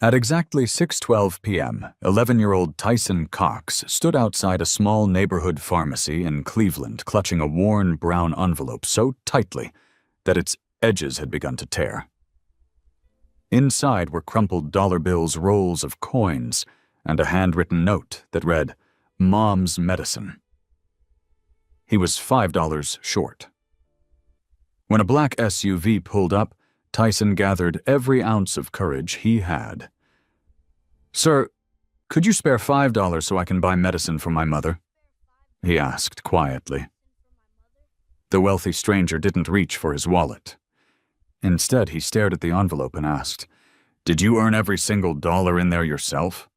At exactly 6:12 p.m., 11-year-old Tyson Cox stood outside a small neighborhood pharmacy in Cleveland, clutching a worn brown envelope so tightly that its edges had begun to tear. Inside were crumpled dollar bills, rolls of coins, and a handwritten note that read, "Mom's Medicine." He was $5 short. When a black SUV pulled up, Tyson gathered every ounce of courage he had. "Sir, could you spare $5 so I can buy medicine for my mother?" he asked quietly. The wealthy stranger didn't reach for his wallet. Instead, he stared at the envelope and asked, "Did you earn every single dollar in there yourself?"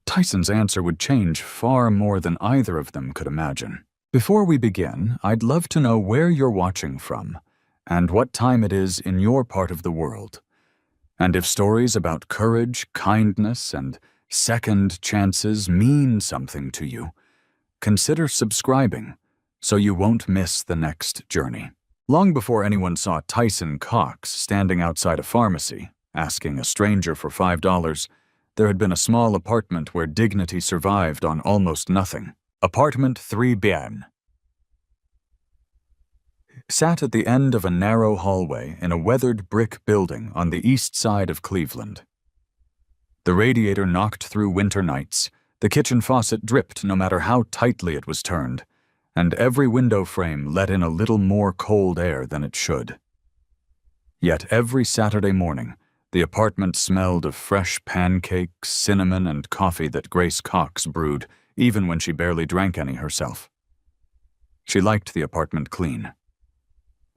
Tyson's answer would change far more than either of them could imagine. "Before we begin, I'd love to know where you're watching from and what time it is in your part of the world. And if stories about courage, kindness, and second chances mean something to you, consider subscribing so you won't miss the next journey." Long before anyone saw Tyson Cox standing outside a pharmacy, asking a stranger for $5, there had been a small apartment where dignity survived on almost nothing. Apartment 3B sat at the end of a narrow hallway in a weathered brick building on the east side of Cleveland. The radiator knocked through winter nights, the kitchen faucet dripped no matter how tightly it was turned, and every window frame let in a little more cold air than it should. Yet every Saturday morning, the apartment smelled of fresh pancakes, cinnamon, and coffee that Grace Cox brewed, even when she barely drank any herself. She liked the apartment clean.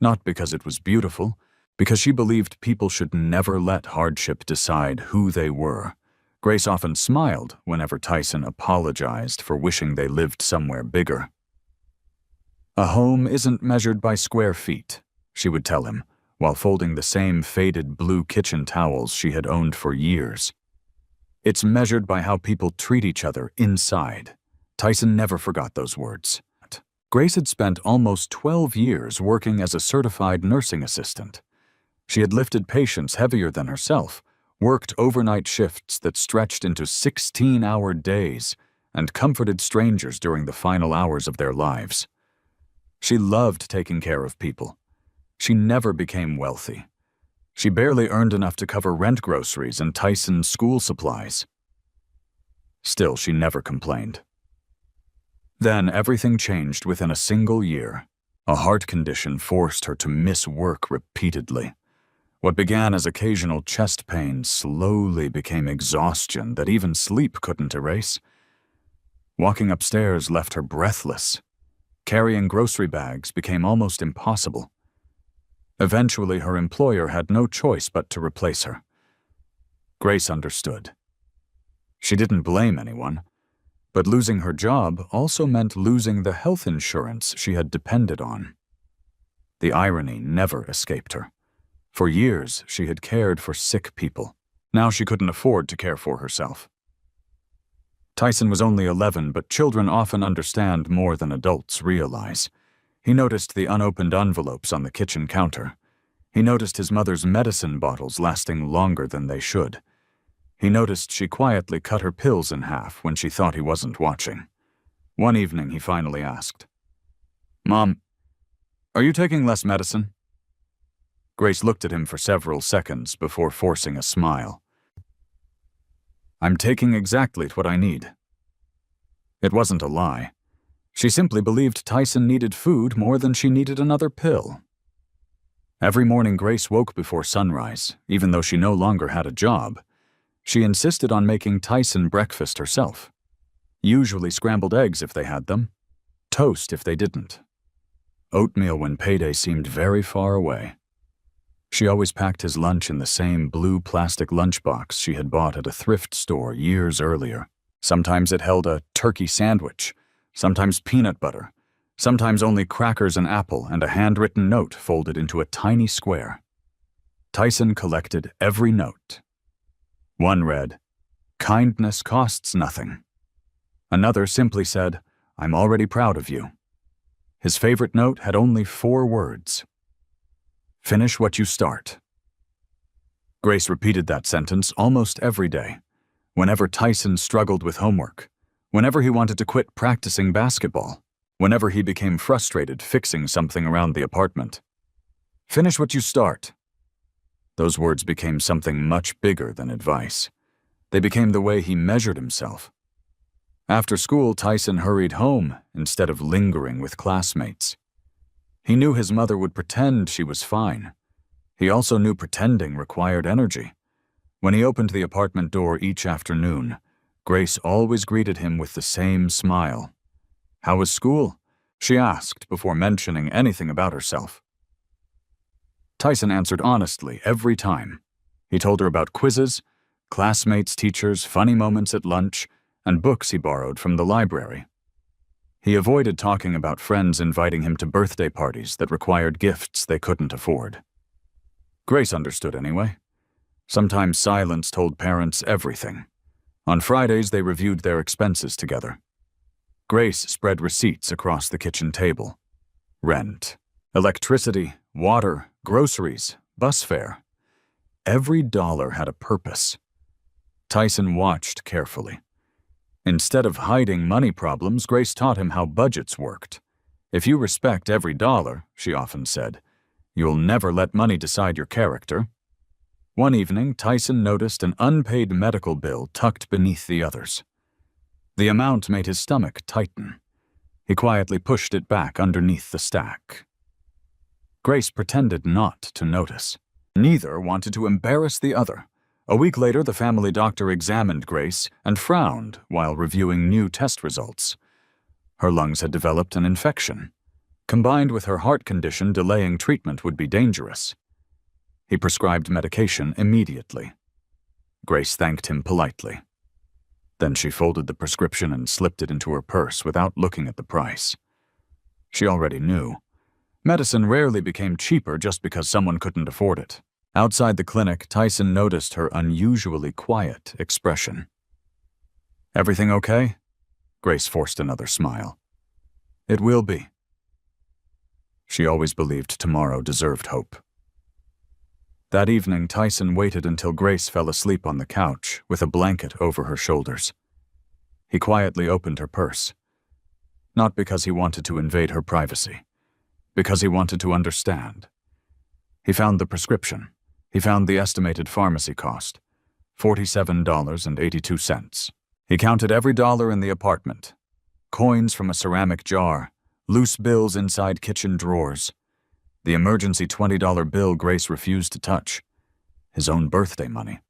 Not because it was beautiful, because she believed people should never let hardship decide who they were. Grace often smiled whenever Tyson apologized for wishing they lived somewhere bigger. "A home isn't measured by square feet," she would tell him, while folding the same faded blue kitchen towels she had owned for years. "It's measured by how people treat each other inside." Tyson never forgot those words. Grace had spent almost 12 years working as a certified nursing assistant. She had lifted patients heavier than herself, worked overnight shifts that stretched into 16-hour days, and comforted strangers during the final hours of their lives. She loved taking care of people. She never became wealthy. She barely earned enough to cover rent, groceries, and Tyson's school supplies. Still, she never complained. Then everything changed within a single year. A heart condition forced her to miss work repeatedly. What began as occasional chest pain slowly became exhaustion that even sleep couldn't erase. Walking upstairs left her breathless. Carrying grocery bags became almost impossible. Eventually, her employer had no choice but to replace her. Grace understood. She didn't blame anyone, but losing her job also meant losing the health insurance she had depended on. The irony never escaped her. For years, she had cared for sick people. Now she couldn't afford to care for herself. Tyson was only 11, but children often understand more than adults realize. He noticed the unopened envelopes on the kitchen counter. He noticed his mother's medicine bottles lasting longer than they should. He noticed she quietly cut her pills in half when she thought he wasn't watching. One evening, he finally asked, "Mom, are you taking less medicine?" Grace looked at him for several seconds before forcing a smile. "I'm taking exactly what I need." It wasn't a lie. She simply believed Tyson needed food more than she needed another pill. Every morning Grace woke before sunrise, even though she no longer had a job. She insisted on making Tyson breakfast herself. Usually scrambled eggs if they had them, toast if they didn't. Oatmeal when payday seemed very far away. She always packed his lunch in the same blue plastic lunchbox she had bought at a thrift store years earlier. Sometimes it held a turkey sandwich, sometimes peanut butter, sometimes only crackers and apple and a handwritten note folded into a tiny square. Tyson collected every note. One read, "Kindness costs nothing." Another simply said, "I'm already proud of you." His favorite note had only 4 words. "Finish what you start." Grace repeated that sentence almost every day, whenever Tyson struggled with homework, whenever he wanted to quit practicing basketball, whenever he became frustrated fixing something around the apartment. Finish what you start. Those words became something much bigger than advice. They became the way he measured himself. After school, Tyson hurried home instead of lingering with classmates. He knew his mother would pretend she was fine. He also knew pretending required energy. When he opened the apartment door each afternoon, Grace always greeted him with the same smile. "How was school?" she asked before mentioning anything about herself. Tyson answered honestly every time. He told her about quizzes, classmates, teachers, funny moments at lunch, and books he borrowed from the library. He avoided talking about friends inviting him to birthday parties that required gifts they couldn't afford. Grace understood anyway. Sometimes silence told parents everything. On Fridays, they reviewed their expenses together. Grace spread receipts across the kitchen table. Rent, electricity, water, groceries, bus fare. Every dollar had a purpose. Tyson watched carefully. Instead of hiding money problems, Grace taught him how budgets worked. "If you respect every dollar," she often said, "you'll never let money decide your character." One evening, Tyson noticed an unpaid medical bill tucked beneath the others. The amount made his stomach tighten. He quietly pushed it back underneath the stack. Grace pretended not to notice. Neither wanted to embarrass the other. A week later, the family doctor examined Grace and frowned while reviewing new test results. Her lungs had developed an infection. Combined with her heart condition, delaying treatment would be dangerous. He prescribed medication immediately. Grace thanked him politely. Then she folded the prescription and slipped it into her purse without looking at the price. She already knew. Medicine rarely became cheaper just because someone couldn't afford it. Outside the clinic, Tyson noticed her unusually quiet expression. "Everything okay?" Grace forced another smile. "It will be." She always believed tomorrow deserved hope. That evening, Tyson waited until Grace fell asleep on the couch with a blanket over her shoulders. He quietly opened her purse. Not because he wanted to invade her privacy, because he wanted to understand. He found the prescription. He found the estimated pharmacy cost, $47.82. He counted every dollar in the apartment. Coins from a ceramic jar, loose bills inside kitchen drawers, the emergency $20 bill Grace refused to touch, his own birthday money.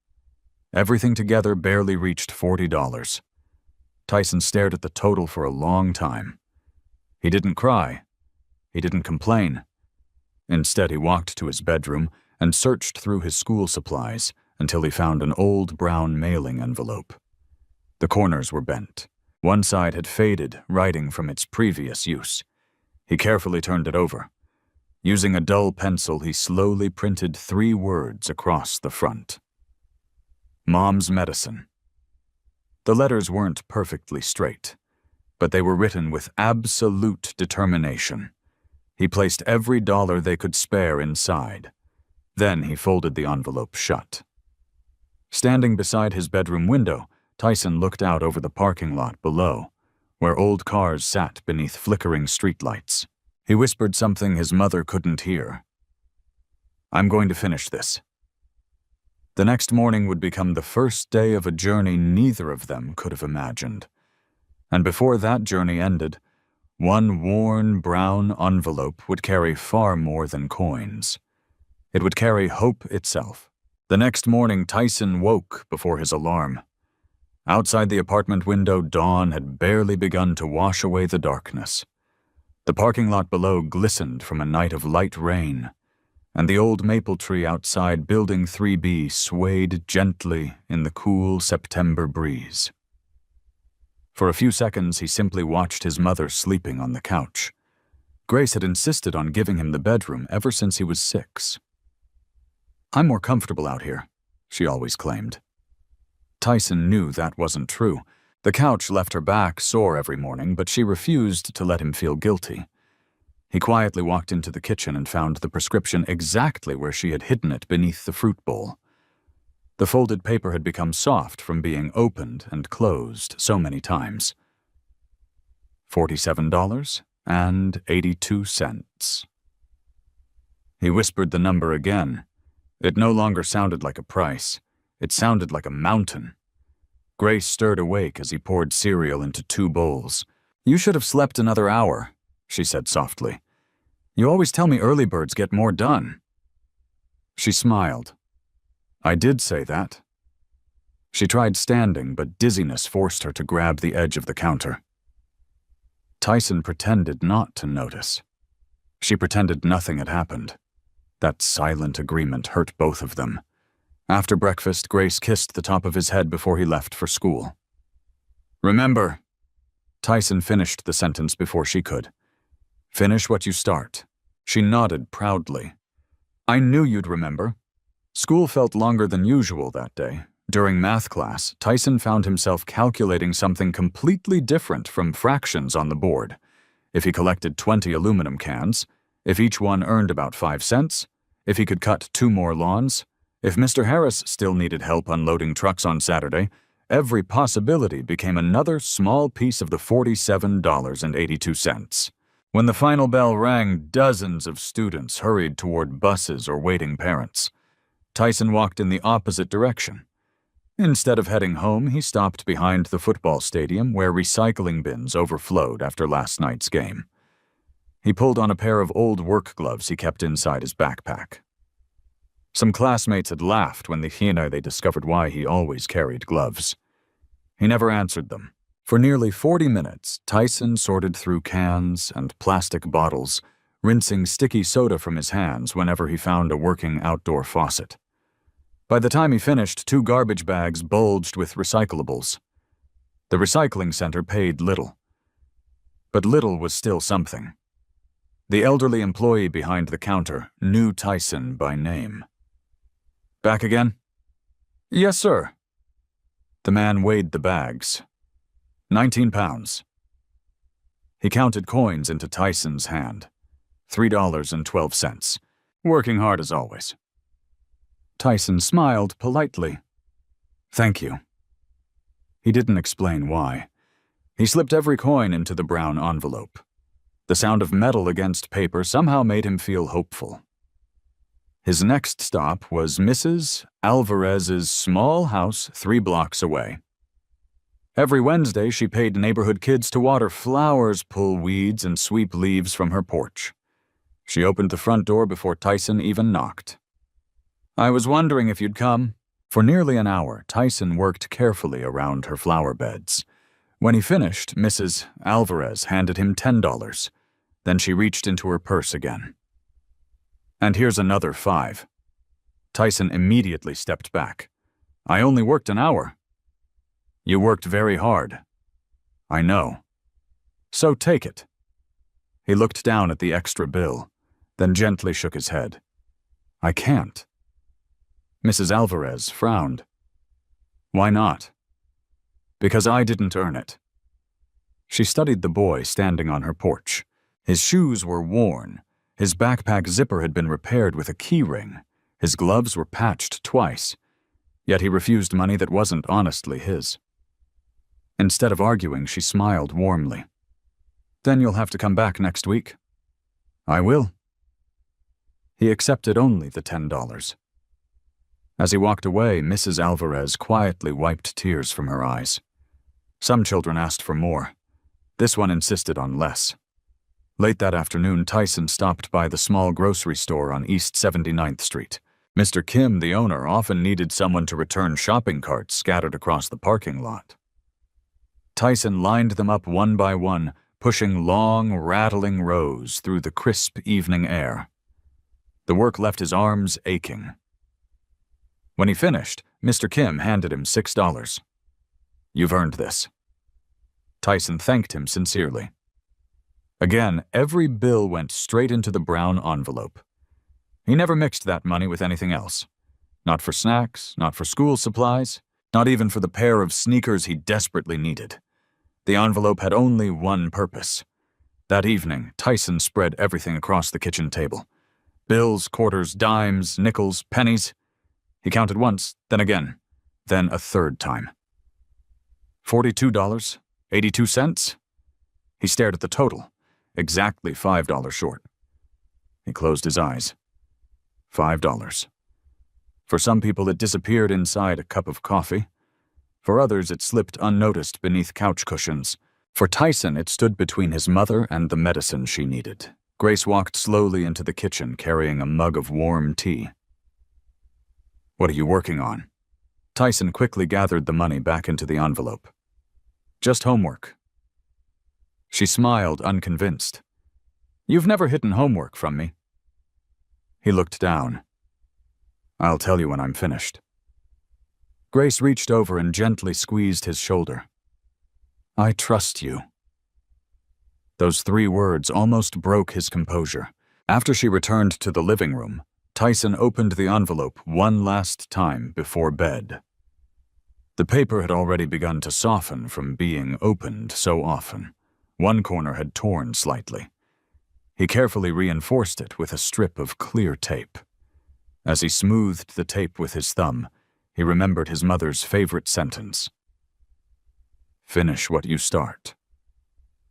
Everything together barely reached $40. Tyson stared at the total for a long time. He didn't cry. He didn't complain. Instead, he walked to his bedroom and searched through his school supplies until he found an old brown mailing envelope. The corners were bent. One side had faded, writing from its previous use. He carefully turned it over. Using a dull pencil, he slowly printed 3 words across the front. Mom's medicine. The letters weren't perfectly straight, but they were written with absolute determination. He placed every dollar they could spare inside. Then he folded the envelope shut. Standing beside his bedroom window, Tyson looked out over the parking lot below, where old cars sat beneath flickering streetlights. He whispered something his mother couldn't hear. "I'm going to finish this." The next morning would become the first day of a journey neither of them could have imagined. And before that journey ended, one worn, brown envelope would carry far more than coins. It would carry hope itself. The next morning, Tyson woke before his alarm. Outside the apartment window, dawn had barely begun to wash away the darkness. The parking lot below glistened from a night of light rain, and the old maple tree outside Building 3B swayed gently in the cool September breeze. For a few seconds, he simply watched his mother sleeping on the couch. Grace had insisted on giving him the bedroom ever since he was 6. "I'm more comfortable out here," she always claimed. Tyson knew that wasn't true. The couch left her back sore every morning, but she refused to let him feel guilty. He quietly walked into the kitchen and found the prescription exactly where she had hidden it beneath the fruit bowl. The folded paper had become soft from being opened and closed so many times. $47.82. He whispered the number again. It no longer sounded like a price. It sounded like a mountain. Grace stirred awake as he poured cereal into 2 bowls. "You should have slept another hour," she said softly. "You always tell me early birds get more done." She smiled. "I did say that." She tried standing, but dizziness forced her to grab the edge of the counter. Tyson pretended not to notice. She pretended nothing had happened. That silent agreement hurt both of them. After breakfast, Grace kissed the top of his head before he left for school. "Remember," Tyson finished the sentence before she could. "Finish what you start." She nodded proudly. "I knew you'd remember." School felt longer than usual that day. During math class, Tyson found himself calculating something completely different from fractions on the board. If he collected 20 aluminum cans, if each one earned about 5 cents, if he could cut 2 more lawns, if Mr. Harris still needed help unloading trucks on Saturday, every possibility became another small piece of the $47.82. When the final bell rang, dozens of students hurried toward buses or waiting parents. Tyson walked in the opposite direction. Instead of heading home, he stopped behind the football stadium where recycling bins overflowed after last night's game. He pulled on a pair of old work gloves he kept inside his backpack. Some classmates had laughed when they discovered why he always carried gloves. He never answered them. For nearly 40 minutes, Tyson sorted through cans and plastic bottles, rinsing sticky soda from his hands whenever he found a working outdoor faucet. By the time he finished, 2 garbage bags bulged with recyclables. The recycling center paid little. But little was still something. The elderly employee behind the counter knew Tyson by name. "Back again?" "Yes, sir." The man weighed the bags. 19 pounds. He counted coins into Tyson's hand. $3.12. "Working hard as always." Tyson smiled politely. "Thank you." He didn't explain why. He slipped every coin into the brown envelope. The sound of metal against paper somehow made him feel hopeful. His next stop was Mrs. Alvarez's small house 3 blocks away. Every Wednesday, she paid neighborhood kids to water flowers, pull weeds, and sweep leaves from her porch. She opened the front door before Tyson even knocked. "I was wondering if you'd come." For nearly an hour, Tyson worked carefully around her flower beds. When he finished, Mrs. Alvarez handed him $10. Then she reached into her purse again. "And here's another 5. Tyson immediately stepped back. "I only worked an hour." "You worked very hard." "I know." "So take it." He looked down at the extra bill, then gently shook his head. "I can't." Mrs. Alvarez frowned. "Why not?" "Because I didn't earn it." She studied the boy standing on her porch. His shoes were worn. His backpack zipper had been repaired with a key ring. His gloves were patched twice. Yet he refused money that wasn't honestly his. Instead of arguing, she smiled warmly. "Then you'll have to come back next week." "I will." He accepted only the $10. As he walked away, Mrs. Alvarez quietly wiped tears from her eyes. Some children asked for more. This one insisted on less. Late that afternoon, Tyson stopped by the small grocery store on East 79th Street. Mr. Kim, the owner, often needed someone to return shopping carts scattered across the parking lot. Tyson lined them up one by one, pushing long, rattling rows through the crisp evening air. The work left his arms aching. When he finished, Mr. Kim handed him $6. "You've earned this." Tyson thanked him sincerely. Again, every bill went straight into the brown envelope. He never mixed that money with anything else. Not for snacks, not for school supplies, not even for the pair of sneakers he desperately needed. The envelope had only one purpose. That evening, Tyson spread everything across the kitchen table. Bills, quarters, dimes, nickels, pennies. He counted once, then again, then a third time. $42.82? He stared at the total, exactly $5 short. He closed his eyes. $5. For some people, it disappeared inside a cup of coffee. For others, it slipped unnoticed beneath couch cushions. For Tyson, it stood between his mother and the medicine she needed. Grace walked slowly into the kitchen, carrying a mug of warm tea. "What are you working on?" Tyson quickly gathered the money back into the envelope. "Just homework." She smiled, unconvinced. "You've never hidden homework from me." He looked down. "I'll tell you when I'm finished." Grace reached over and gently squeezed his shoulder. "I trust you." Those 3 words almost broke his composure. After she returned to the living room, Tyson opened the envelope one last time before bed. The paper had already begun to soften from being opened so often. One corner had torn slightly. He carefully reinforced it with a strip of clear tape. As he smoothed the tape with his thumb, he remembered his mother's favorite sentence. "Finish what you start."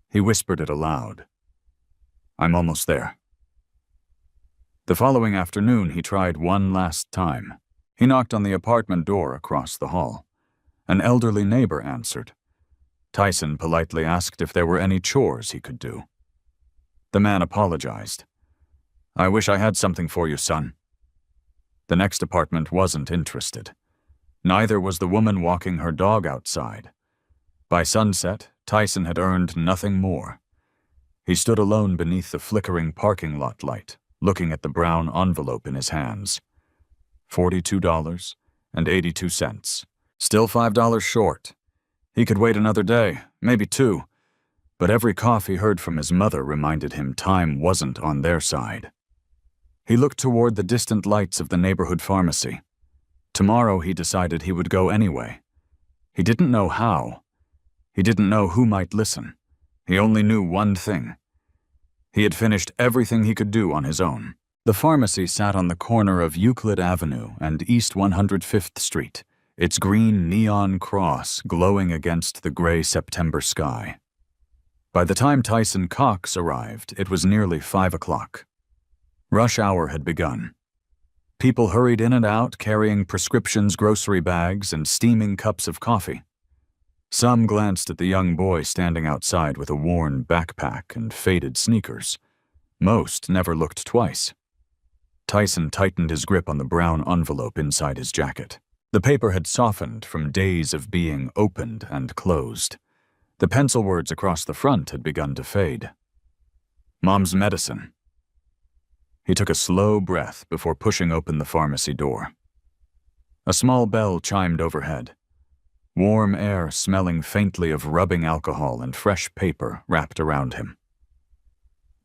He whispered it aloud. "I'm almost there." The following afternoon, he tried one last time. He knocked on the apartment door across the hall. An elderly neighbor answered. Tyson politely asked if there were any chores he could do. The man apologized. "I wish I had something for you, son." The next apartment wasn't interested. Neither was the woman walking her dog outside. By sunset, Tyson had earned nothing more. He stood alone beneath the flickering parking lot light, looking at the brown envelope in his hands. $42.82. Still $5 short. He could wait another day, maybe 2, but every cough he heard from his mother reminded him time wasn't on their side. He looked toward the distant lights of the neighborhood pharmacy. Tomorrow, he decided he would go anyway. He didn't know how. He didn't know who might listen. He only knew one thing. He had finished everything he could do on his own. The pharmacy sat on the corner of Euclid Avenue and East 105th Street, its green neon cross glowing against the gray September sky. By the time Tyson Cox arrived, it was nearly 5 o'clock. Rush hour had begun. People hurried in and out, carrying prescriptions, grocery bags, and steaming cups of coffee. Some glanced at the young boy standing outside with a worn backpack and faded sneakers. Most never looked twice. Tyson tightened his grip on the brown envelope inside his jacket. The paper had softened from days of being opened and closed. The pencil words across the front had begun to fade. "Mom's medicine." He took a slow breath before pushing open the pharmacy door. A small bell chimed overhead. Warm air smelling faintly of rubbing alcohol and fresh paper wrapped around him.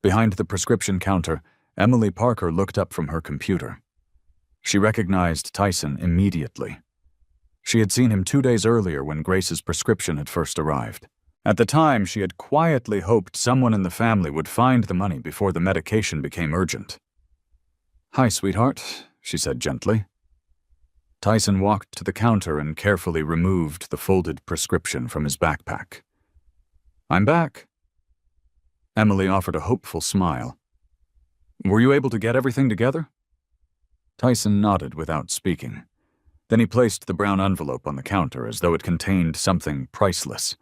Behind the prescription counter, Emily Parker looked up from her computer. She recognized Tyson immediately. She had seen him 2 days earlier when Grace's prescription had first arrived. At the time, she had quietly hoped someone in the family would find the money before the medication became urgent. "Hi, sweetheart," she said gently. Tyson walked to the counter and carefully removed the folded prescription from his backpack. "I'm back." Emily offered a hopeful smile. "Were you able to get everything together?" Tyson nodded without speaking. Then he placed the brown envelope on the counter as though it contained something priceless.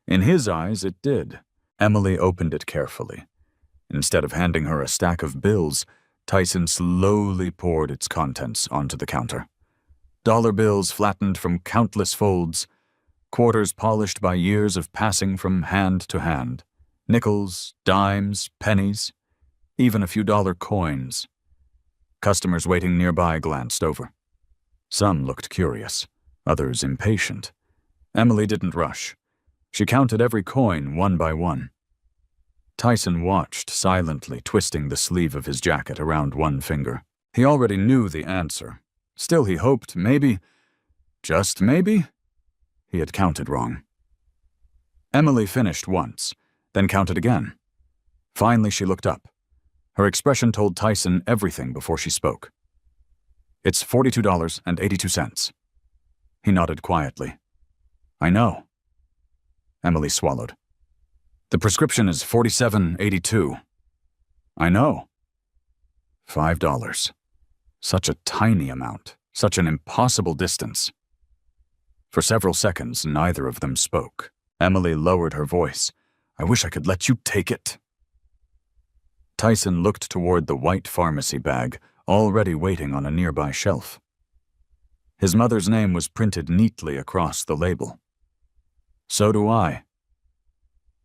In his eyes, it did. Emily opened it carefully. Instead of handing her a stack of bills, Tyson slowly poured its contents onto the counter. Dollar bills flattened from countless folds, quarters polished by years of passing from hand to hand, nickels, dimes, pennies, even a few dollar coins. Customers waiting nearby glanced over. Some looked curious, others impatient. Emily didn't rush. She counted every coin one by one. Tyson watched silently, twisting the sleeve of his jacket around one finger. He already knew the answer. Still, he hoped maybe, just maybe, he had counted wrong. Emily finished once, then counted again. Finally, she looked up. Her expression told Tyson everything before she spoke. It's $42.82. He nodded quietly. I know. Emily swallowed. The prescription is $47.82. I know. $5. Such a tiny amount, such an impossible distance. For several seconds, neither of them spoke. Emily lowered her voice. I wish I could let you take it. Tyson looked toward the white pharmacy bag, already waiting on a nearby shelf. His mother's name was printed neatly across the label. So do I.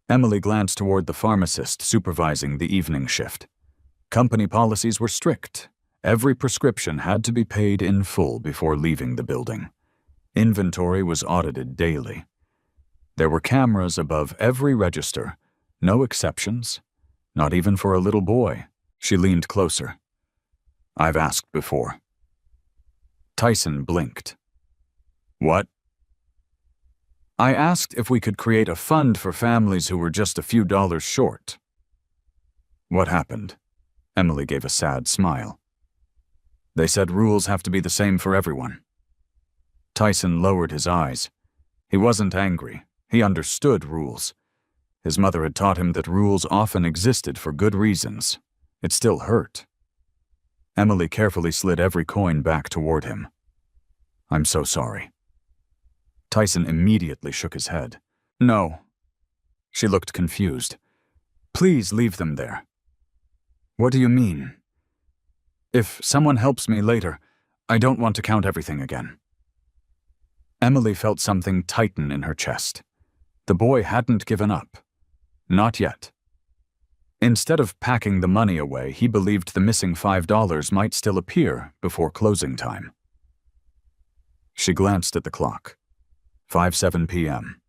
Emily glanced toward the pharmacist supervising the evening shift. Company policies were strict. Every prescription had to be paid in full before leaving the building. Inventory was audited daily. There were cameras above every register, no exceptions, not even for a little boy. She leaned closer. I've asked before. Tyson blinked. What? I asked if we could create a fund for families who were just a few dollars short. What happened? Emily gave a sad smile. They said rules have to be the same for everyone. Tyson lowered his eyes. He wasn't angry. He understood rules. His mother had taught him that rules often existed for good reasons. It still hurt. Emily carefully slid every coin back toward him. I'm so sorry. Tyson immediately shook his head. No. She looked confused. Please leave them there. What do you mean? If someone helps me later, I don't want to count everything again. Emily felt something tighten in her chest. The boy hadn't given up. Not yet. Instead of packing the money away, he believed the missing $5 might still appear before closing time. She glanced at the clock. 5:07 p.m.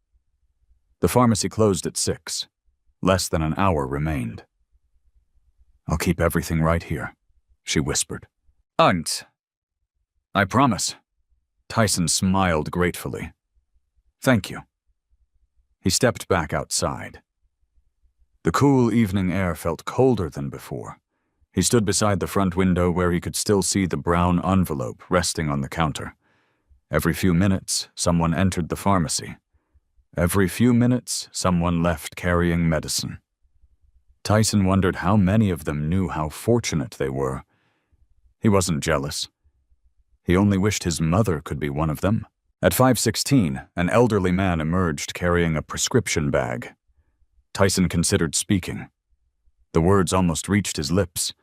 The pharmacy closed at 6. Less than an hour remained. I'll keep everything right here, she whispered. Aunt. I promise. Tyson smiled gratefully. Thank you. He stepped back outside. The cool evening air felt colder than before. He stood beside the front window where he could still see the brown envelope resting on the counter. Every few minutes, someone entered the pharmacy. Every few minutes, someone left carrying medicine. Tyson wondered how many of them knew how fortunate they were. He wasn't jealous. He only wished his mother could be one of them. At 5:16, an elderly man emerged carrying a prescription bag. Tyson considered speaking. The words almost reached his lips.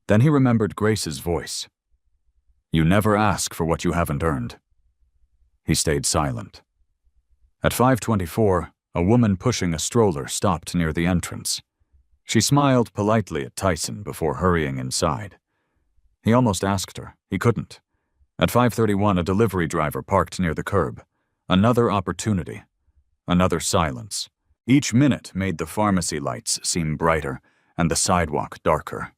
Then he remembered Grace's voice. You never ask for what you haven't earned. He stayed silent. At 5:24, a woman pushing a stroller stopped near the entrance. She smiled politely at Tyson before hurrying inside. He almost asked her. He couldn't. At 5:31, a delivery driver parked near the curb. Another opportunity. Another silence. Each minute made the pharmacy lights seem brighter and the sidewalk darker.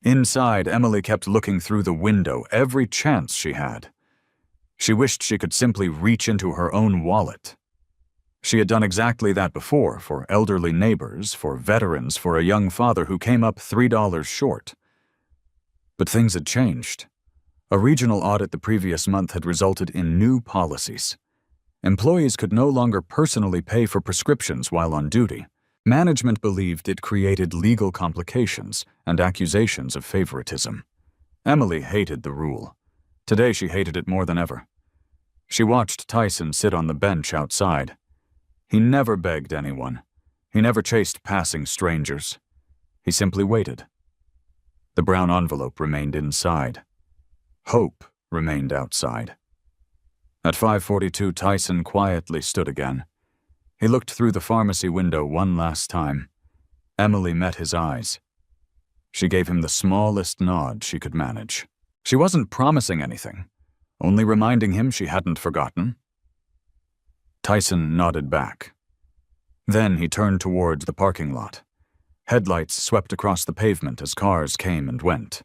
Inside, Emily kept looking through the window every chance she had. She wished she could simply reach into her own wallet. She had done exactly that before, for elderly neighbors, for veterans, for a young father who came up $3 short. But things had changed. A regional audit the previous month had resulted in new policies. Employees could no longer personally pay for prescriptions while on duty. Management believed it created legal complications and accusations of favoritism. Emily hated the rule. Today she hated it more than ever. She watched Tyson sit on the bench outside. He never begged anyone. He never chased passing strangers. He simply waited. The brown envelope remained inside. Hope remained outside. At 5:42, Tyson quietly stood again. He looked through the pharmacy window one last time. Emily met his eyes. She gave him the smallest nod she could manage. She wasn't promising anything, only reminding him she hadn't forgotten. Tyson nodded back. Then he turned towards the parking lot. Headlights swept across the pavement as cars came and went.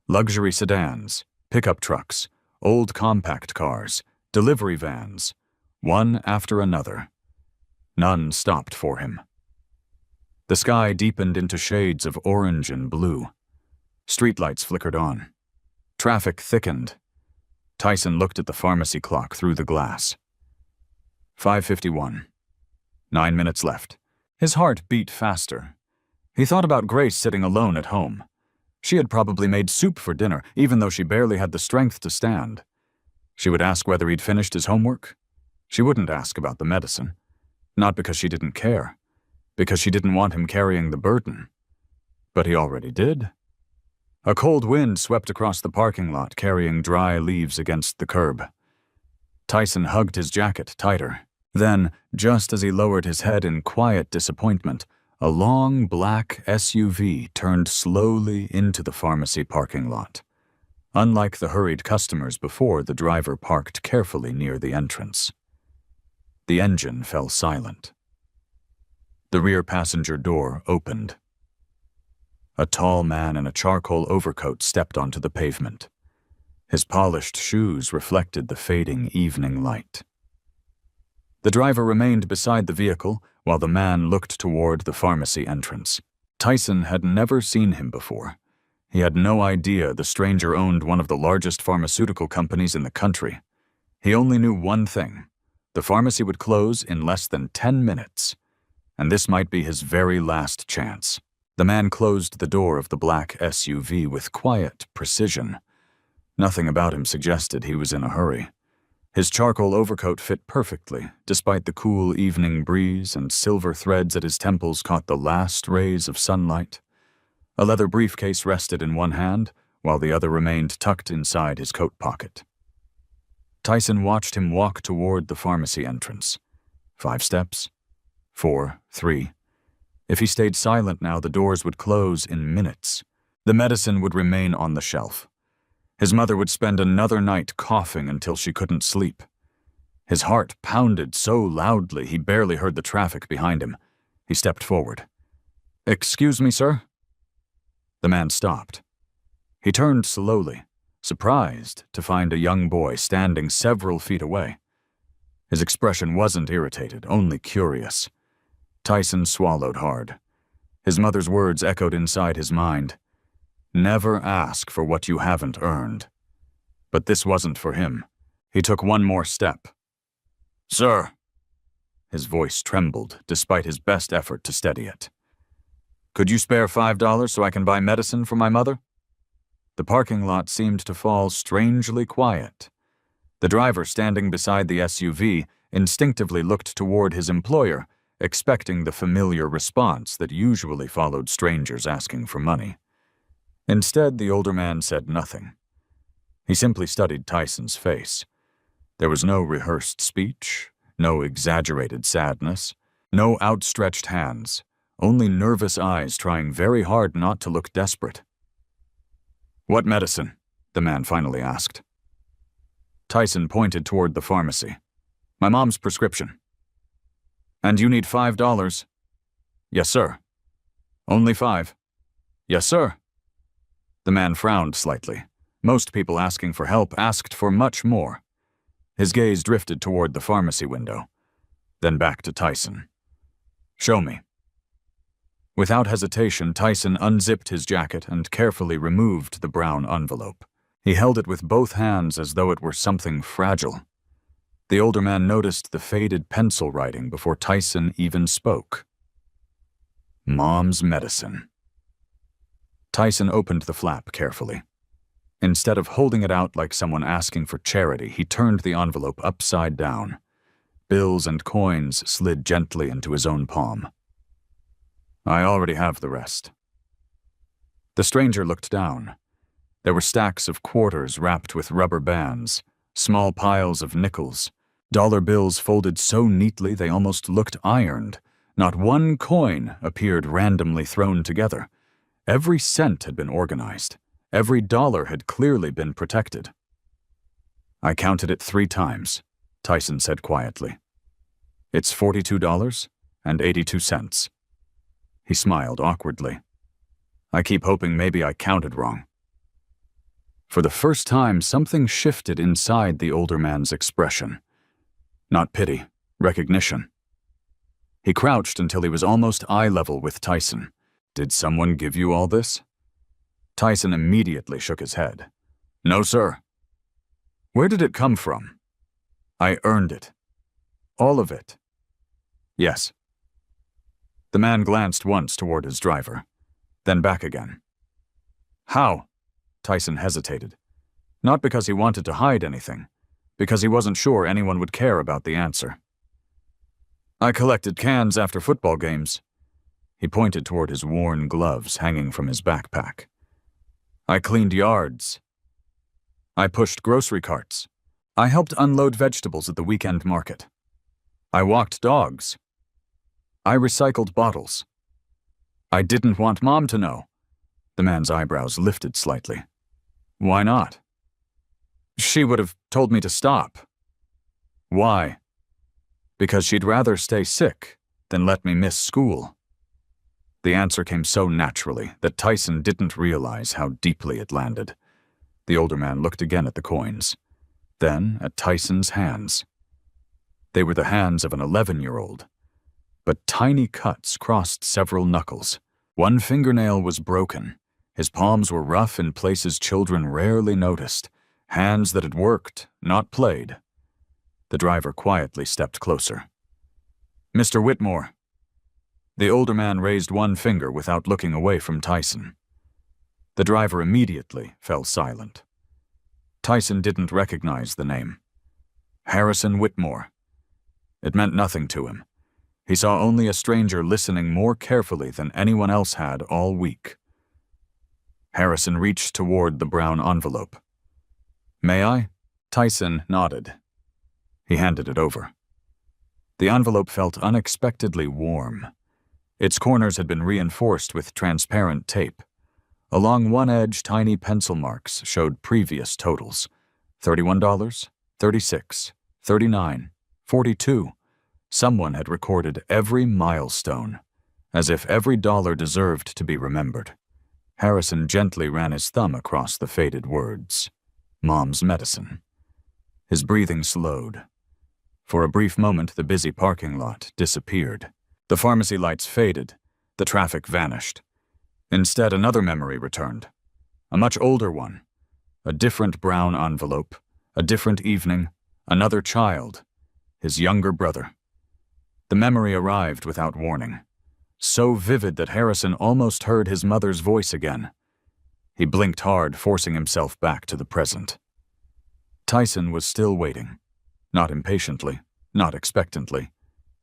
Luxury sedans, pickup trucks, old compact cars, delivery vans, one after another. None stopped for him. The sky deepened into shades of orange and blue. Streetlights flickered on. Traffic thickened. Tyson looked at the pharmacy clock through the glass. 5:51. 9 minutes left. His heart beat faster. He thought about Grace sitting alone at home. She had probably made soup for dinner, even though she barely had the strength to stand. She would ask whether he'd finished his homework. She wouldn't ask about the medicine. Not because she didn't care. Because she didn't want him carrying the burden. But he already did. A cold wind swept across the parking lot, carrying dry leaves against the curb. Tyson hugged his jacket tighter. Then, just as he lowered his head in quiet disappointment, a long black SUV turned slowly into the pharmacy parking lot. Unlike the hurried customers before, the driver parked carefully near the entrance. The engine fell silent. The rear passenger door opened. A tall man in a charcoal overcoat stepped onto the pavement. His polished shoes reflected the fading evening light. The driver remained beside the vehicle while the man looked toward the pharmacy entrance. Tyson had never seen him before. He had no idea the stranger owned one of the largest pharmaceutical companies in the country. He only knew one thing. The pharmacy would close in less than 10 minutes, and this might be his very last chance. The man closed the door of the black SUV with quiet precision. Nothing about him suggested he was in a hurry. His charcoal overcoat fit perfectly, despite the cool evening breeze, and silver threads at his temples caught the last rays of sunlight. A leather briefcase rested in one hand, while the other remained tucked inside his coat pocket. Tyson watched him walk toward the pharmacy entrance. 5 steps. 4, 3. If he stayed silent now, the doors would close in minutes. The medicine would remain on the shelf. His mother would spend another night coughing until she couldn't sleep. His heart pounded so loudly he barely heard the traffic behind him. He stepped forward. "Excuse me, sir?" The man stopped. He turned slowly, surprised to find a young boy standing several feet away. His expression wasn't irritated, only curious. Tyson swallowed hard. His mother's words echoed inside his mind. Never ask for what you haven't earned. But this wasn't for him. He took one more step. "Sir." His voice trembled, despite his best effort to steady it. "Could you spare $5 so I can buy medicine for my mother?" The parking lot seemed to fall strangely quiet. The driver standing beside the SUV instinctively looked toward his employer, expecting the familiar response that usually followed strangers asking for money. Instead, the older man said nothing. He simply studied Tyson's face. There was no rehearsed speech, no exaggerated sadness, no outstretched hands, only nervous eyes trying very hard not to look desperate. "What medicine?" the man finally asked. Tyson pointed toward the pharmacy. "My mom's prescription." "And you need $5? "Yes, sir." "Only 5? "Yes, sir." The man frowned slightly. Most people asking for help asked for much more. His gaze drifted toward the pharmacy window, then back to Tyson. "Show me." Without hesitation, Tyson unzipped his jacket and carefully removed the brown envelope. He held it with both hands as though it were something fragile. The older man noticed the faded pencil writing before Tyson even spoke. Mom's medicine. Tyson opened the flap carefully. Instead of holding it out like someone asking for charity, he turned the envelope upside down. Bills and coins slid gently into his own palm. "I already have the rest." The stranger looked down. There were stacks of quarters wrapped with rubber bands, small piles of nickels, dollar bills folded so neatly they almost looked ironed. Not one coin appeared randomly thrown together. Every cent had been organized. Every dollar had clearly been protected. "I counted it 3 times, Tyson said quietly. "It's $42.82. He smiled awkwardly. "I keep hoping maybe I counted wrong." For the first time, something shifted inside the older man's expression. Not pity, recognition. He crouched until he was almost eye level with Tyson. "Did someone give you all this?" Tyson immediately shook his head. No, sir. Where did it come from? I earned it. All of it. Yes. The man glanced once toward his driver, then back again. How? Tyson hesitated. Not because he wanted to hide anything, because he wasn't sure anyone would care about the answer. I collected cans after football games. He pointed toward his worn gloves hanging from his backpack. I cleaned yards. I pushed grocery carts. I helped unload vegetables at the weekend market. I walked dogs. I recycled bottles. I didn't want Mom to know. The man's eyebrows lifted slightly. Why not? She would have told me to stop. Why? Because she'd rather stay sick than let me miss school. The answer came so naturally that Tyson didn't realize how deeply it landed. The older man looked again at the coins, then at Tyson's hands. They were the hands of an 11-year-old, but tiny cuts crossed several knuckles. One fingernail was broken. His palms were rough in places children rarely noticed, hands that had worked, not played. The driver quietly stepped closer. Mr. Whitmore. The older man raised one finger without looking away from Tyson. The driver immediately fell silent. Tyson didn't recognize the name. Harrison Whitmore. It meant nothing to him. He saw only a stranger listening more carefully than anyone else had all week. Harrison reached toward the brown envelope. May I? Tyson nodded. He handed it over. The envelope felt unexpectedly warm. Its corners had been reinforced with transparent tape. Along one edge, tiny pencil marks showed previous totals. $31, $36, $39, $42. Someone had recorded every milestone, as if every dollar deserved to be remembered. Harrison gently ran his thumb across the faded words. Mom's medicine. His breathing slowed. For a brief moment, the busy parking lot disappeared. The pharmacy lights faded. The traffic vanished. Instead, another memory returned. A much older one. A different brown envelope. A different evening. Another child. His younger brother. The memory arrived without warning. So vivid that Harrison almost heard his mother's voice again. He blinked hard, forcing himself back to the present. Tyson was still waiting. Not impatiently, not expectantly,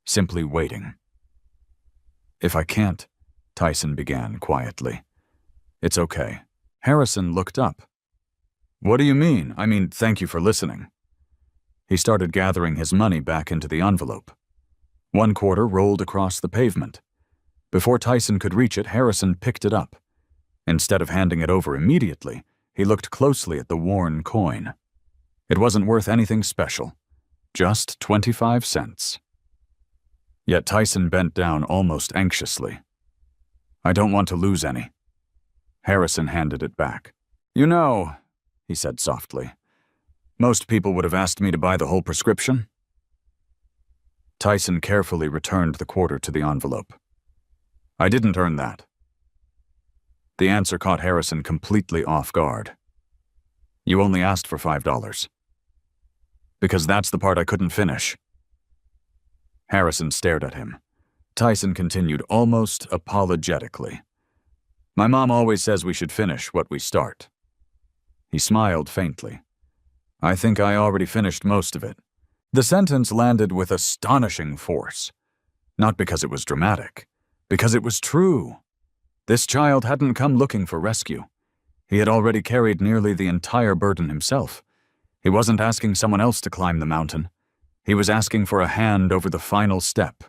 simply waiting. If I can't, Tyson began quietly. It's okay. Harrison looked up. What do you mean? I mean, thank you for listening. He started gathering his money back into the envelope. One quarter rolled across the pavement. Before Tyson could reach it, Harrison picked it up. Instead of handing it over immediately, he looked closely at the worn coin. It wasn't worth anything special. Just 25 cents. Yet Tyson bent down almost anxiously. I don't want to lose any. Harrison handed it back. You know, he said softly, most people would have asked me to buy the whole prescription. Tyson carefully returned the quarter to the envelope. I didn't earn that. The answer caught Harrison completely off guard. You only asked for $5. Because that's the part I couldn't finish. Harrison stared at him. Tyson continued almost apologetically. My mom always says we should finish what we start. He smiled faintly. I think I already finished most of it. The sentence landed with astonishing force. Not because it was dramatic, because it was true. This child hadn't come looking for rescue. He had already carried nearly the entire burden himself. He wasn't asking someone else to climb the mountain. He was asking for a hand over the final step.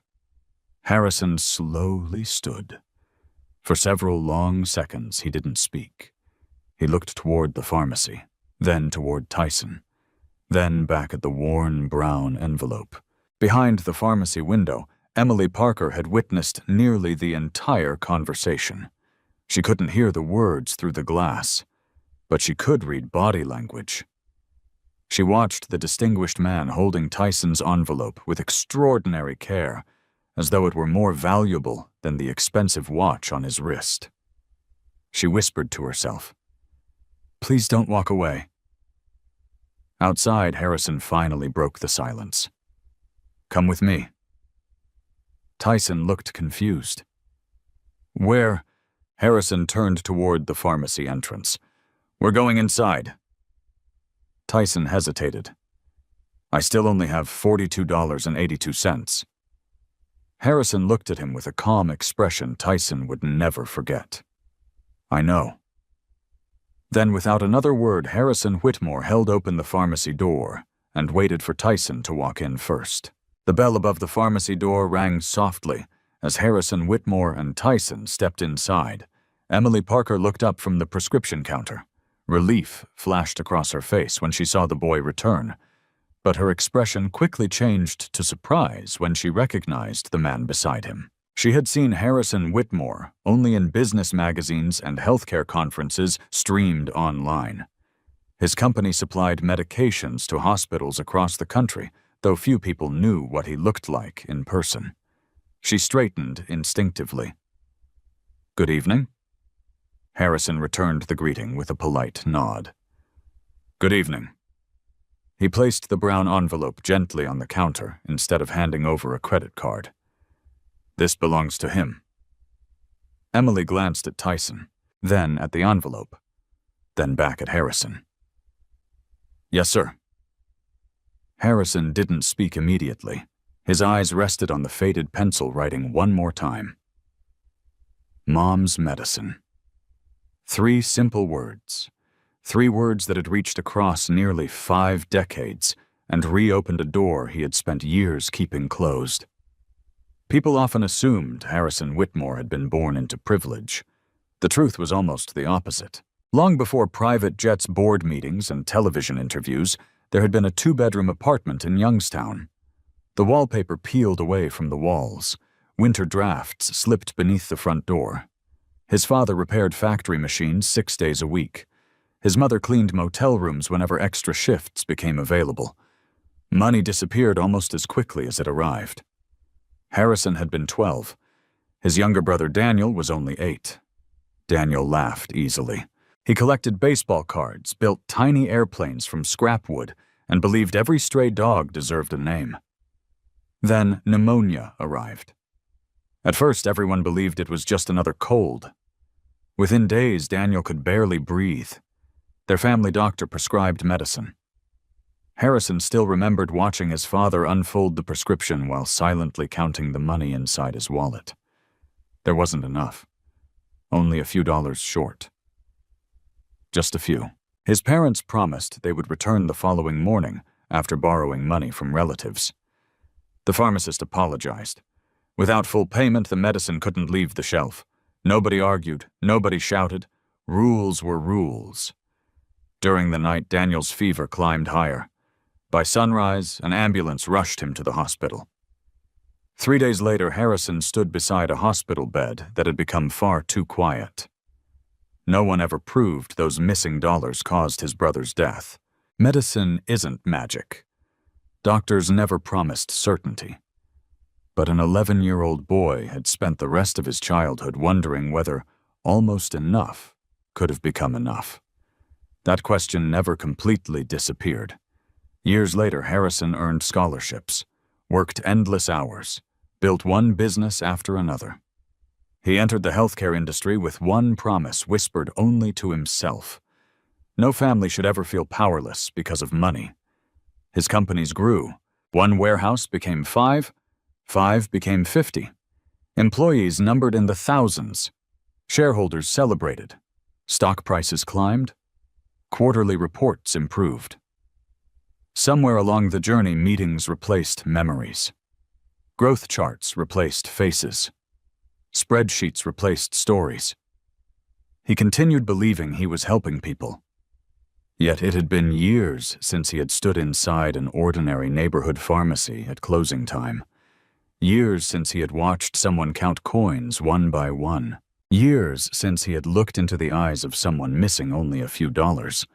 Harrison slowly stood. For several long seconds, he didn't speak. He looked toward the pharmacy, then toward Tyson, then back at the worn brown envelope. Behind the pharmacy window, Emily Parker had witnessed nearly the entire conversation. She couldn't hear the words through the glass, but she could read body language. She watched the distinguished man holding Tyson's envelope with extraordinary care, as though it were more valuable than the expensive watch on his wrist. She whispered to herself, "Please don't walk away. Outside, Harrison finally broke the silence. "Come with me." Tyson looked confused. "Where?" Harrison turned toward the pharmacy entrance. "We're going inside." Tyson hesitated. "I still only have $42.82. Harrison looked at him with a calm expression Tyson would never forget. "I know." Then, without another word, Harrison Whitmore held open the pharmacy door and waited for Tyson to walk in first. The bell above the pharmacy door rang softly as Harrison Whitmore and Tyson stepped inside. Emily Parker looked up from the prescription counter. Relief flashed across her face when she saw the boy return, but her expression quickly changed to surprise when she recognized the man beside him. She had seen Harrison Whitmore only in business magazines and healthcare conferences streamed online. His company supplied medications to hospitals across the country, though few people knew what he looked like in person. She straightened instinctively. "Good evening." Harrison returned the greeting with a polite nod. "Good evening." He placed the brown envelope gently on the counter instead of handing over a credit card. "This belongs to him." Emily glanced at Tyson, then at the envelope, then back at Harrison. "Yes, sir." Harrison didn't speak immediately. His eyes rested on the faded pencil writing one more time. Mom's medicine. 3 simple words. 3 words that had reached across nearly 5 decades and reopened a door he had spent years keeping closed. People often assumed Harrison Whitmore had been born into privilege. The truth was almost the opposite. Long before private jets, board meetings, and television interviews, there had been a 2-bedroom apartment in Youngstown. The wallpaper peeled away from the walls. Winter drafts slipped beneath the front door. His father repaired factory machines 6 days a week. His mother cleaned motel rooms whenever extra shifts became available. Money disappeared almost as quickly as it arrived. Harrison had been 12. His younger brother Daniel was only 8. Daniel laughed easily. He collected baseball cards, built tiny airplanes from scrap wood, and believed every stray dog deserved a name. Then pneumonia arrived. At first, everyone believed it was just another cold. Within days, Daniel could barely breathe. Their family doctor prescribed medicine. Harrison still remembered watching his father unfold the prescription while silently counting the money inside his wallet. There wasn't enough. Only a few dollars short. Just a few. His parents promised they would return the following morning after borrowing money from relatives. The pharmacist apologized. Without full payment, the medicine couldn't leave the shelf. Nobody argued, nobody shouted. Rules were rules. During the night, Daniel's fever climbed higher. By sunrise, an ambulance rushed him to the hospital. 3 days later, Harrison stood beside a hospital bed that had become far too quiet. No one ever proved those missing dollars caused his brother's death. Medicine isn't magic. Doctors never promised certainty. But an 11-year-old boy had spent the rest of his childhood wondering whether almost enough could have become enough. That question never completely disappeared. Years later, Harrison earned scholarships, worked endless hours, built one business after another. He entered the healthcare industry with one promise whispered only to himself. No family should ever feel powerless because of money. His companies grew. 1 warehouse became 5, 5 became 50. Employees numbered in the thousands. Shareholders celebrated. Stock prices climbed. Quarterly reports improved. Somewhere along the journey, meetings replaced memories. Growth charts replaced faces. Spreadsheets replaced stories. He continued believing he was helping people. Yet it had been years since he had stood inside an ordinary neighborhood pharmacy at closing time. Years since he had watched someone count coins one by one. Years since he had looked into the eyes of someone missing only a few dollars.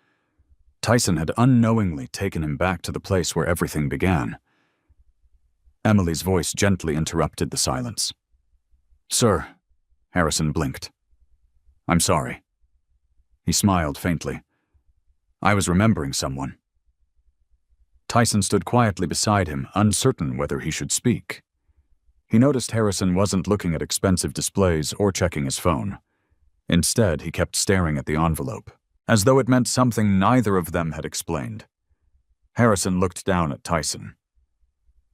Tyson had unknowingly taken him back to the place where everything began. Emily's voice gently interrupted the silence. "Sir," Harrison blinked. "I'm sorry." He smiled faintly. "I was remembering someone." Tyson stood quietly beside him, uncertain whether he should speak. He noticed Harrison wasn't looking at expensive displays or checking his phone. Instead, he kept staring at the envelope, as though it meant something neither of them had explained. Harrison looked down at Tyson.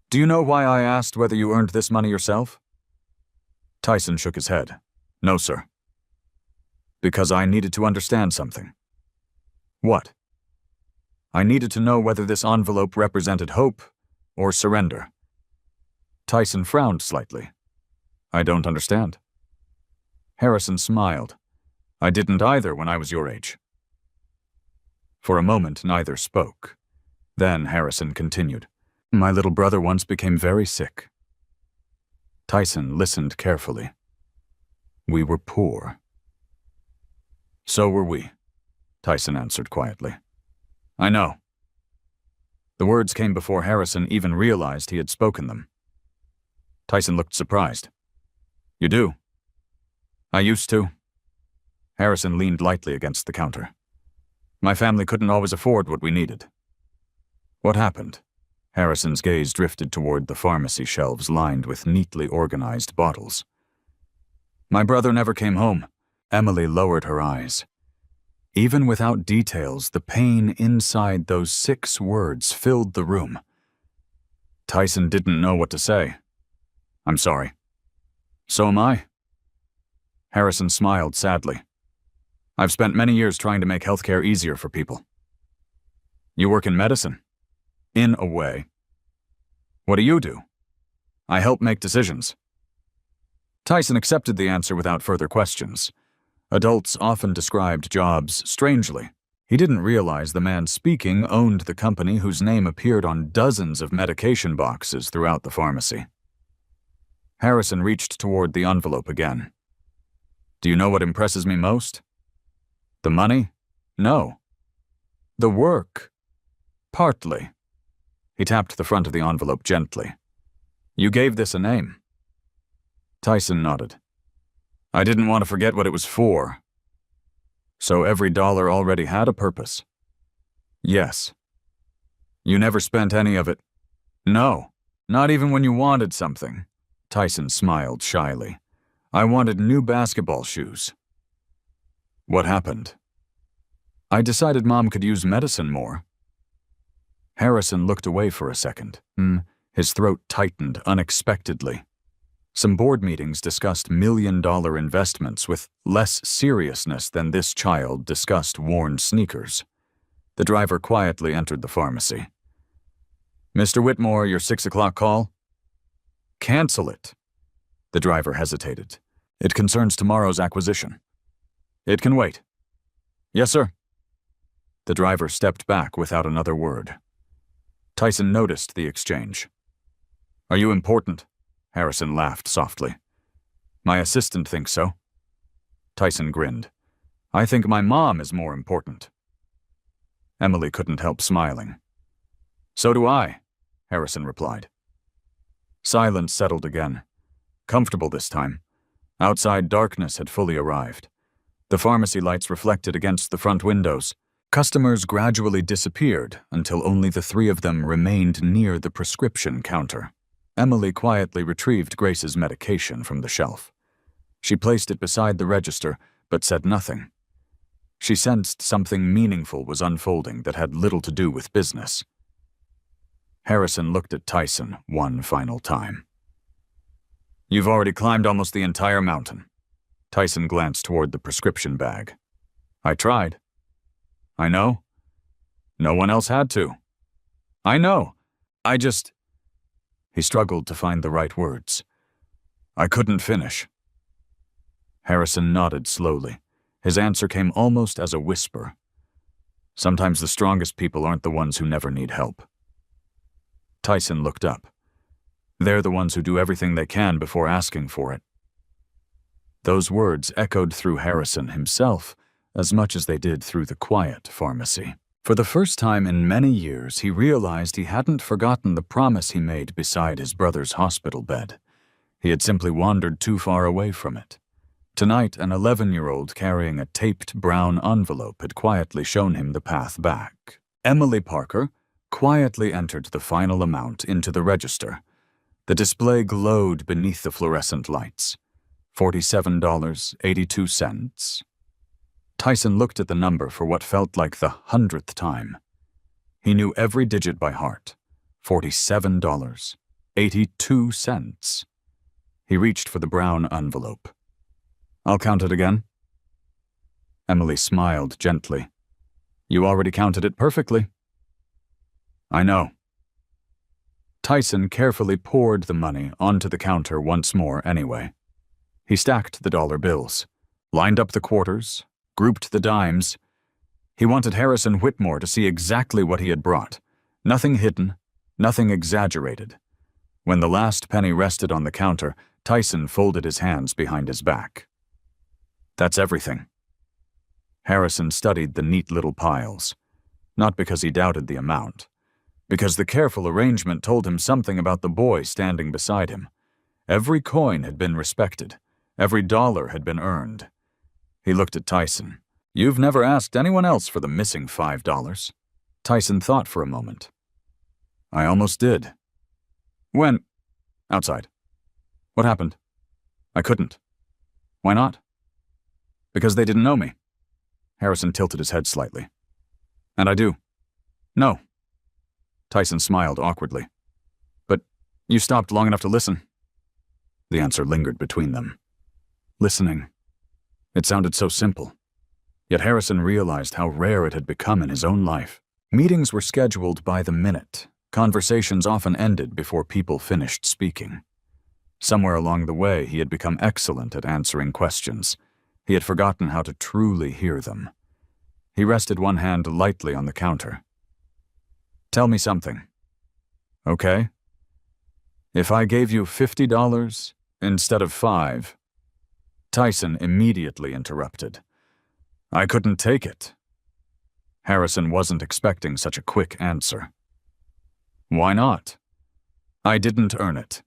"Do you know why I asked whether you earned this money yourself?" Tyson shook his head. "No, sir." "Because I needed to understand something." "What?" "I needed to know whether this envelope represented hope or surrender." Tyson frowned slightly. "I don't understand." Harrison smiled. "I didn't either when I was your age." For a moment, neither spoke. Then Harrison continued. "My little brother once became very sick." Tyson listened carefully. "We were poor." "So were we," Tyson answered quietly. "I know." The words came before Harrison even realized he had spoken them. Tyson looked surprised. "You do?" "I used to." Harrison leaned lightly against the counter. "My family couldn't always afford what we needed." "What happened?" Harrison's gaze drifted toward the pharmacy shelves lined with neatly organized bottles. "My brother never came home." Emily lowered her eyes. Even without details, the pain inside those 6 words filled the room. Tyson didn't know what to say. "I'm sorry." "So am I." Harrison smiled sadly. "I've spent many years trying to make healthcare easier for people." "You work in medicine?" "In a way." "What do you do?" "I help make decisions." Tyson accepted the answer without further questions. Adults often described jobs strangely. He didn't realize the man speaking owned the company whose name appeared on dozens of medication boxes throughout the pharmacy. Harrison reached toward the envelope again. "Do you know what impresses me most?" "The money? No." "The work?" "Partly." He tapped the front of the envelope gently. "You gave this a name." Tyson nodded. "I didn't want to forget what it was for." "So every dollar already had a purpose?" "Yes." "You never spent any of it?" "No, not even when you wanted something." Tyson smiled shyly. "I wanted new basketball shoes." "What happened?" "I decided Mom could use medicine more." Harrison looked away for a second. His throat tightened unexpectedly. Some board meetings discussed million-dollar investments with less seriousness than this child discussed worn sneakers. The driver quietly entered the pharmacy. "Mr. Whitmore, your 6 o'clock call?" "Cancel it." The driver hesitated. "It concerns tomorrow's acquisition." "It can wait." "Yes, sir." The driver stepped back without another word. Tyson noticed the exchange. "Are you important?" Harrison laughed softly. "My assistant thinks so." Tyson grinned. "I think my mom is more important." Emily couldn't help smiling. "So do I," Harrison replied. Silence settled again. Comfortable this time. Outside darkness had fully arrived. The pharmacy lights reflected against the front windows. Customers gradually disappeared until only the 3 of them remained near the prescription counter. Emily quietly retrieved Grace's medication from the shelf. She placed it beside the register, but said nothing. She sensed something meaningful was unfolding that had little to do with business. Harrison looked at Tyson one final time. "You've already climbed almost the entire mountain." Tyson glanced toward the prescription bag. "I tried." "I know." "No one else had to." "I know. I just—" He struggled to find the right words. "I couldn't finish." Harrison nodded slowly. His answer came almost as a whisper. "Sometimes the strongest people aren't the ones who never need help." Tyson looked up. "They're the ones who do everything they can before asking for it." Those words echoed through Harrison himself as much as they did through the quiet pharmacy. For the first time in many years, he realized he hadn't forgotten the promise he made beside his brother's hospital bed. He had simply wandered too far away from it. Tonight, an 11-year-old carrying a taped brown envelope had quietly shown him the path back. Emily Parker, quietly entered the final amount into the register. The display glowed beneath the fluorescent lights. $47.82. Tyson looked at the number for what felt like the 100th time. He knew every digit by heart. $47.82. He reached for the brown envelope. "I'll count it again." Emily smiled gently. "You already counted it perfectly." "I know." Tyson carefully poured the money onto the counter once more anyway. He stacked the dollar bills, lined up the quarters, grouped the dimes. He wanted Harrison Whitmore to see exactly what he had brought. Nothing hidden, nothing exaggerated. When the last penny rested on the counter, Tyson folded his hands behind his back. "That's everything." Harrison studied the neat little piles, not because he doubted the amount, because the careful arrangement told him something about the boy standing beside him. Every coin had been respected. Every dollar had been earned. He looked at Tyson. "You've never asked anyone else for the missing $5. Tyson thought for a moment. "I almost did." "When?" "Outside." "What happened?" "I couldn't." "Why not?" "Because they didn't know me." Harrison tilted his head slightly. "And I do." "No." Tyson smiled awkwardly. "But you stopped long enough to listen." The answer lingered between them. Listening. It sounded so simple. Yet Harrison realized how rare it had become in his own life. Meetings were scheduled by the minute. Conversations often ended before people finished speaking. Somewhere along the way, he had become excellent at answering questions. He had forgotten how to truly hear them. He rested one hand lightly on the counter. "Tell me something." "Okay. If I gave you $50 instead of $5, Tyson immediately interrupted. "I couldn't take it." Harrison wasn't expecting such a quick answer. "Why not?" "I didn't earn it."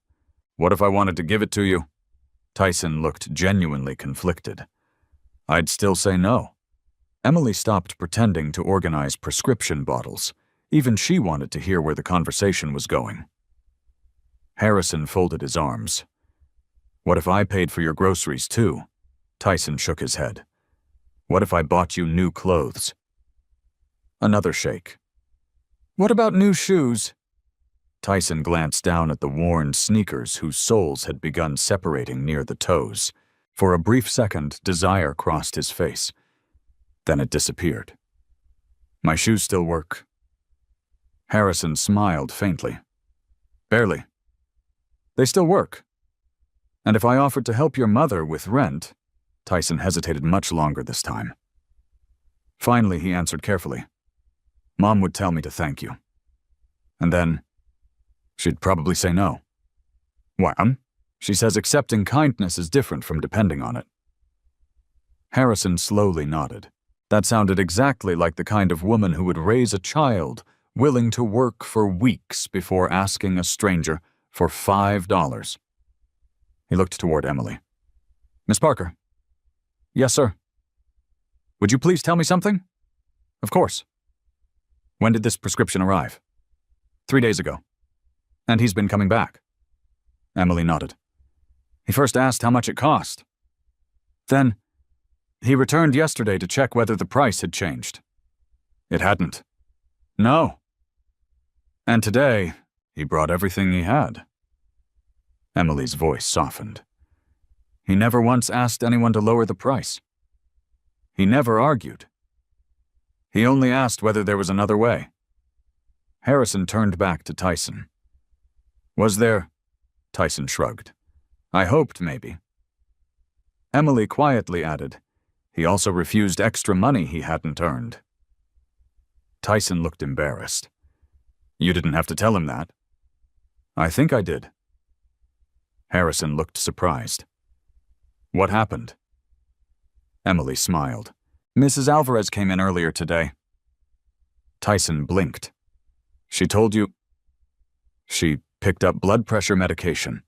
"What if I wanted to give it to you?" Tyson looked genuinely conflicted. "I'd still say no." Emily stopped pretending to organize prescription bottles. Even she wanted to hear where the conversation was going. Harrison folded his arms. "What if I paid for your groceries too?" Tyson shook his head. "What if I bought you new clothes?" Another shake. "What about new shoes?" Tyson glanced down at the worn sneakers whose soles had begun separating near the toes. For a brief second, desire crossed his face. Then it disappeared. "My shoes still work." Harrison smiled faintly. "Barely." "They still work." "And if I offered to help your mother with rent?" Tyson hesitated much longer this time. Finally, he answered carefully. "Mom would tell me to thank you." And then, she'd probably say no. "Why, She says accepting kindness is different from depending on it." Harrison slowly nodded. That sounded exactly like the kind of woman who would raise a child, willing to work for weeks before asking a stranger for $5. He looked toward Emily. "Miss Parker." "Yes, sir." "Would you please tell me something?" "Of course." "When did this prescription arrive?" 3 days ago." "And he's been coming back?" Emily nodded. "He first asked how much it cost. Then, he returned yesterday to check whether the price had changed." "It hadn't." "No." "And today, he brought everything he had." Emily's voice softened. "He never once asked anyone to lower the price. He never argued. He only asked whether there was another way." Harrison turned back to Tyson. "Was there?" Tyson shrugged. "I hoped, maybe." Emily quietly added, "He also refused extra money he hadn't earned." Tyson looked embarrassed. "You didn't have to tell him that." "I think I did." Harrison looked surprised. "What happened?" Emily smiled. "Mrs. Alvarez came in earlier today." Tyson blinked. "She told you?" "She picked up blood pressure medication."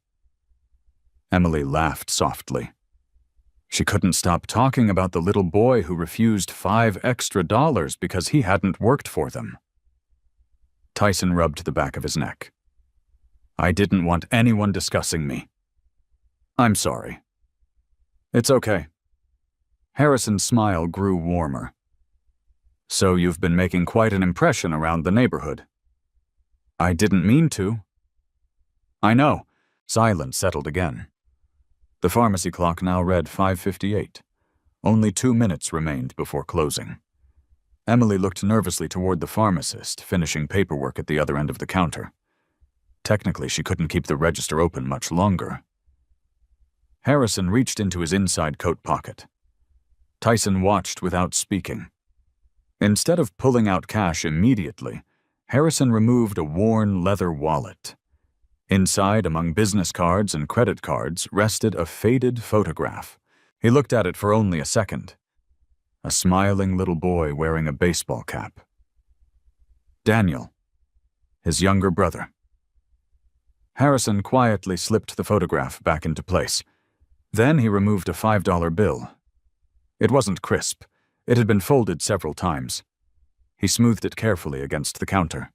Emily laughed softly. She couldn't stop talking about the little boy who refused $5 extra because he hadn't worked for them. Tyson rubbed the back of his neck. I didn't want anyone discussing me. I'm sorry. It's okay. Harrison's smile grew warmer. So you've been making quite an impression around the neighborhood. I didn't mean to. I know. Silence settled again. The pharmacy clock now read 5:58. Only 2 minutes remained before closing. Emily looked nervously toward the pharmacist, finishing paperwork at the other end of the counter. Technically, she couldn't keep the register open much longer. Harrison reached into his inside coat pocket. Tyson watched without speaking. Instead of pulling out cash immediately, Harrison removed a worn leather wallet. Inside, among business cards and credit cards, rested a faded photograph. He looked at it for only a second. A smiling little boy wearing a baseball cap. Daniel, his younger brother. Harrison quietly slipped the photograph back into place. Then he removed a $5 bill. It wasn't crisp. It had been folded several times. He smoothed it carefully against the counter.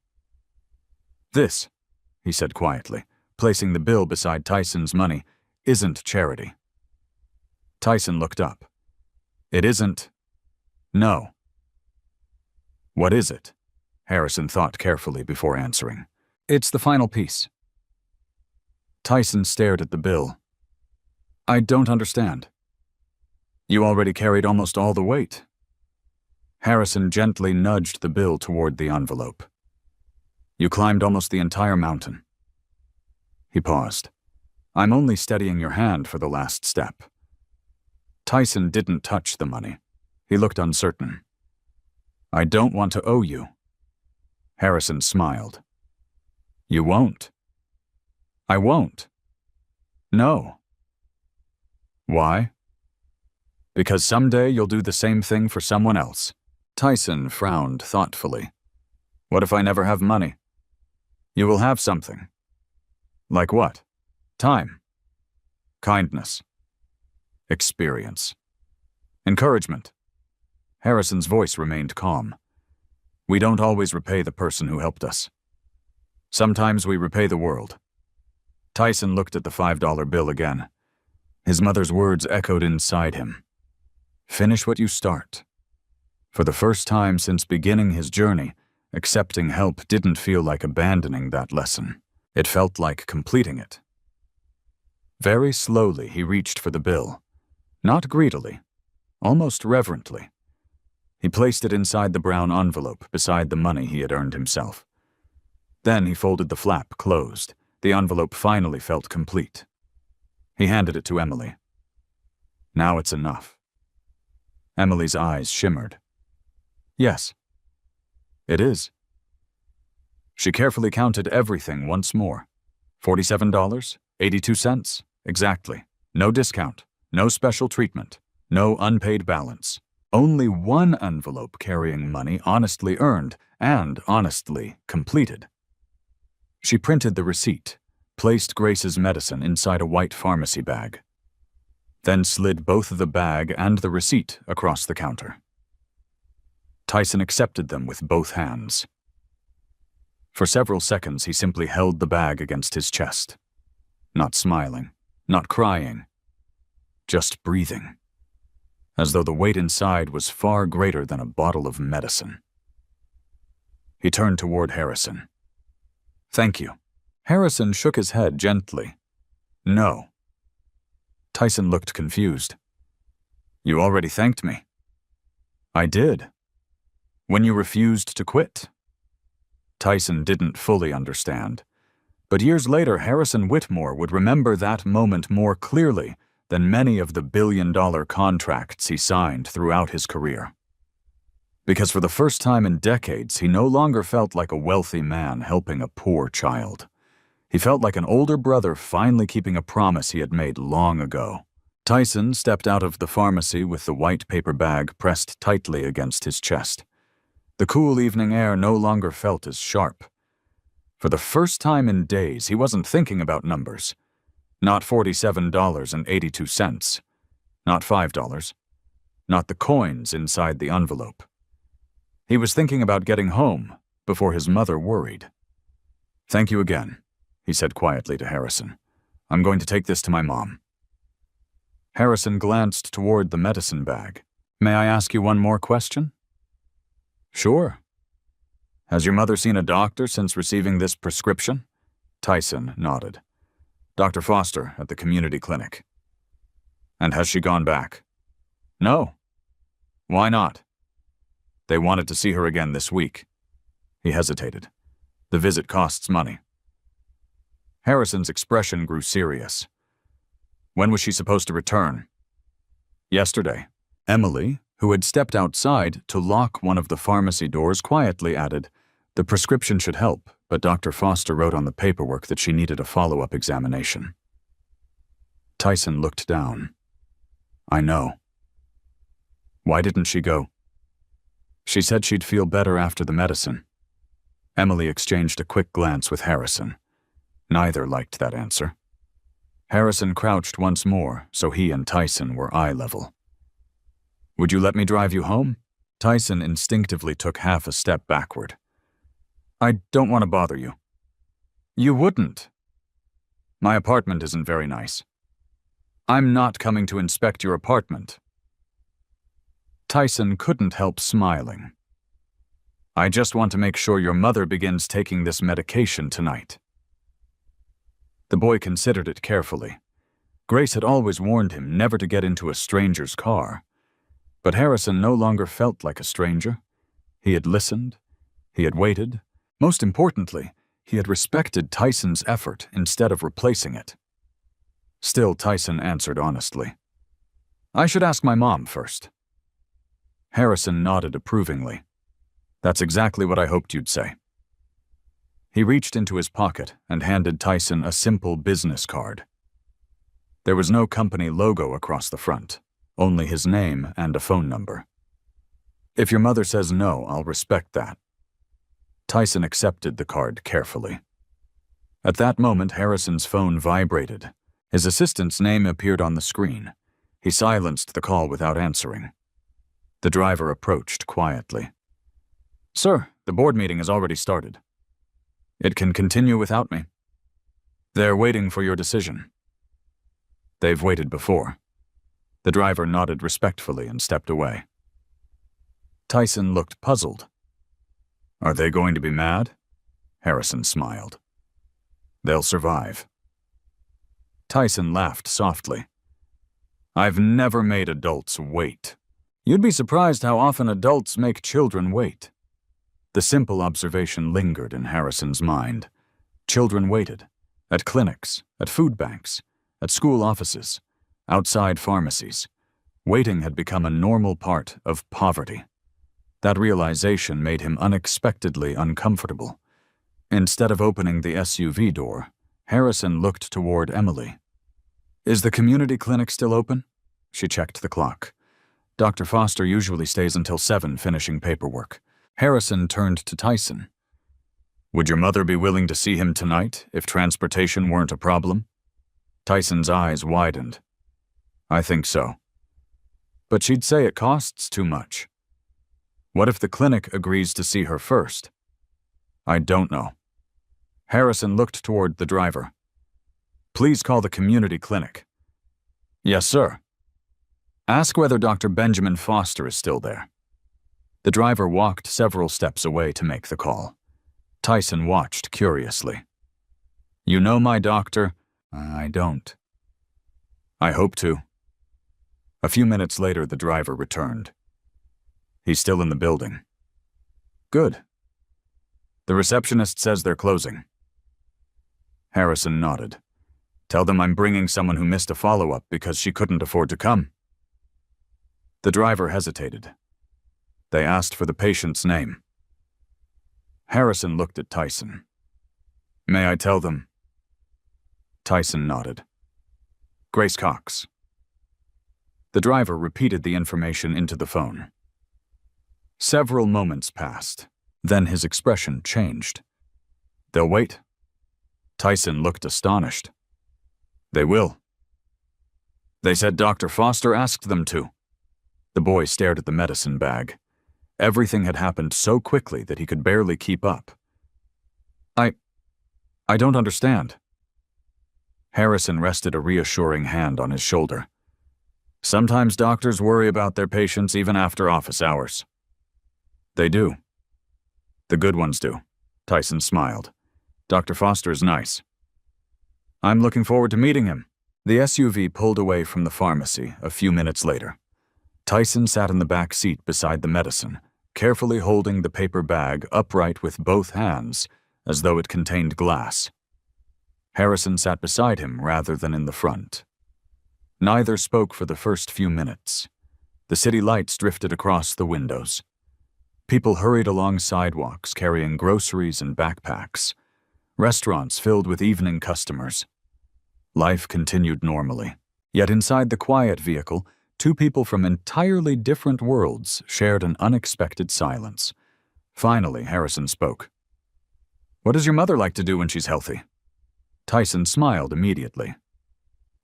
This, he said quietly, placing the bill beside Tyson's money, isn't charity. Tyson looked up. It isn't? No. What is it? Harrison thought carefully before answering. It's the final piece. Tyson stared at the bill. I don't understand. You already carried almost all the weight. Harrison gently nudged the bill toward the envelope. You climbed almost the entire mountain. He paused. I'm only steadying your hand for the last step. Tyson didn't touch the money. He looked uncertain. I don't want to owe you. Harrison smiled. You won't. I won't. No. Why? Because someday you'll do the same thing for someone else. Tyson frowned thoughtfully. What if I never have money? You will have something. Like what? Time. Kindness. Experience. Encouragement. Harrison's voice remained calm. We don't always repay the person who helped us. Sometimes we repay the world. Tyson looked at the $5 bill again. His mother's words echoed inside him. Finish what you start. For the first time since beginning his journey, accepting help didn't feel like abandoning that lesson. It felt like completing it. Very slowly he reached for the bill. Not greedily, almost reverently. He placed it inside the brown envelope beside the money he had earned himself. Then he folded the flap closed. The envelope finally felt complete. He handed it to Emily. Now it's enough. Emily's eyes shimmered. Yes. It is. She carefully counted everything once more. $47.82, exactly. No discount, no special treatment, no unpaid balance. Only one envelope carrying money honestly earned and honestly completed. She printed the receipt, placed Grace's medicine inside a white pharmacy bag, then slid both the bag and the receipt across the counter. Tyson accepted them with both hands. For several seconds, he simply held the bag against his chest. Not smiling, not crying, just breathing, as though the weight inside was far greater than a bottle of medicine. He turned toward Harrison. Thank you. Harrison shook his head gently. No. Tyson looked confused. You already thanked me. I did. When you refused to quit. Tyson didn't fully understand, but years later Harrison Whitmore would remember that moment more clearly than many of the billion-dollar contracts he signed throughout his career. Because for the first time in decades, he no longer felt like a wealthy man helping a poor child. He felt like an older brother finally keeping a promise he had made long ago. Tyson stepped out of the pharmacy with the white paper bag pressed tightly against his chest. The cool evening air no longer felt as sharp. For the first time in days, he wasn't thinking about numbers. Not $47.82. Not $5. Not the coins inside the envelope. He was thinking about getting home before his mother worried. Thank you again, he said quietly to Harrison. I'm going to take this to my mom. Harrison glanced toward the medicine bag. May I ask you one more question? Sure. Has your mother seen a doctor since receiving this prescription? Tyson nodded. Dr. Foster at the community clinic. And has she gone back? No. Why not? They wanted to see her again this week. He hesitated. The visit costs money. Harrison's expression grew serious. When was she supposed to return? Yesterday. Emily, who had stepped outside to lock one of the pharmacy doors, quietly added, the prescription should help, but Dr. Foster wrote on the paperwork that she needed a follow-up examination. Tyson looked down. I know. Why didn't she go? She said she'd feel better after the medicine. Emily exchanged a quick glance with Harrison. Neither liked that answer. Harrison crouched once more, so he and Tyson were eye level. Would you let me drive you home? Tyson instinctively took half a step backward. I don't want to bother you. You wouldn't. My apartment isn't very nice. I'm not coming to inspect your apartment. Tyson couldn't help smiling. I just want to make sure your mother begins taking this medication tonight. The boy considered it carefully. Grace had always warned him never to get into a stranger's car. But Harrison no longer felt like a stranger. He had listened. He had waited. Most importantly, he had respected Tyson's effort instead of replacing it. Still, Tyson answered honestly. I should ask my mom first. Harrison nodded approvingly. That's exactly what I hoped you'd say. He reached into his pocket and handed Tyson a simple business card. There was no company logo across the front, only his name and a phone number. If your mother says no, I'll respect that. Tyson accepted the card carefully. At that moment, Harrison's phone vibrated. His assistant's name appeared on the screen. He silenced the call without answering. The driver approached quietly. Sir, the board meeting has already started. It can continue without me. They're waiting for your decision. They've waited before. The driver nodded respectfully and stepped away. Tyson looked puzzled. Are they going to be mad? Harrison smiled. They'll survive. Tyson laughed softly. I've never made adults wait. You'd be surprised how often adults make children wait. The simple observation lingered in Harrison's mind. Children waited. At clinics, at food banks, at school offices, outside pharmacies. Waiting had become a normal part of poverty. That realization made him unexpectedly uncomfortable. Instead of opening the SUV door, Harrison looked toward Emily. Is the community clinic still open? She checked the clock. Dr. Foster usually stays until 7 finishing paperwork. Harrison turned to Tyson. Would your mother be willing to see him tonight if transportation weren't a problem? Tyson's eyes widened. I think so. But she'd say it costs too much. What if the clinic agrees to see her first? I don't know. Harrison looked toward the driver. Please call the community clinic. Yes, sir. Ask whether Dr. Benjamin Foster is still there. The driver walked several steps away to make the call. Tyson watched curiously. You know my doctor? I don't. I hope to. A few minutes later, the driver returned. He's still in the building. Good. The receptionist says they're closing. Harrison nodded. Tell them I'm bringing someone who missed a follow-up because she couldn't afford to come. The driver hesitated. They asked for the patient's name. Harrison looked at Tyson. May I tell them? Tyson nodded. Grace Cox. The driver repeated the information into the phone. Several moments passed. Then his expression changed. They'll wait. Tyson looked astonished. They will. They said Dr. Foster asked them to. The boy stared at the medicine bag. Everything had happened so quickly that he could barely keep up. I don't understand. Harrison rested a reassuring hand on his shoulder. Sometimes doctors worry about their patients even after office hours. They do. The good ones do. Tyson smiled. Dr. Foster is nice. I'm looking forward to meeting him. The SUV pulled away from the pharmacy a few minutes later. Tyson sat in the back seat beside the medicine, carefully holding the paper bag upright with both hands, as though it contained glass. Harrison sat beside him rather than in the front. Neither spoke for the first few minutes. The city lights drifted across the windows. People hurried along sidewalks carrying groceries and backpacks. Restaurants filled with evening customers. Life continued normally. Yet inside the quiet vehicle, two people from entirely different worlds shared an unexpected silence. Finally, Harrison spoke. What does your mother like to do when she's healthy? Tyson smiled immediately.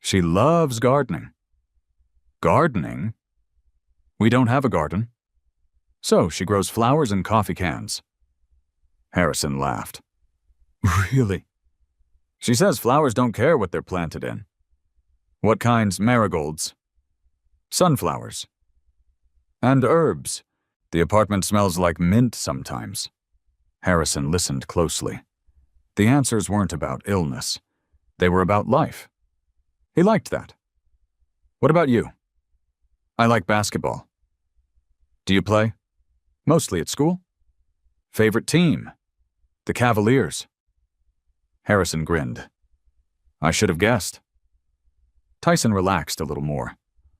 She loves gardening. Gardening? We don't have a garden. So she grows flowers in coffee cans. Harrison laughed. Really? She says flowers don't care what they're planted in. What kinds? Marigolds. Sunflowers. And herbs. The apartment smells like mint sometimes. Harrison listened closely. The answers weren't about illness. They were about life. He liked that. What about you? I like basketball. Do you play? Mostly at school? Favorite team? The Cavaliers. Harrison grinned. I should have guessed. Tyson relaxed a little more.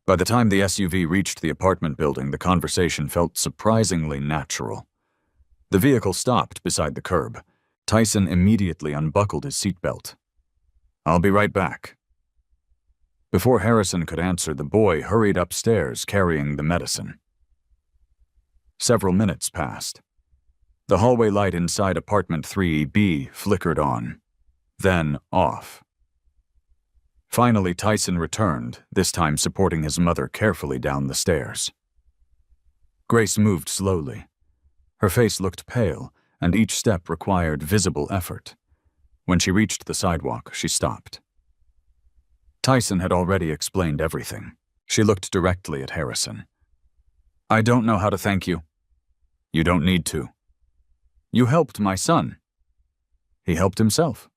By the time the SUV reached the apartment building, the conversation felt surprisingly natural. The vehicle stopped beside the curb. Tyson immediately unbuckled his seatbelt. I'll be right back. Before Harrison could answer, the boy hurried upstairs carrying the medicine. Several minutes passed. The hallway light inside apartment 3B flickered on, then off. Finally, Tyson returned, this time supporting his mother carefully down the stairs. Grace moved slowly. Her face looked pale, and each step required visible effort. When she reached the sidewalk, she stopped. Tyson had already explained everything. She looked directly at Harrison. I don't know how to thank you. You don't need to. You helped my son. He helped himself.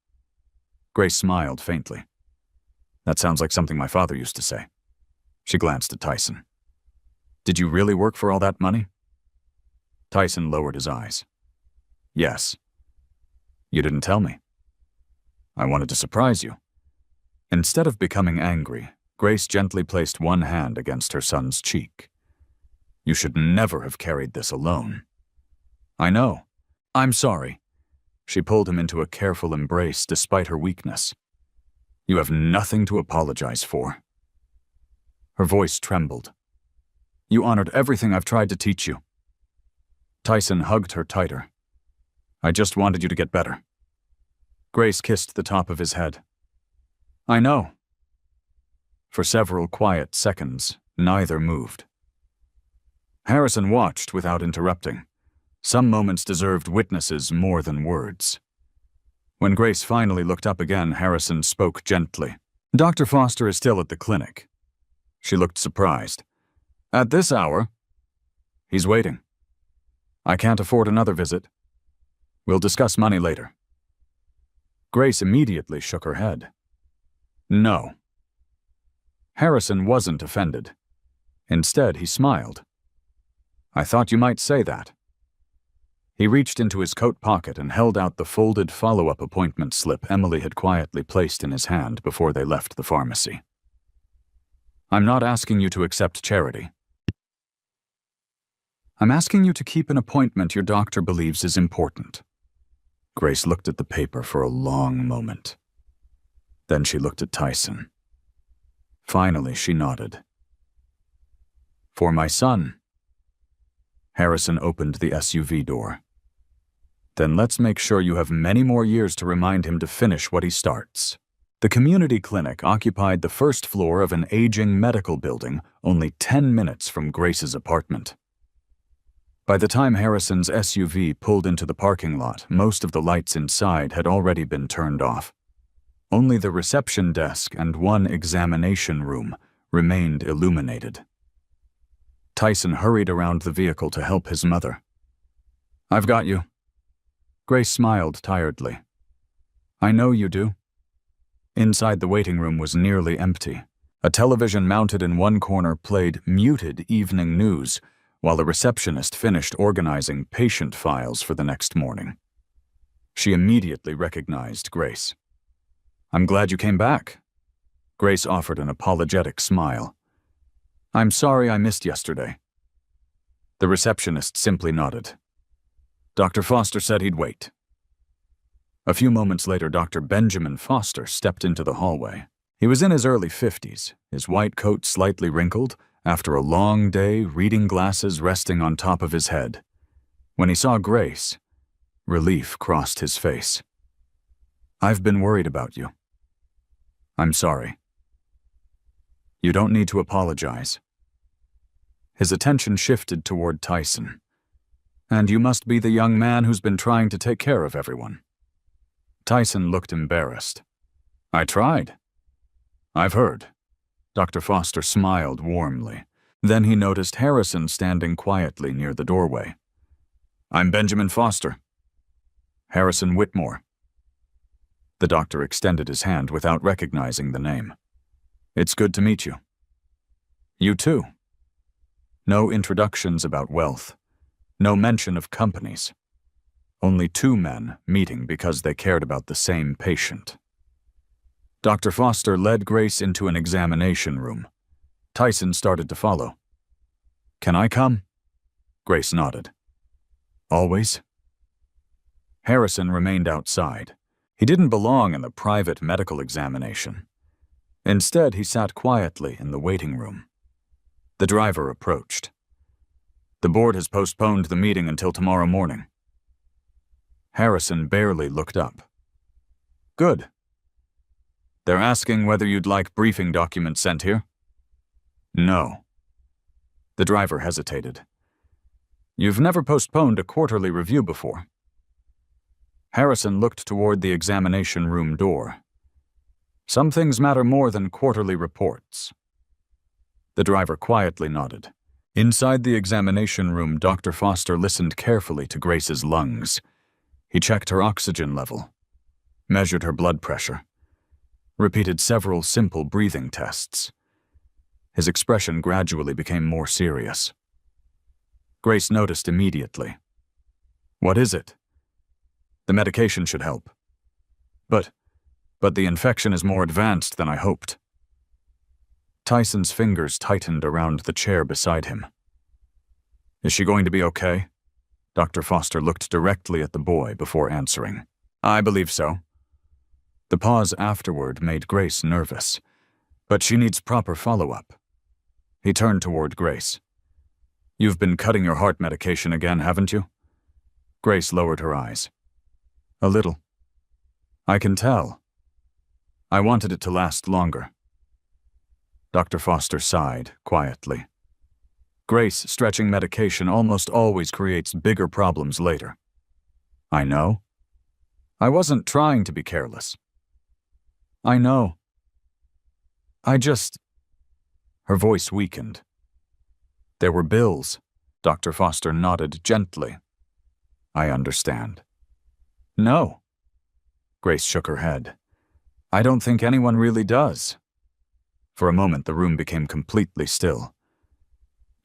Grace smiled faintly. That sounds like something my father used to say. She glanced at Tyson. Did you really work for all that money? Tyson lowered his eyes. Yes. You didn't tell me. I wanted to surprise you. Instead of becoming angry, Grace gently placed one hand against her son's cheek. You should never have carried this alone. I know. I'm sorry. She pulled him into a careful embrace despite her weakness. You have nothing to apologize for. Her voice trembled. You honored everything I've tried to teach you. Tyson hugged her tighter. I just wanted you to get better. Grace kissed the top of his head. I know. For several quiet seconds, neither moved. Harrison watched without interrupting. Some moments deserved witnesses more than words. When Grace finally looked up again, Harrison spoke gently. Dr. Foster is still at the clinic. She looked surprised. At this hour? He's waiting. I can't afford another visit. We'll discuss money later. Grace immediately shook her head. No. Harrison wasn't offended. Instead, he smiled. I thought you might say that. He reached into his coat pocket and held out the folded follow-up appointment slip Emily had quietly placed in his hand before they left the pharmacy. I'm not asking you to accept charity. I'm asking you to keep an appointment your doctor believes is important. Grace looked at the paper for a long moment. Then she looked at Tyson. Finally, she nodded. For my son. Harrison opened the SUV door. Then let's make sure you have many more years to remind him to finish what he starts. The community clinic occupied the first floor of an aging medical building only 10 minutes from Grace's apartment. By the time Harrison's SUV pulled into the parking lot, most of the lights inside had already been turned off. Only the reception desk and one examination room remained illuminated. Tyson hurried around the vehicle to help his mother. "I've got you." Grace smiled tiredly. "I know you do." Inside the waiting room was nearly empty. A television mounted in one corner played muted evening news, while the receptionist finished organizing patient files for the next morning. She immediately recognized Grace. "I'm glad you came back." Grace offered an apologetic smile. "I'm sorry I missed yesterday." The receptionist simply nodded. Dr. Foster said he'd wait. A few moments later, Dr. Benjamin Foster stepped into the hallway. He was in his early 50s, his white coat slightly wrinkled, after a long day, reading glasses resting on top of his head. When he saw Grace, relief crossed his face. "I've been worried about you." "I'm sorry." "You don't need to apologize." His attention shifted toward Tyson. "And you must be the young man who's been trying to take care of everyone." Tyson looked embarrassed. "I tried." "I've heard." Dr. Foster smiled warmly. Then he noticed Harrison standing quietly near the doorway. "I'm Benjamin Foster." "Harrison Whitmore." The doctor extended his hand without recognizing the name. "It's good to meet you." "You too." No introductions about wealth. No mention of companies. Only two men meeting because they cared about the same patient. Dr. Foster led Grace into an examination room. Tyson started to follow. "Can I come?" Grace nodded. "Always?" Harrison remained outside. He didn't belong in the private medical examination. Instead, he sat quietly in the waiting room. The driver approached. "The board has postponed the meeting until tomorrow morning." Harrison barely looked up. "Good. They're asking whether you'd like briefing documents sent here?" "No." The driver hesitated. "You've never postponed a quarterly review before." Harrison looked toward the examination room door. "Some things matter more than quarterly reports." The driver quietly nodded. Inside the examination room, Dr. Foster listened carefully to Grace's lungs. He checked her oxygen level, measured her blood pressure, repeated several simple breathing tests. His expression gradually became more serious. Grace noticed immediately. "What is it?" "The medication should help." But the infection is more advanced than I hoped." Tyson's fingers tightened around the chair beside him. "Is she going to be okay?" Dr. Foster looked directly at the boy before answering. "I believe so." The pause afterward made Grace nervous, but she needs proper follow-up. He turned toward Grace. "You've been cutting your heart medication again, haven't you?" Grace lowered her eyes. "A little." "I can tell. I wanted it to last longer." Dr. Foster sighed quietly. "Grace, stretching medication almost always creates bigger problems later." "I know. I wasn't trying to be careless." "I know. I just—" Her voice weakened. "There were bills." Dr. Foster nodded gently. "I understand." "No." Grace shook her head. "I don't think anyone really does." For a moment, the room became completely still.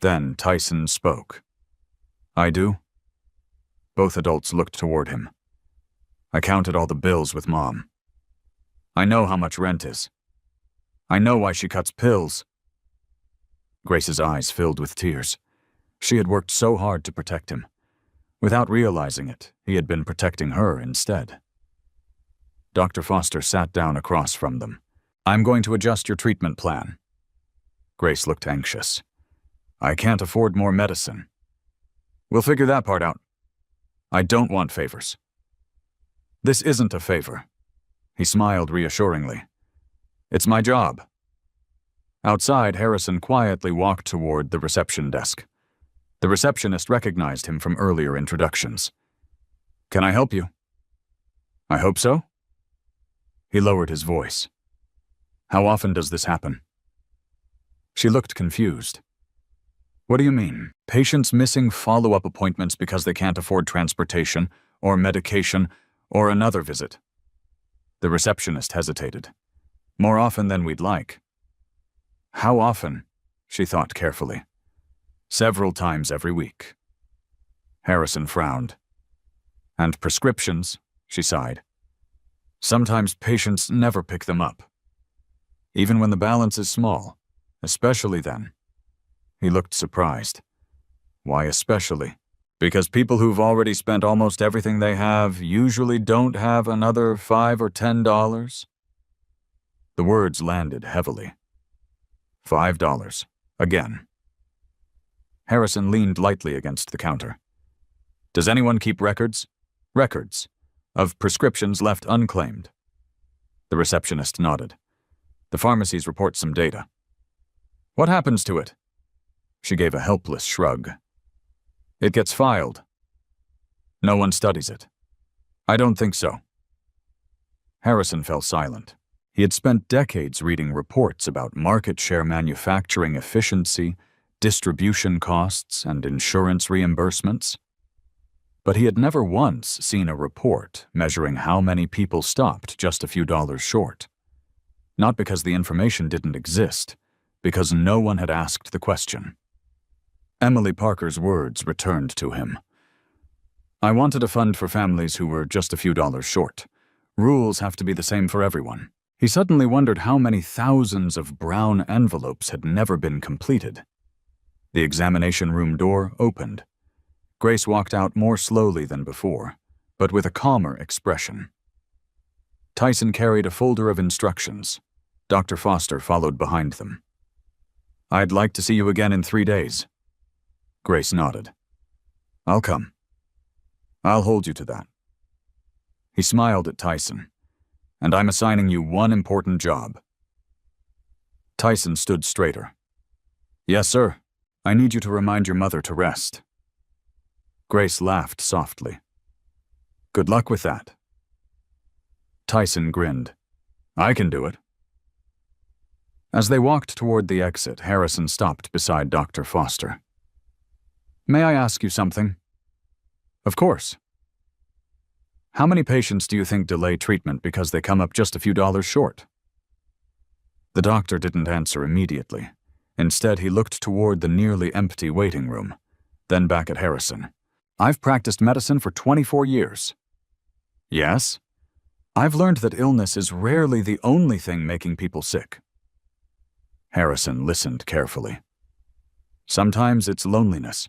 Then Tyson spoke. "I do?" Both adults looked toward him. "I counted all the bills with Mom. I know how much rent is. I know why she cuts pills." Grace's eyes filled with tears. She had worked so hard to protect him. Without realizing it, he had been protecting her instead. Dr. Foster sat down across from them. "I'm going to adjust your treatment plan." Grace looked anxious. "I can't afford more medicine." "We'll figure that part out." "I don't want favors." "This isn't a favor." He smiled reassuringly. "It's my job." Outside, Harrison quietly walked toward the reception desk. The receptionist recognized him from earlier introductions. "Can I help you?" "I hope so." He lowered his voice. "How often does this happen?" She looked confused. "What do you mean? Patients missing follow-up appointments because they can't afford transportation, or medication, or another visit?" The receptionist hesitated. "More often than we'd like." "How often?" she thought carefully. "Several times every week." Harrison frowned. "And prescriptions?" she sighed. "Sometimes patients never pick them up. Even when the balance is small, especially then." He looked surprised. "Why especially?" "Because people who've already spent almost everything they have usually don't have another $5 or $10. The words landed heavily. $5. Again. Harrison leaned lightly against the counter. "Does anyone keep records?" "Records. Of prescriptions left unclaimed." The receptionist nodded. "The pharmacies report some data." "What happens to it?" She gave a helpless shrug. "It gets filed." "No one studies it." "I don't think so." Harrison fell silent. He had spent decades reading reports about market share manufacturing efficiency, distribution costs, and insurance reimbursements. But he had never once seen a report measuring how many people stopped just a few dollars short. Not because the information didn't exist, because no one had asked the question. Emily Parker's words returned to him. "I wanted a fund for families who were just a few dollars short. Rules have to be the same for everyone." He suddenly wondered how many thousands of brown envelopes had never been completed. The examination room door opened. Grace walked out more slowly than before, but with a calmer expression. Tyson carried a folder of instructions. Dr. Foster followed behind them. "I'd like to see you again in 3 days." Grace nodded. "I'll come. I'll hold you to that." He smiled at Tyson. "And I'm assigning you one important job." Tyson stood straighter. "Yes, sir. I need you to remind your mother to rest." Grace laughed softly. "Good luck with that." Tyson grinned. "I can do it." As they walked toward the exit, Harrison stopped beside Dr. Foster. "May I ask you something?" "Of course." "How many patients do you think delay treatment because they come up just a few dollars short?" The doctor didn't answer immediately. Instead, he looked toward the nearly empty waiting room, then back at Harrison. "I've practiced medicine for 24 years. "Yes?" "I've learned that illness is rarely the only thing making people sick." Harrison listened carefully. "Sometimes it's loneliness.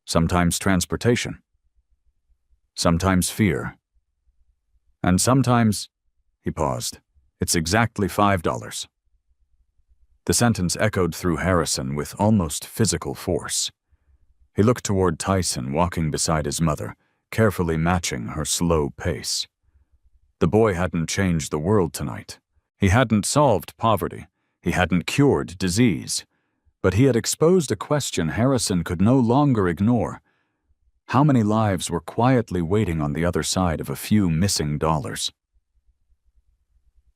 Sometimes transportation. Sometimes fear. And sometimes," he paused, "it's exactly $5. The sentence echoed through Harrison with almost physical force. He looked toward Tyson walking beside his mother, carefully matching her slow pace. The boy hadn't changed the world tonight. He hadn't solved poverty. He hadn't cured disease. But he had exposed a question Harrison could no longer ignore. How many lives were quietly waiting on the other side of a few missing dollars?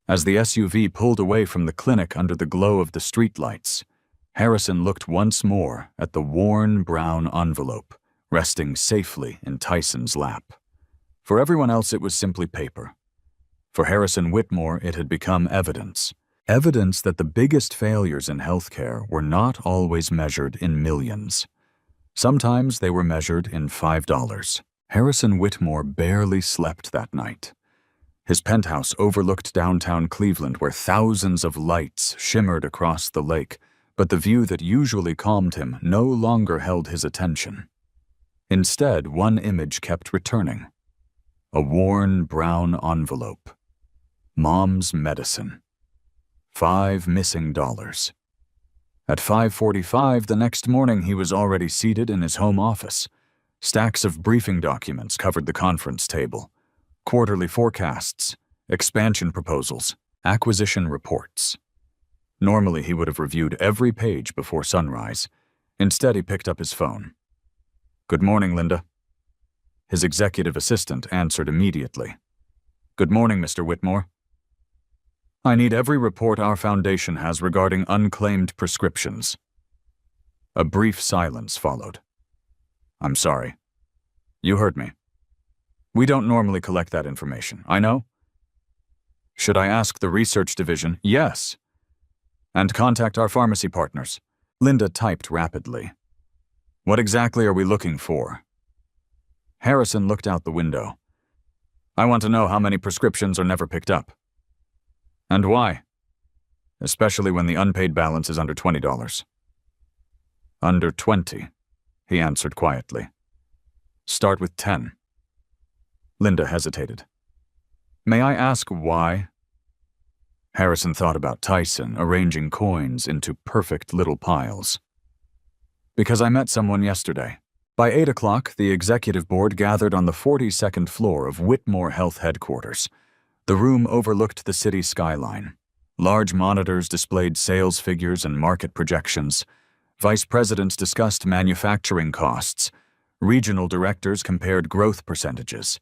As the SUV pulled away from the clinic under the glow of the streetlights, Harrison looked once more at the worn brown envelope resting safely in Tyson's lap. For everyone else, it was simply paper. For Harrison Whitmore, it had become evidence. Evidence that the biggest failures in healthcare were not always measured in millions. Sometimes they were measured in $5. Harrison Whitmore barely slept that night. His penthouse overlooked downtown Cleveland, where thousands of lights shimmered across the lake, but the view that usually calmed him no longer held his attention. Instead, one image kept returning. A worn brown envelope. Mom's medicine. 5 missing dollars. At 5:45 the next morning, he was already seated in his home office. Stacks of briefing documents covered the conference table. Quarterly forecasts, expansion proposals, acquisition reports. Normally, he would have reviewed every page before sunrise. Instead, he picked up his phone. "Good morning, Linda." His executive assistant answered immediately. "Good morning, Mr. Whitmore. I need every report our foundation has regarding unclaimed prescriptions." A brief silence followed. "I'm sorry. You heard me. We don't normally collect that information, I know." "Should I ask the research division?" "Yes. And contact our pharmacy partners." Linda typed rapidly. "What exactly are we looking for?" Harrison looked out the window. "I want to know how many prescriptions are never picked up. And why? Especially when the unpaid balance is under $20. "Under 20, he answered quietly. "Start with 10. Linda hesitated. "May I ask why?" Harrison thought about Tyson arranging coins into perfect little piles. "Because I met someone yesterday." By 8 o'clock, the executive board gathered on the 42nd floor of Whitmore Health headquarters. The room overlooked the city skyline. Large monitors displayed sales figures and market projections. Vice presidents discussed manufacturing costs. Regional directors compared growth percentages.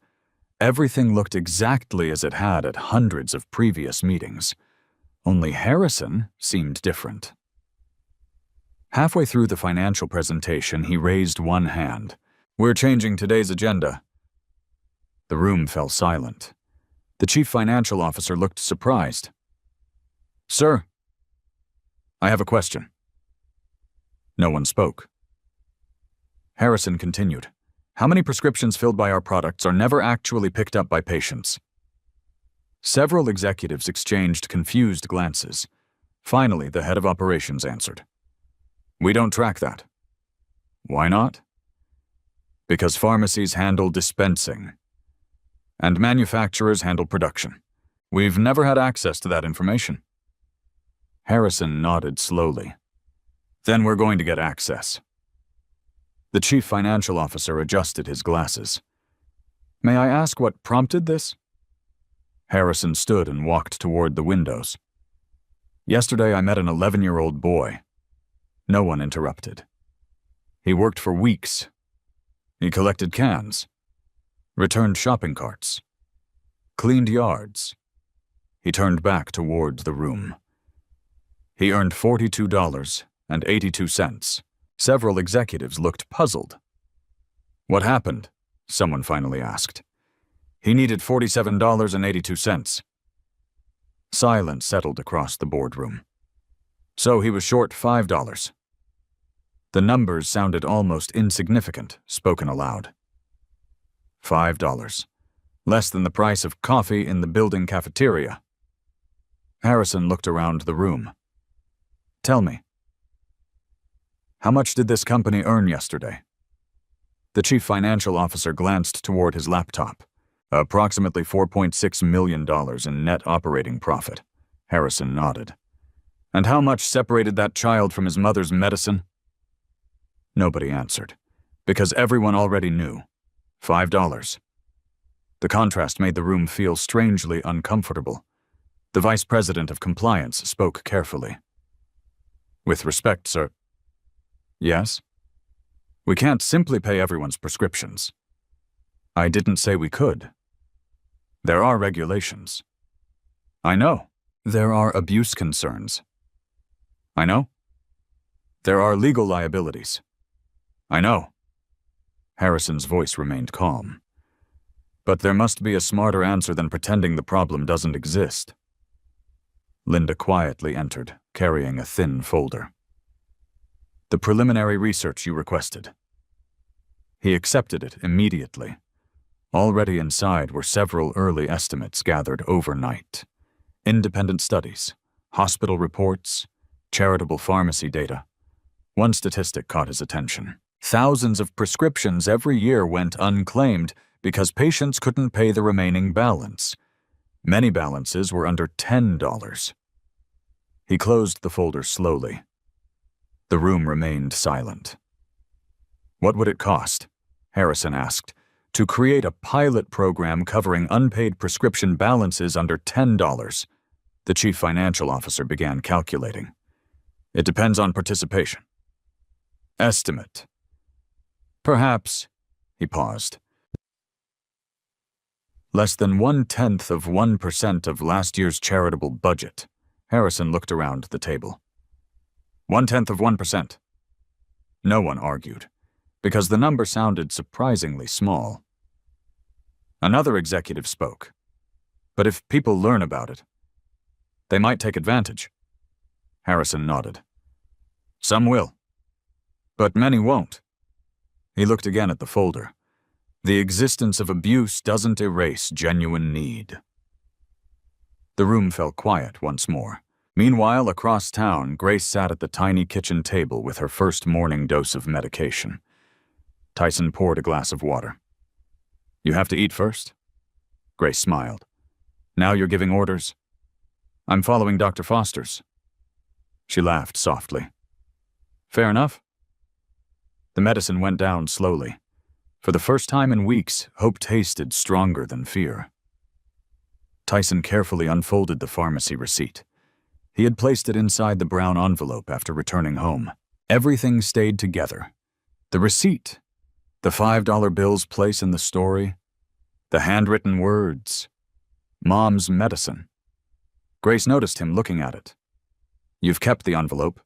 Everything looked exactly as it had at hundreds of previous meetings. Only Harrison seemed different. Halfway through the financial presentation, he raised one hand. "We're changing today's agenda." The room fell silent. The chief financial officer looked surprised. "Sir, I have a question." No one spoke. Harrison continued. "How many prescriptions filled by our products are never actually picked up by patients?" Several executives exchanged confused glances. Finally, the head of operations answered. "We don't track that." "Why not?" "Because pharmacies handle dispensing, and manufacturers handle production. We've never had access to that information." Harrison nodded slowly. "Then we're going to get access." The chief financial officer adjusted his glasses. "May I ask what prompted this?" Harrison stood and walked toward the windows. "Yesterday I met an 11-year-old boy." No one interrupted. "He worked for weeks. He collected cans, returned shopping carts, cleaned yards." He turned back toward the room. "He earned $42.82. Several executives looked puzzled. "What happened?" someone finally asked. "He needed $47.82. Silence settled across the boardroom. "So he was short $5. The numbers sounded almost insignificant, spoken aloud. $5. Less than the price of coffee in the building cafeteria. Harrison looked around the room. "Tell me, how much did this company earn yesterday?" The chief financial officer glanced toward his laptop. "Approximately $4.6 million in net operating profit." Harrison nodded. "And how much separated that child from his mother's medicine?" Nobody answered, because everyone already knew. $5. The contrast made the room feel strangely uncomfortable. The vice president of compliance spoke carefully. "With respect, sir." "Yes?" "We can't simply pay everyone's prescriptions." "I didn't say we could." "There are regulations." "I know." "There are abuse concerns." "I know." "There are legal liabilities." "I know." Harrison's voice remained calm. "But there must be a smarter answer than pretending the problem doesn't exist." Linda quietly entered, carrying a thin folder. "The preliminary research you requested." He accepted it immediately. Already inside were several early estimates gathered overnight. Independent studies, hospital reports, charitable pharmacy data. One statistic caught his attention. Thousands of prescriptions every year went unclaimed because patients couldn't pay the remaining balance. Many balances were under $10. He closed the folder slowly. The room remained silent. "What would it cost?" Harrison asked, "to create a pilot program covering unpaid prescription balances under $10? The chief financial officer began calculating. "It depends on participation." Estimate. Perhaps, he paused. Less than 0.1% of last year's charitable budget. Harrison looked around the table. 0.1%. No one argued, because the number sounded surprisingly small. Another executive spoke. But if people learn about it, they might take advantage. Harrison nodded. Some will, but many won't. He looked again at the folder. The existence of abuse doesn't erase genuine need. The room fell quiet once more. Meanwhile, across town, Grace sat at the tiny kitchen table with her first morning dose of medication. Tyson poured a glass of water. You have to eat first? Grace smiled. Now you're giving orders? I'm following Dr. Foster's. She laughed softly. Fair enough. The medicine went down slowly. For the first time in weeks, hope tasted stronger than fear. Tyson carefully unfolded the pharmacy receipt. He had placed it inside the brown envelope after returning home. Everything stayed together. The receipt, the $5 bill's place in the story, the handwritten words, Mom's medicine. Grace noticed him looking at it. You've kept the envelope.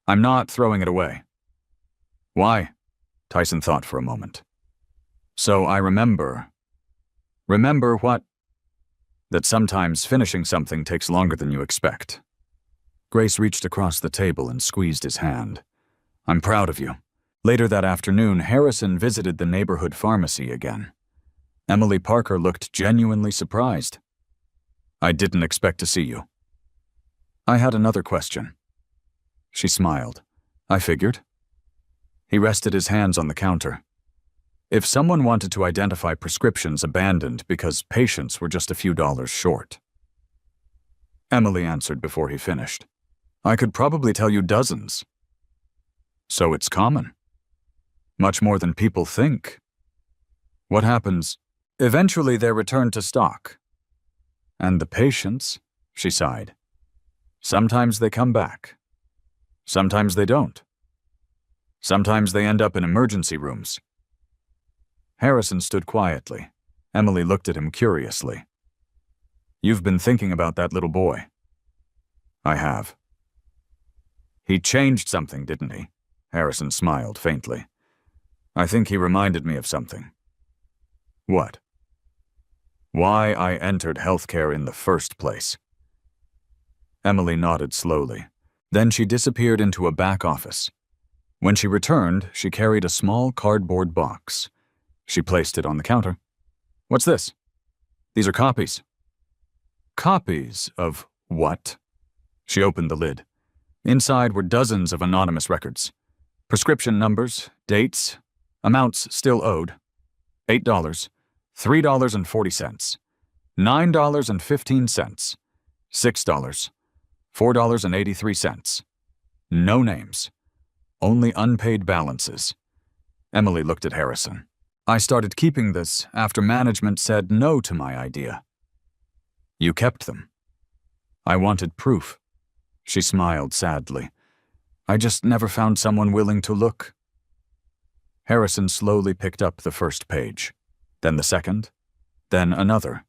I'm not throwing it away. Why? Tyson thought for a moment. So I remember. Remember what? That sometimes finishing something takes longer than you expect. Grace reached across the table and squeezed his hand. I'm proud of you. Later that afternoon, Harrison visited the neighborhood pharmacy again. Emily Parker looked genuinely surprised. I didn't expect to see you. I had another question. She smiled. I figured. He rested his hands on the counter. If someone wanted to identify prescriptions abandoned because patients were just a few dollars short. Emily answered before he finished. I could probably tell you dozens. So it's common. Much more than people think. What happens? Eventually they're returned to stock. And the patients, she sighed. Sometimes they come back. Sometimes they don't. Sometimes they end up in emergency rooms. Harrison stood quietly. Emily looked at him curiously. You've been thinking about that little boy. I have. He changed something, didn't he? Harrison smiled faintly. I think he reminded me of something. What? Why I entered healthcare in the first place. Emily nodded slowly. Then she disappeared into a back office. When she returned, she carried a small cardboard box. She placed it on the counter. What's this? These are copies. Copies of what? She opened the lid. Inside were dozens of anonymous records. Prescription numbers, dates, amounts still owed. $8, $3.40, $9.15, $6, $4.83. No names. Only unpaid balances. Emily looked at Harrison. I started keeping this after management said no to my idea. You kept them. I wanted proof. She smiled sadly. I just never found someone willing to look. Harrison slowly picked up the first page, then the second, then another.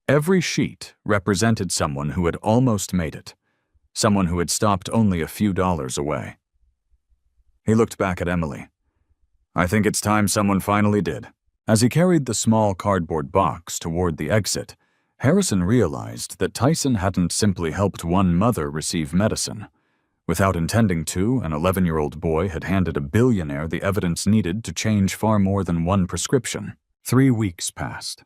Every sheet represented someone who had almost made it, someone who had stopped only a few dollars away. He looked back at Emily. I think it's time someone finally did. As he carried the small cardboard box toward the exit, Harrison realized that Tyson hadn't simply helped one mother receive medicine. Without intending to, an 11-year-old boy had handed a billionaire the evidence needed to change far more than one prescription. 3 weeks passed.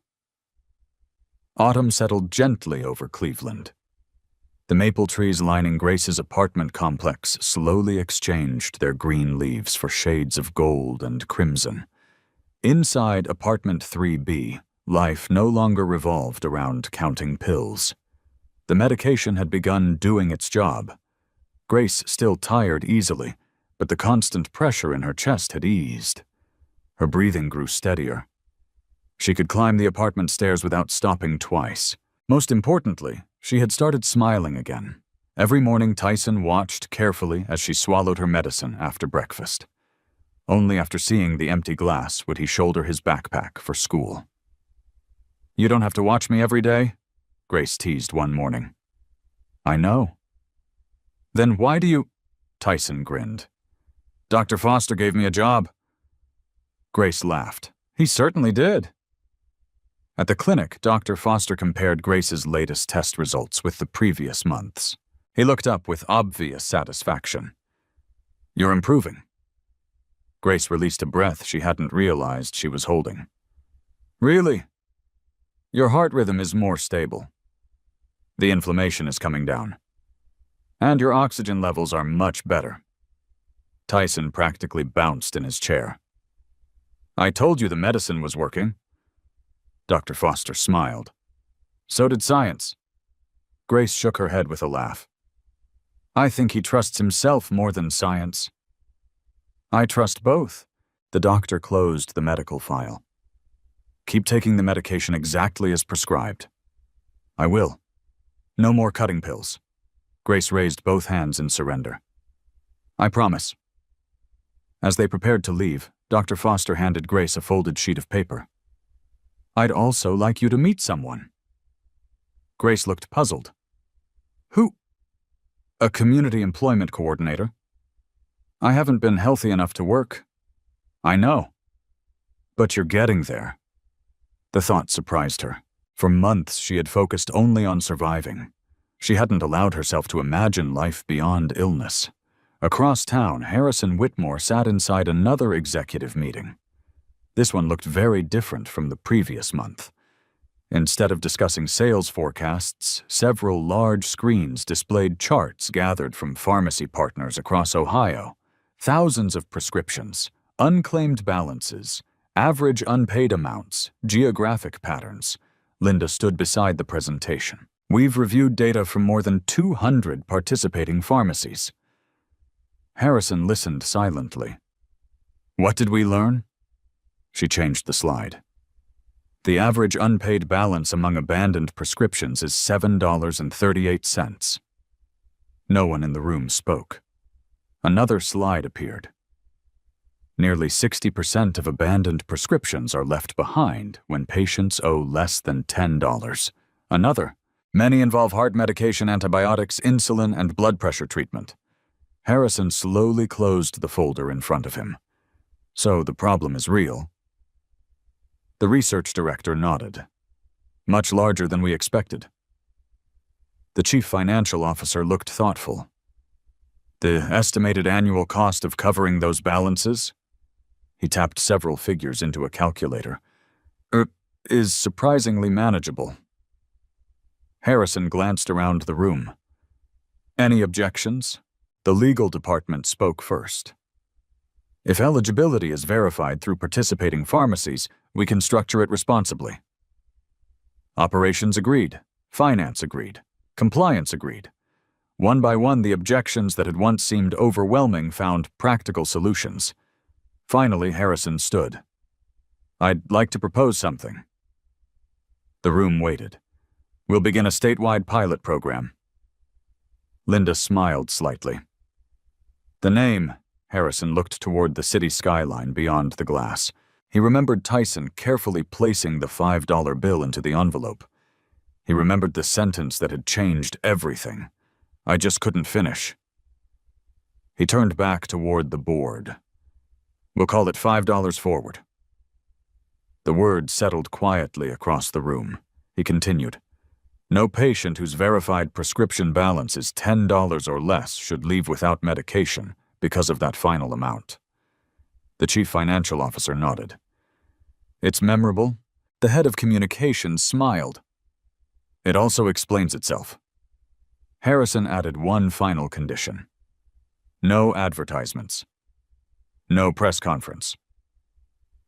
Autumn settled gently over Cleveland. The maple trees lining Grace's apartment complex slowly exchanged their green leaves for shades of gold and crimson. Inside apartment 3B, life no longer revolved around counting pills. The medication had begun doing its job. Grace still tired easily, but the constant pressure in her chest had eased. Her breathing grew steadier. She could climb the apartment stairs without stopping twice. Most importantly, she had started smiling again, Every morning, Tyson watched carefully as she swallowed her medicine after breakfast. Only after seeing the empty glass would he shoulder his backpack for school. "You don't have to watch me every day," Grace teased one morning. "I know." "Then why do you—" Tyson grinned. "Dr. Foster gave me a job." Grace laughed. "He certainly did." At the clinic, Dr. Foster compared Grace's latest test results with the previous month's. He looked up with obvious satisfaction. "You're improving." Grace released a breath she hadn't realized she was holding. "Really? Your heart rhythm is more stable. The inflammation is coming down. And your oxygen levels are much better." Tyson practically bounced in his chair. "I told you the medicine was working." Dr. Foster smiled. "So did science." Grace shook her head with a laugh. "I think he trusts himself more than science." "I trust both." The doctor closed the medical file. "Keep taking the medication exactly as prescribed." "I will. No more cutting pills." Grace raised both hands in surrender. "I promise." As they prepared to leave, Dr. Foster handed Grace a folded sheet of paper. "I'd also like you to meet someone." Grace looked puzzled. "Who?" "A community employment coordinator." "I haven't been healthy enough to work." "I know. But you're getting there." The thought surprised her. For months, she had focused only on surviving. She hadn't allowed herself to imagine life beyond illness. Across town, Harrison Whitmore sat inside another executive meeting. This one looked very different from the previous month. Instead of discussing sales forecasts, several large screens displayed charts gathered from pharmacy partners across Ohio. Thousands of prescriptions, unclaimed balances, average unpaid amounts, geographic patterns. Linda stood beside the presentation. "We've reviewed data from more than 200 participating pharmacies." Harrison listened silently. "What did we learn?" She changed the slide. "The average unpaid balance among abandoned prescriptions is $7.38. No one in the room spoke. Another slide appeared. Nearly 60% of abandoned prescriptions are left behind when patients owe less than $10. Another, many involve heart medication, antibiotics, insulin, and blood pressure treatment. Harrison slowly closed the folder in front of him. "So the problem is real?" The research director nodded. "Much larger than we expected." The chief financial officer looked thoughtful. "The estimated annual cost of covering those balances?" He tapped several figures into a calculator. "Is surprisingly manageable." Harrison glanced around the room. "Any objections?" The legal department spoke first. "If eligibility is verified through participating pharmacies, we can structure it responsibly." Operations agreed. Finance agreed. Compliance agreed. One by one, the objections that had once seemed overwhelming found practical solutions. Finally, Harrison stood. "I'd like to propose something." The room waited. "We'll begin a statewide pilot program." Linda smiled slightly. "The name," Harrison looked toward the city skyline beyond the glass. He remembered Tyson carefully placing the $5 bill into the envelope. He remembered the sentence that had changed everything. "I just couldn't finish." He turned back toward the board. "We'll call it $5 forward." The word settled quietly across the room. He continued. "No patient whose verified prescription balance is $10 or less should leave without medication because of that final amount." The chief financial officer nodded. "It's memorable." The head of communications smiled. "It also explains itself." Harrison added one final condition. "No advertisements. No press conference.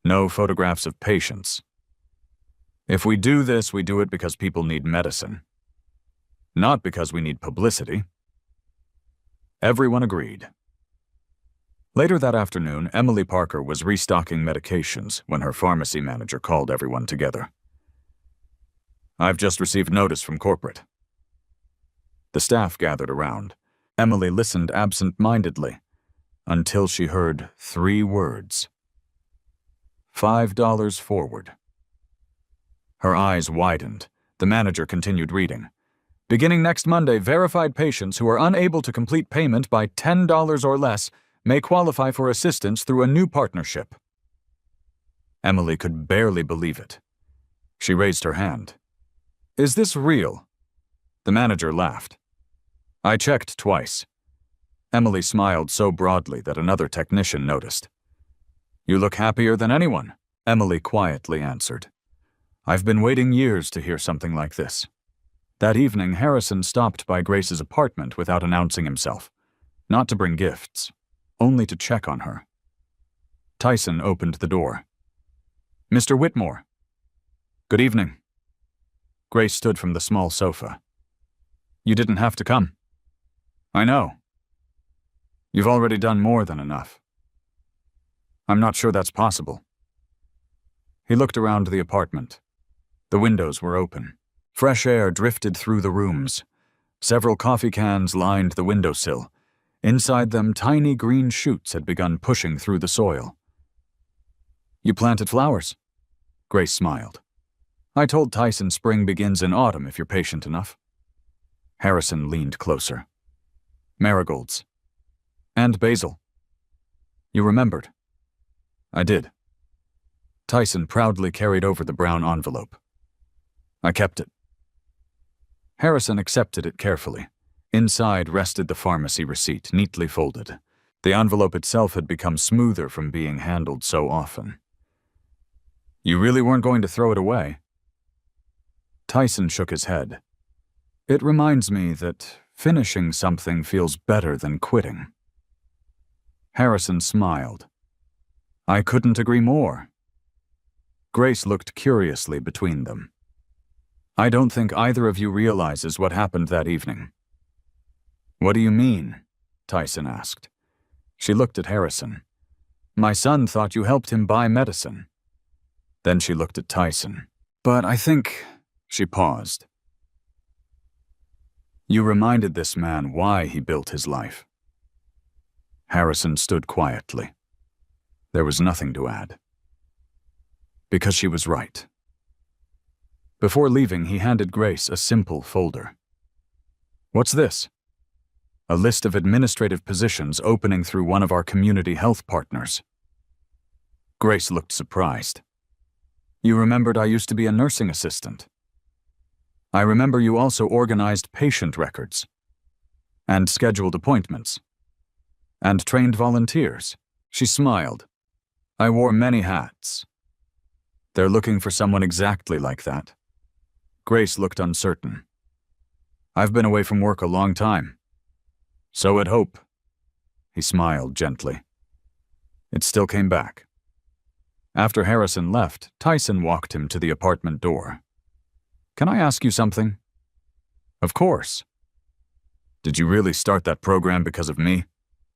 No photographs of patients. If we do this, we do it because people need medicine. Not because we need publicity." Everyone agreed. Later that afternoon, Emily Parker was restocking medications when her pharmacy manager called everyone together. "I've just received notice from corporate." The staff gathered around. Emily listened absent-mindedly until she heard 3 words. $5 forward. Her eyes widened. The manager continued reading. Beginning next Monday, verified patients who are unable to complete payment by $10 or less may qualify for assistance through a new partnership. Emily could barely believe it. She raised her hand. Is this real? The manager laughed. I checked twice. Emily smiled so broadly that another technician noticed. You look happier than anyone, Emily quietly answered. I've been waiting years to hear something like this. That evening, Harrison stopped by Grace's apartment without announcing himself. Not to bring gifts, only to check on her. Tyson opened the door. Mr. Whitmore. Good evening. Grace stood from the small sofa. You didn't have to come. I know. You've already done more than enough. I'm not sure that's possible. He looked around the apartment. The windows were open. Fresh air drifted through the rooms. Several coffee cans lined the windowsill. Inside them, tiny green shoots had begun pushing through the soil. You planted flowers? Grace smiled. I told Tyson spring begins in autumn if you're patient enough. Harrison leaned closer. Marigolds. And basil. You remembered. I did. Tyson proudly carried over the brown envelope. I kept it. Harrison accepted it carefully. Inside rested the pharmacy receipt, neatly folded. The envelope itself had become smoother from being handled so often. You really weren't going to throw it away? Tyson shook his head. It reminds me that finishing something feels better than quitting. Harrison smiled. I couldn't agree more. Grace looked curiously between them. I don't think either of you realizes what happened that evening. What do you mean? Tyson asked. She looked at Harrison. My son thought you helped him buy medicine. Then she looked at Tyson. But I think... She paused. You reminded this man why he built his life. Harrison stood quietly. There was nothing to add. Because she was right. Before leaving, he handed Grace a simple folder. What's this? A list of administrative positions opening through one of our community health partners. Grace looked surprised. You remembered I used to be a nursing assistant. I remember you also organized patient records, and scheduled appointments, and trained volunteers. She smiled. I wore many hats. They're looking for someone exactly like that. Grace looked uncertain. I've been away from work a long time. So I'd hope. He smiled gently. It still came back. After Harrison left, Tyson walked him to the apartment door. Can I ask you something? Of course. Did you really start that program because of me?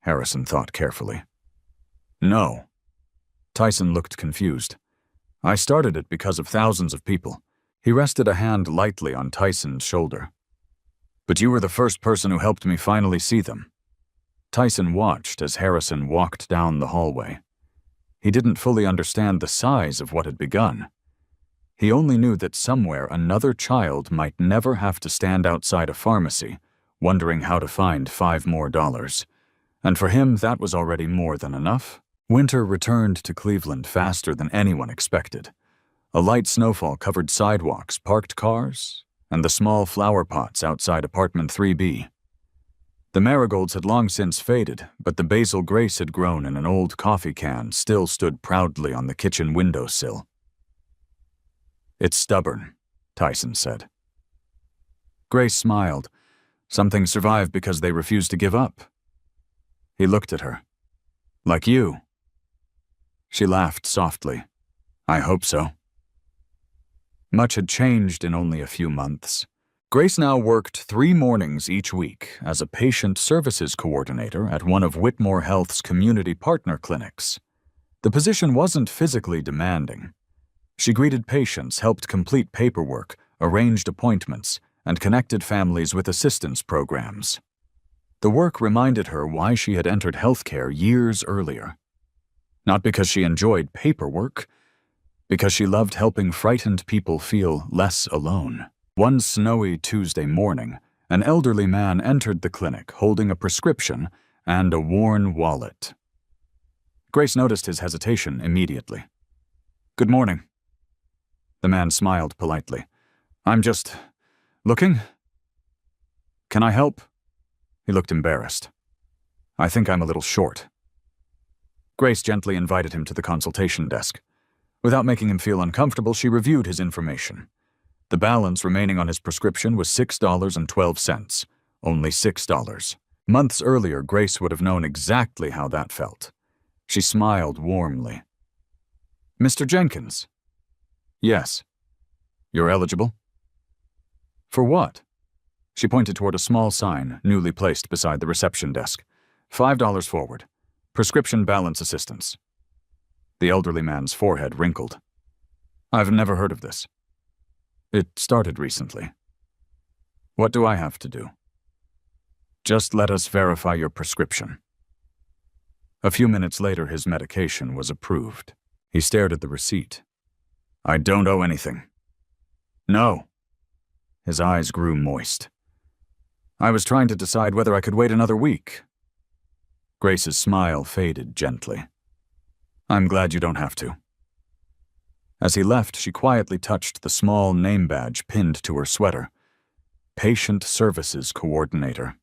Harrison thought carefully. No. Tyson looked confused. I started it because of thousands of people. He rested a hand lightly on Tyson's shoulder. But you were the first person who helped me finally see them. Tyson watched as Harrison walked down the hallway. He didn't fully understand the size of what had begun. He only knew that somewhere another child might never have to stand outside a pharmacy, wondering how to find $5 more. And for him, that was already more than enough. Winter returned to Cleveland faster than anyone expected. A light snowfall covered sidewalks, parked cars, and the small flower pots outside apartment 3B. The marigolds had long since faded, but the basil Grace had grown in an old coffee can still stood proudly on the kitchen windowsill. It's stubborn, Tyson said. Grace smiled. Something survived because they refused to give up. He looked at her. Like you. She laughed softly. I hope so. Much had changed in only a few months. Grace now worked 3 mornings each week as a patient services coordinator at one of Whitmore Health's community partner clinics. The position wasn't physically demanding. She greeted patients, helped complete paperwork, arranged appointments, and connected families with assistance programs. The work reminded her why she had entered healthcare years earlier. Not because she enjoyed paperwork, because she loved helping frightened people feel less alone. One snowy Tuesday morning, an elderly man entered the clinic holding a prescription and a worn wallet. Grace noticed his hesitation immediately. "Good morning." The man smiled politely. "I'm just looking. Can I help?" He looked embarrassed. "I think I'm a little short." Grace gently invited him to the consultation desk. Without making him feel uncomfortable, she reviewed his information. The balance remaining on his prescription was $6.12, only $6. Months earlier, Grace would have known exactly how that felt. She smiled warmly. "Mr. Jenkins?" "Yes." "You're eligible?" "For what?" She pointed toward a small sign newly placed beside the reception desk. $5 forward. Prescription balance assistance. The elderly man's forehead wrinkled. "I've never heard of this." "It started recently." "What do I have to do?" "Just let us verify your prescription." A few minutes later, his medication was approved. He stared at the receipt. "I don't owe anything." "No." His eyes grew moist. "I was trying to decide whether I could wait another week." Grace's smile faded gently. "I'm glad you don't have to." As he left, she quietly touched the small name badge pinned to her sweater. Patient Services Coordinator.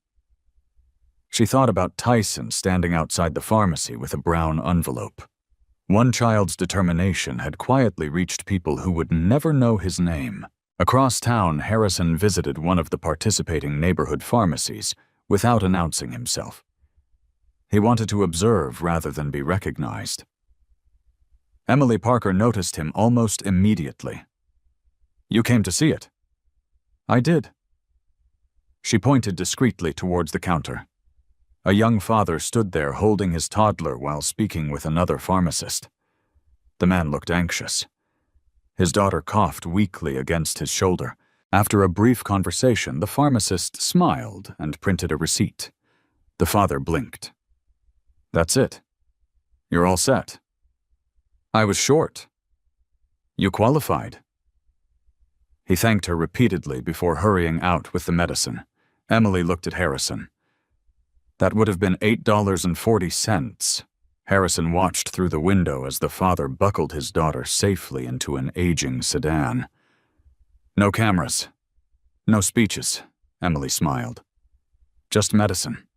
She thought about Tyson standing outside the pharmacy with a brown envelope. One child's determination had quietly reached people who would never know his name. Across town, Harrison visited one of the participating neighborhood pharmacies without announcing himself. He wanted to observe rather than be recognized. Emily Parker noticed him almost immediately. "You came to see it?" "I did." She pointed discreetly towards the counter. A young father stood there holding his toddler while speaking with another pharmacist. The man looked anxious. His daughter coughed weakly against his shoulder. After a brief conversation, the pharmacist smiled and printed a receipt. The father blinked. "That's it. You're all set." "I was short." "You qualified." He thanked her repeatedly before hurrying out with the medicine. Emily looked at Harrison. "That would have been $8.40. Harrison watched through the window as the father buckled his daughter safely into an aging sedan. "No cameras. No speeches," Emily smiled. "Just medicine."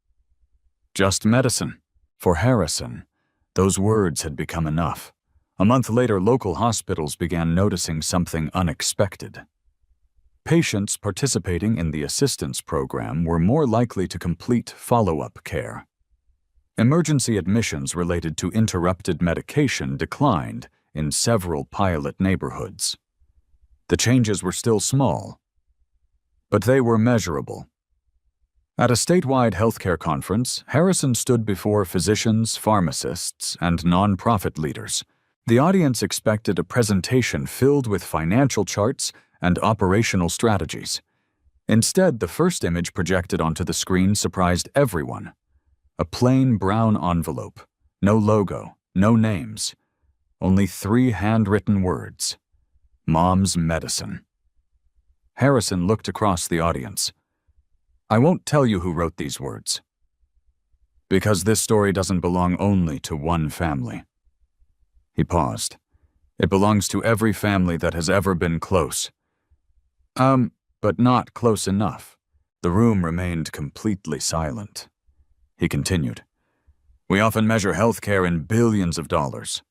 Just medicine. For Harrison, those words had become enough. A month later, local hospitals began noticing something unexpected. Patients participating in the assistance program were more likely to complete follow-up care. Emergency admissions related to interrupted medication declined in several pilot neighborhoods. The changes were still small, but they were measurable. At a statewide healthcare conference, Harrison stood before physicians, pharmacists, and nonprofit leaders. The audience expected a presentation filled with financial charts and operational strategies. Instead, the first image projected onto the screen surprised everyone. A plain brown envelope, no logo, no names, only 3 handwritten words: Mom's Medicine. Harrison looked across the audience. "I won't tell you who wrote these words, because this story doesn't belong only to one family." He paused. "It belongs to every family that has ever been close. But not close enough." The room remained completely silent. He continued, "We often measure healthcare in billions of dollars.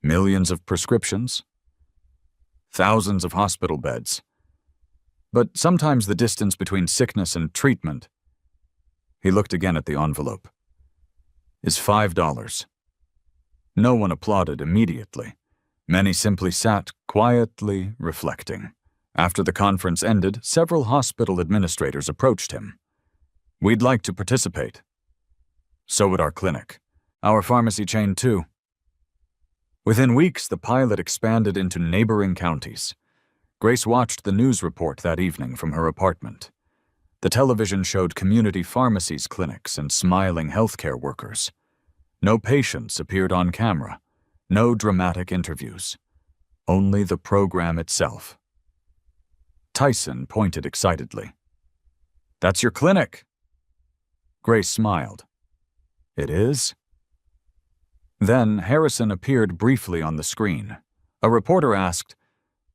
Millions of prescriptions, thousands of hospital beds. But sometimes the distance between sickness and treatment," he looked again at the envelope, "is $5. No one applauded immediately. Many simply sat quietly reflecting. After the conference ended, several hospital administrators approached him. "We'd like to participate." "So would our clinic. Our pharmacy chain too." Within weeks, the pilot expanded into neighboring counties. Grace watched the news report that evening from her apartment. The television showed community pharmacies, clinics, and smiling healthcare workers. No patients appeared on camera, no dramatic interviews, only the program itself. Tyson pointed excitedly. "That's your clinic." Grace smiled. "It is?" Then Harrison appeared briefly on the screen. A reporter asked,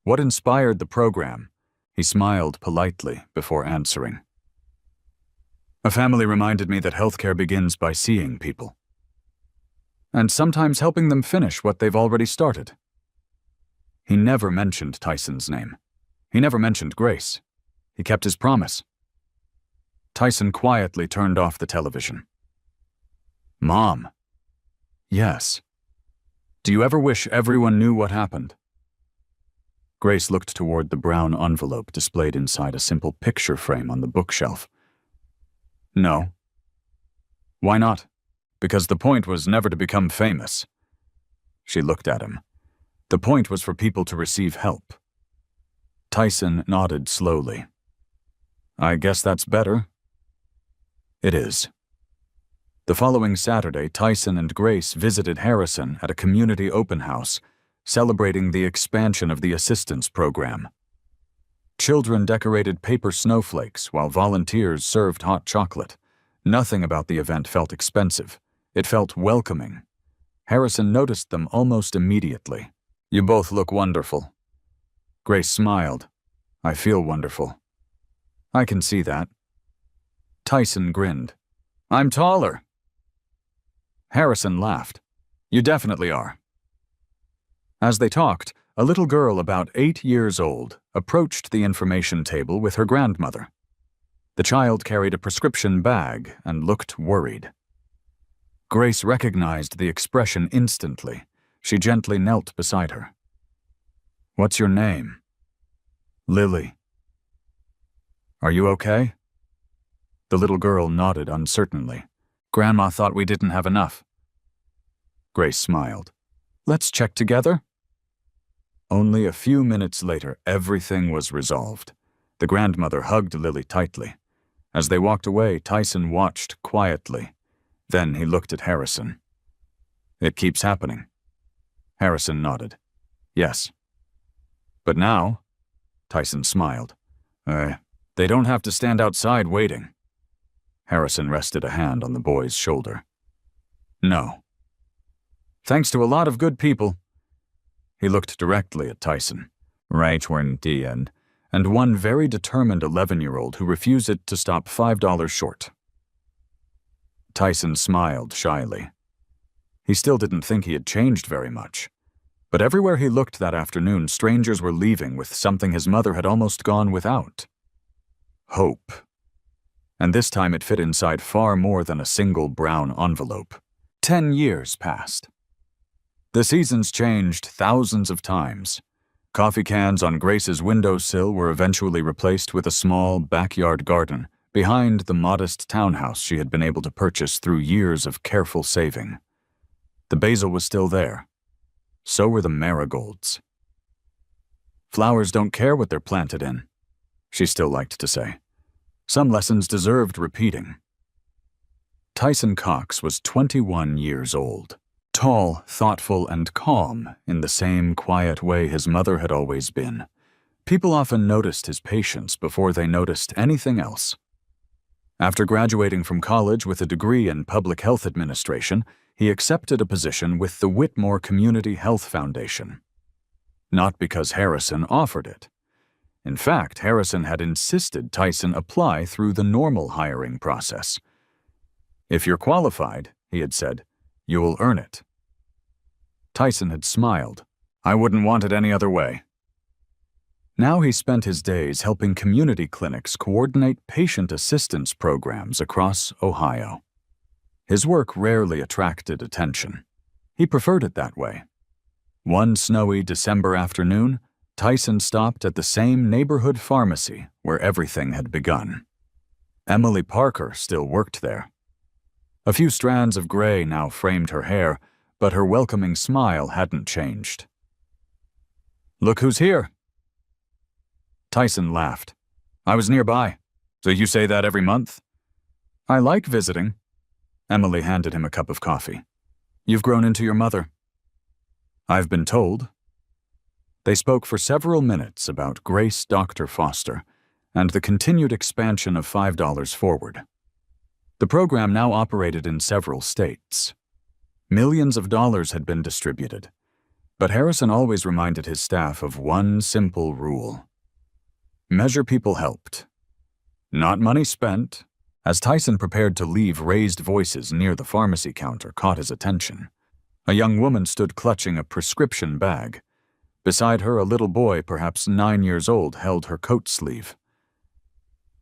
"What inspired the program?" He smiled politely before answering. "A family reminded me that healthcare begins by seeing people, and sometimes helping them finish what they've already started." He never mentioned Tyson's name. He never mentioned Grace. He kept his promise. Tyson quietly turned off the television. "Mom." "Yes." "Do you ever wish everyone knew what happened?" Grace looked toward the brown envelope displayed inside a simple picture frame on the bookshelf. "No." "Why not?" "Because the point was never to become famous." She looked at him. "The point was for people to receive help." Tyson nodded slowly. "I guess that's better." "It is." The following Saturday, Tyson and Grace visited Harrison at a community open house, celebrating the expansion of the assistance program. Children decorated paper snowflakes while volunteers served hot chocolate. Nothing about the event felt expensive. It felt welcoming. Harrison noticed them almost immediately. "You both look wonderful." Grace smiled. "I feel wonderful." "I can see that." Tyson grinned. "I'm taller." Harrison laughed. "You definitely are." As they talked, a little girl about 8 years old approached the information table with her grandmother. The child carried a prescription bag and looked worried. Grace recognized the expression instantly. She gently knelt beside her. "What's your name?" "Lily." "Are you okay?" The little girl nodded uncertainly. "Grandma thought we didn't have enough." Grace smiled. "Let's check together." Only a few minutes later, everything was resolved. The grandmother hugged Lily tightly. As they walked away, Tyson watched quietly. Then he looked at Harrison. "It keeps happening." Harrison nodded. "Yes." "But now," Tyson smiled, "they don't have to stand outside waiting." Harrison rested a hand on the boy's shoulder. "No. Thanks to a lot of good people." He looked directly at Tyson. "Right when the end. And one very determined 11-year-old who refused to stop $5 short." Tyson smiled shyly. He still didn't think he had changed very much. But everywhere he looked that afternoon, strangers were leaving with something his mother had almost gone without. Hope. And this time it fit inside far more than a single brown envelope. 10 years passed. The seasons changed thousands of times. Coffee cans on Grace's windowsill were eventually replaced with a small backyard garden behind the modest townhouse she had been able to purchase through years of careful saving. The basil was still there. So were the marigolds. "Flowers don't care what they're planted in," she still liked to say. Some lessons deserved repeating. Tyson Cox was 21 years old. Tall, thoughtful, and calm in the same quiet way his mother had always been. People often noticed his patience before they noticed anything else. After graduating from college with a degree in public health administration, he accepted a position with the Whitmore Community Health Foundation. Not because Harrison offered it. In fact, Harrison had insisted Tyson apply through the normal hiring process. "If you're qualified," he had said, "you will earn it." Tyson had smiled. "I wouldn't want it any other way." Now he spent his days helping community clinics coordinate patient assistance programs across Ohio. His work rarely attracted attention. He preferred it that way. One snowy December afternoon, Tyson stopped at the same neighborhood pharmacy where everything had begun. Emily Parker still worked there. A few strands of gray now framed her hair, but her welcoming smile hadn't changed. "Look who's here." Tyson laughed. I was nearby. So you say that every month? I like visiting. Emily handed him a cup of coffee. You've grown into your mother. I've been told. They spoke for several minutes about Grace Dr. Foster and the continued expansion of $5 Forward. The program now operated in several states. Millions of dollars had been distributed, but Harrison always reminded his staff of one simple rule. Measure people helped, not money spent. As Tyson prepared to leave, raised voices near the pharmacy counter caught his attention. A young woman stood clutching a prescription bag. Beside her, a little boy, perhaps 9 years old, held her coat sleeve.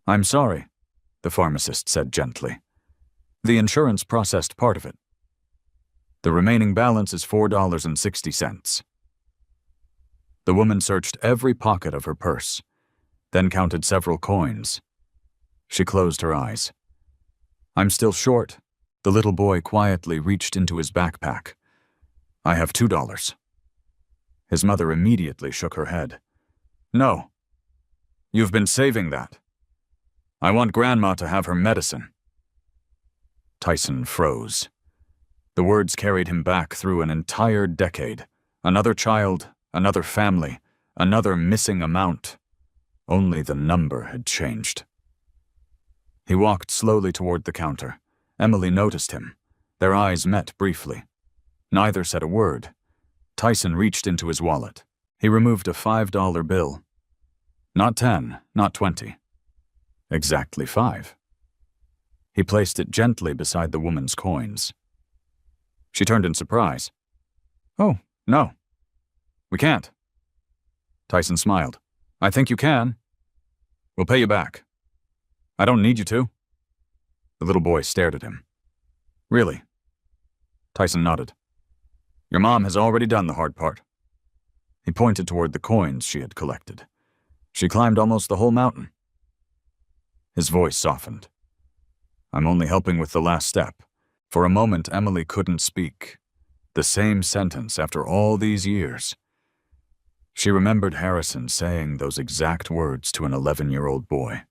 I'm sorry, the pharmacist said gently. The insurance processed part of it. The remaining balance is $4.60. The woman searched every pocket of her purse, then counted several coins. She closed her eyes. I'm still short. The little boy quietly reached into his backpack. I have $2. His mother immediately shook her head. No. You've been saving that. I want Grandma to have her medicine. Tyson froze. The words carried him back through an entire decade. Another child, another family, another missing amount. Only the number had changed. He walked slowly toward the counter. Emily noticed him. Their eyes met briefly. Neither said a word. Tyson reached into his wallet. He removed a $5 bill. Not 10, not 20. Exactly 5. He placed it gently beside the woman's coins. She turned in surprise. Oh, no. We can't. Tyson smiled. I think you can. We'll pay you back. I don't need you to. The little boy stared at him. Really? Tyson nodded. Your mom has already done the hard part. He pointed toward the coins she had collected. She climbed almost the whole mountain. His voice softened. I'm only helping with the last step. For a moment, Emily couldn't speak. The same sentence after all these years. She remembered Harrison saying those exact words to an 11-year-old boy.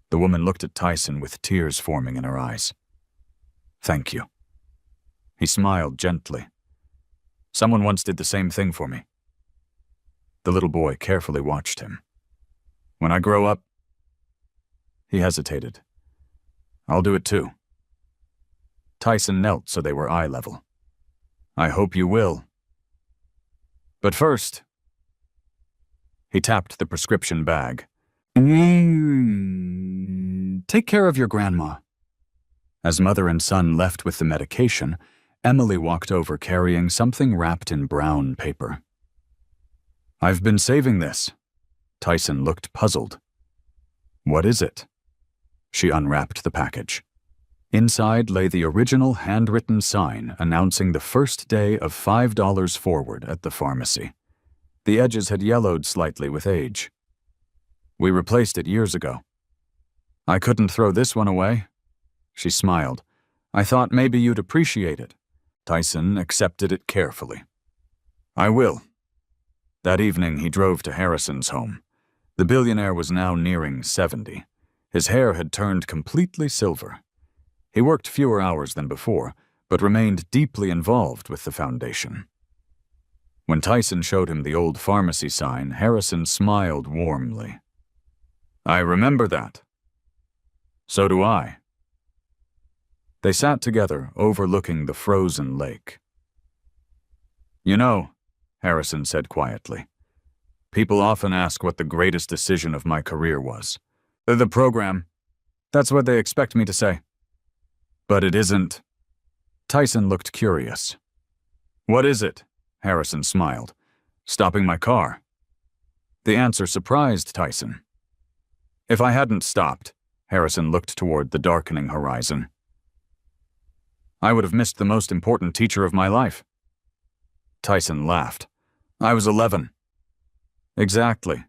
The woman looked at Tyson with tears forming in her eyes. Thank you. He smiled gently. Someone once did the same thing for me. The little boy carefully watched him. When I grow up... He hesitated. I'll do it too. Tyson knelt so they were eye level. I hope you will. But first... He tapped the prescription bag. Take care of your grandma. As mother and son left with the medication, Emily walked over carrying something wrapped in brown paper. I've been saving this. Tyson looked puzzled. What is it? She unwrapped the package. Inside lay the original handwritten sign announcing the first day of $5 Forward at the pharmacy. The edges had yellowed slightly with age. We replaced it years ago. I couldn't throw this one away. She smiled. I thought maybe you'd appreciate it. Tyson accepted it carefully. I will. That evening he drove to Harrison's home. The billionaire was now nearing 70. His hair had turned completely silver. He worked fewer hours than before, but remained deeply involved with the foundation. When Tyson showed him the old pharmacy sign, Harrison smiled warmly. I remember that. So do I. They sat together, overlooking the frozen lake. You know, Harrison said quietly, people often ask what the greatest decision of my career was. The program. That's what they expect me to say. But it isn't. Tyson looked curious. What is it? Harrison smiled. Stopping my car. The answer surprised Tyson. If I hadn't stopped, Harrison looked toward the darkening horizon, I would have missed the most important teacher of my life. Tyson laughed. I was 11. Exactly.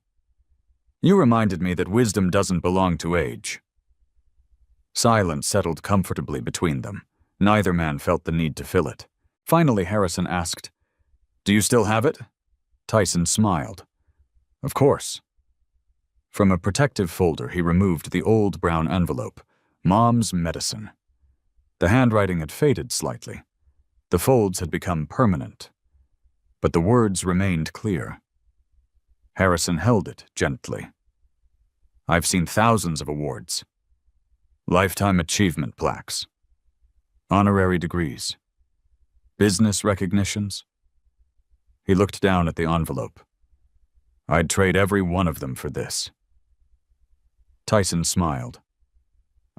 You reminded me that wisdom doesn't belong to age. Silence settled comfortably between them. Neither man felt the need to fill it. Finally, Harrison asked, Do you still have it? Tyson smiled. Of course. From a protective folder, he removed the old brown envelope. Mom's medicine. The handwriting had faded slightly. The folds had become permanent. But the words remained clear. Harrison held it gently. I've seen thousands of awards. Lifetime achievement plaques. Honorary degrees. Business recognitions. He looked down at the envelope. I'd trade every one of them for this. Tyson smiled.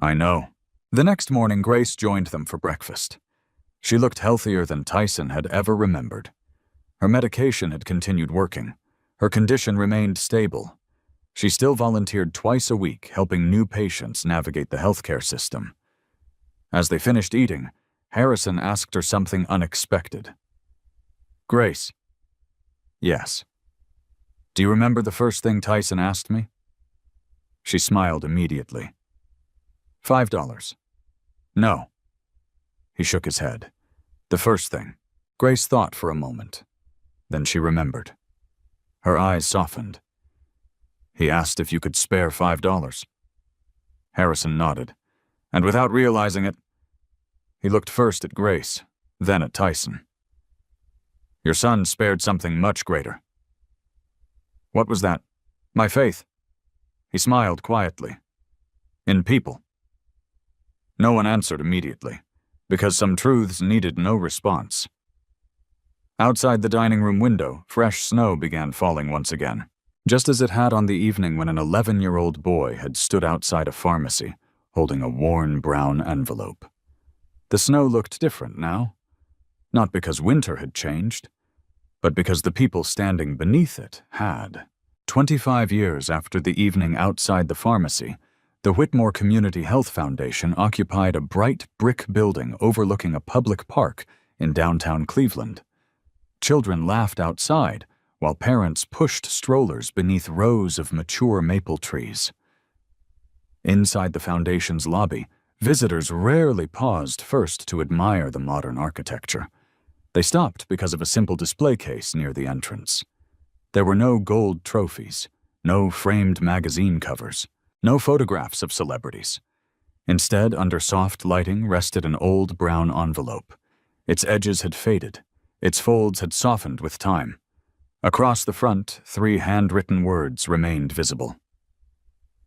I know. The next morning, Grace joined them for breakfast. She looked healthier than Tyson had ever remembered. Her medication had continued working. Her condition remained stable. She still volunteered twice a week, helping new patients navigate the healthcare system. As they finished eating, Harrison asked her something unexpected. Grace. Yes. Do you remember the first thing Tyson asked me? She smiled immediately. $5. No. He shook his head. The first thing. Grace thought for a moment. Then she remembered. Her eyes softened. He asked if you could spare $5. Harrison nodded, and without realizing it, he looked first at Grace, then at Tyson. Your son spared something much greater. What was that? My faith. He smiled quietly. In people. No one answered immediately, because some truths needed no response. Outside the dining room window, fresh snow began falling once again, just as it had on the evening when an 11-year-old boy had stood outside a pharmacy, holding a worn brown envelope. The snow looked different now, not because winter had changed, but because the people standing beneath it had. 25 years after the evening outside the pharmacy, the Whitmore Community Health Foundation occupied a bright brick building overlooking a public park in downtown Cleveland. Children laughed outside, while parents pushed strollers beneath rows of mature maple trees. Inside the foundation's lobby, visitors rarely paused first to admire the modern architecture. They stopped because of a simple display case near the entrance. There were no gold trophies, no framed magazine covers, no photographs of celebrities. Instead, under soft lighting rested an old brown envelope. Its edges had faded. Its folds had softened with time. Across the front, 3 handwritten words remained visible.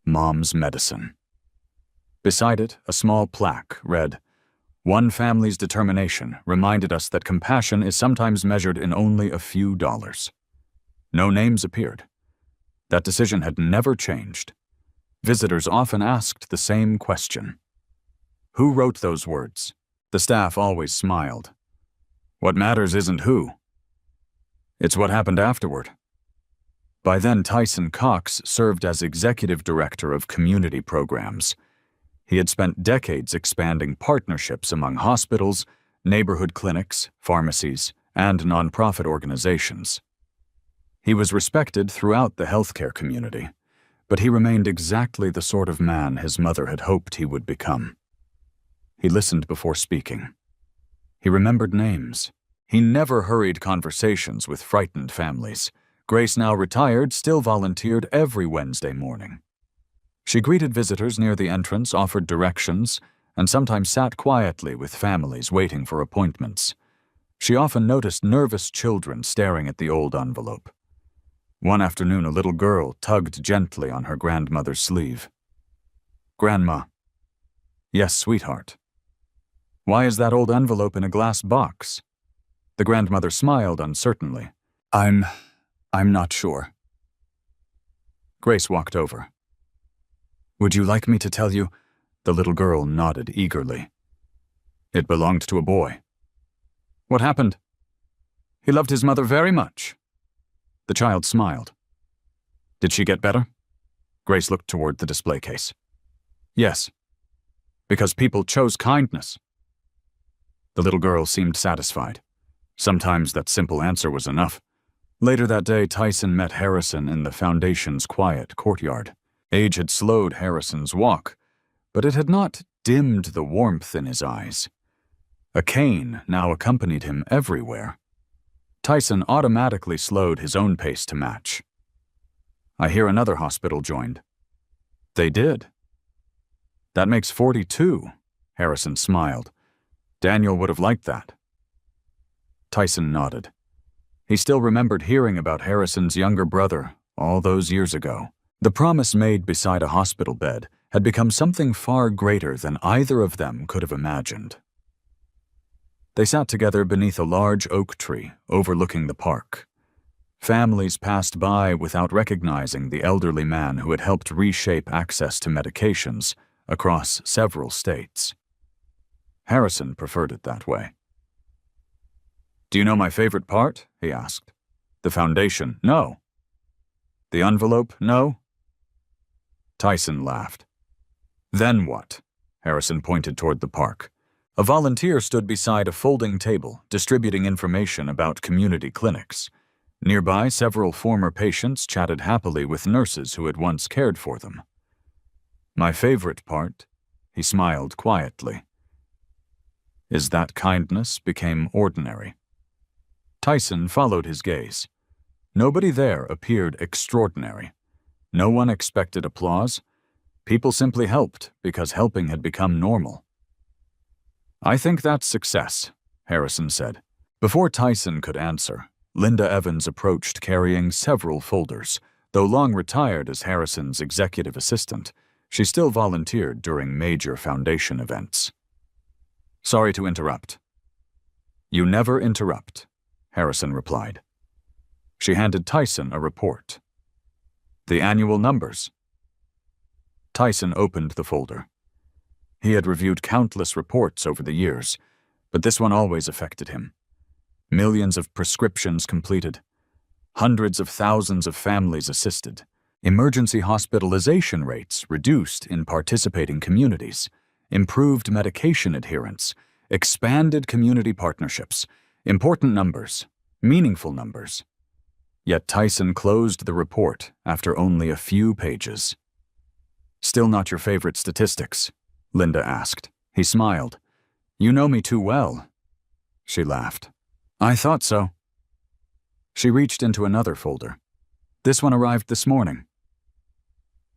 Mom's medicine. Beside it, a small plaque read, One family's determination reminded us that compassion is sometimes measured in only a few dollars. No names appeared. That decision had never changed. Visitors often asked the same question. Who wrote those words? The staff always smiled. What matters isn't who. It's what happened afterward. By then, Tyson Cox served as executive director of community programs. He had spent decades expanding partnerships among hospitals, neighborhood clinics, pharmacies, and nonprofit organizations. He was respected throughout the healthcare community, but he remained exactly the sort of man his mother had hoped he would become. He listened before speaking. He remembered names. He never hurried conversations with frightened families. Grace, now retired, still volunteered every Wednesday morning. She greeted visitors near the entrance, offered directions, and sometimes sat quietly with families waiting for appointments. She often noticed nervous children staring at the old envelope. One afternoon, a little girl tugged gently on her grandmother's sleeve. Grandma. Yes, sweetheart. Why is that old envelope in a glass box? The grandmother smiled uncertainly. I'm not sure. Grace walked over. Would you like me to tell you? The little girl nodded eagerly. It belonged to a boy. What happened? He loved his mother very much. The child smiled. Did she get better? Grace looked toward the display case. Yes. Because people chose kindness. The little girl seemed satisfied. Sometimes that simple answer was enough. Later that day, Tyson met Harrison in the foundation's quiet courtyard. Age had slowed Harrison's walk, but it had not dimmed the warmth in his eyes. A cane now accompanied him everywhere. Tyson automatically slowed his own pace to match. I hear another hospital joined. They did. That makes 42, Harrison smiled. Daniel would have liked that. Tyson nodded. He still remembered hearing about Harrison's younger brother all those years ago. The promise made beside a hospital bed had become something far greater than either of them could have imagined. They sat together beneath a large oak tree overlooking the park. Families passed by without recognizing the elderly man who had helped reshape access to medications across several states. Harrison preferred it that way. Do you know my favorite part? He asked. The foundation, no. The envelope, no. Tyson laughed. Then what? Harrison pointed toward the park. A volunteer stood beside a folding table, distributing information about community clinics. Nearby, several former patients chatted happily with nurses who had once cared for them. My favorite part, he smiled quietly, is that kindness became ordinary. Tyson followed his gaze. Nobody there appeared extraordinary. No one expected applause. People simply helped because helping had become normal. I think that's success, Harrison said. Before Tyson could answer, Linda Evans approached carrying several folders. Though long retired as Harrison's executive assistant, she still volunteered during major foundation events. Sorry to interrupt. You never interrupt, Harrison replied. She handed Tyson a report. The annual numbers. Tyson opened the folder. He had reviewed countless reports over the years, but this one always affected him. Millions of prescriptions completed, hundreds of thousands of families assisted, emergency hospitalization rates reduced in participating communities, improved medication adherence, expanded community partnerships, important numbers, meaningful numbers. Yet Tyson closed the report after only a few pages. Still not your favorite statistics? Linda asked. He smiled. You know me too well. She laughed. I thought so. She reached into another folder. This one arrived this morning.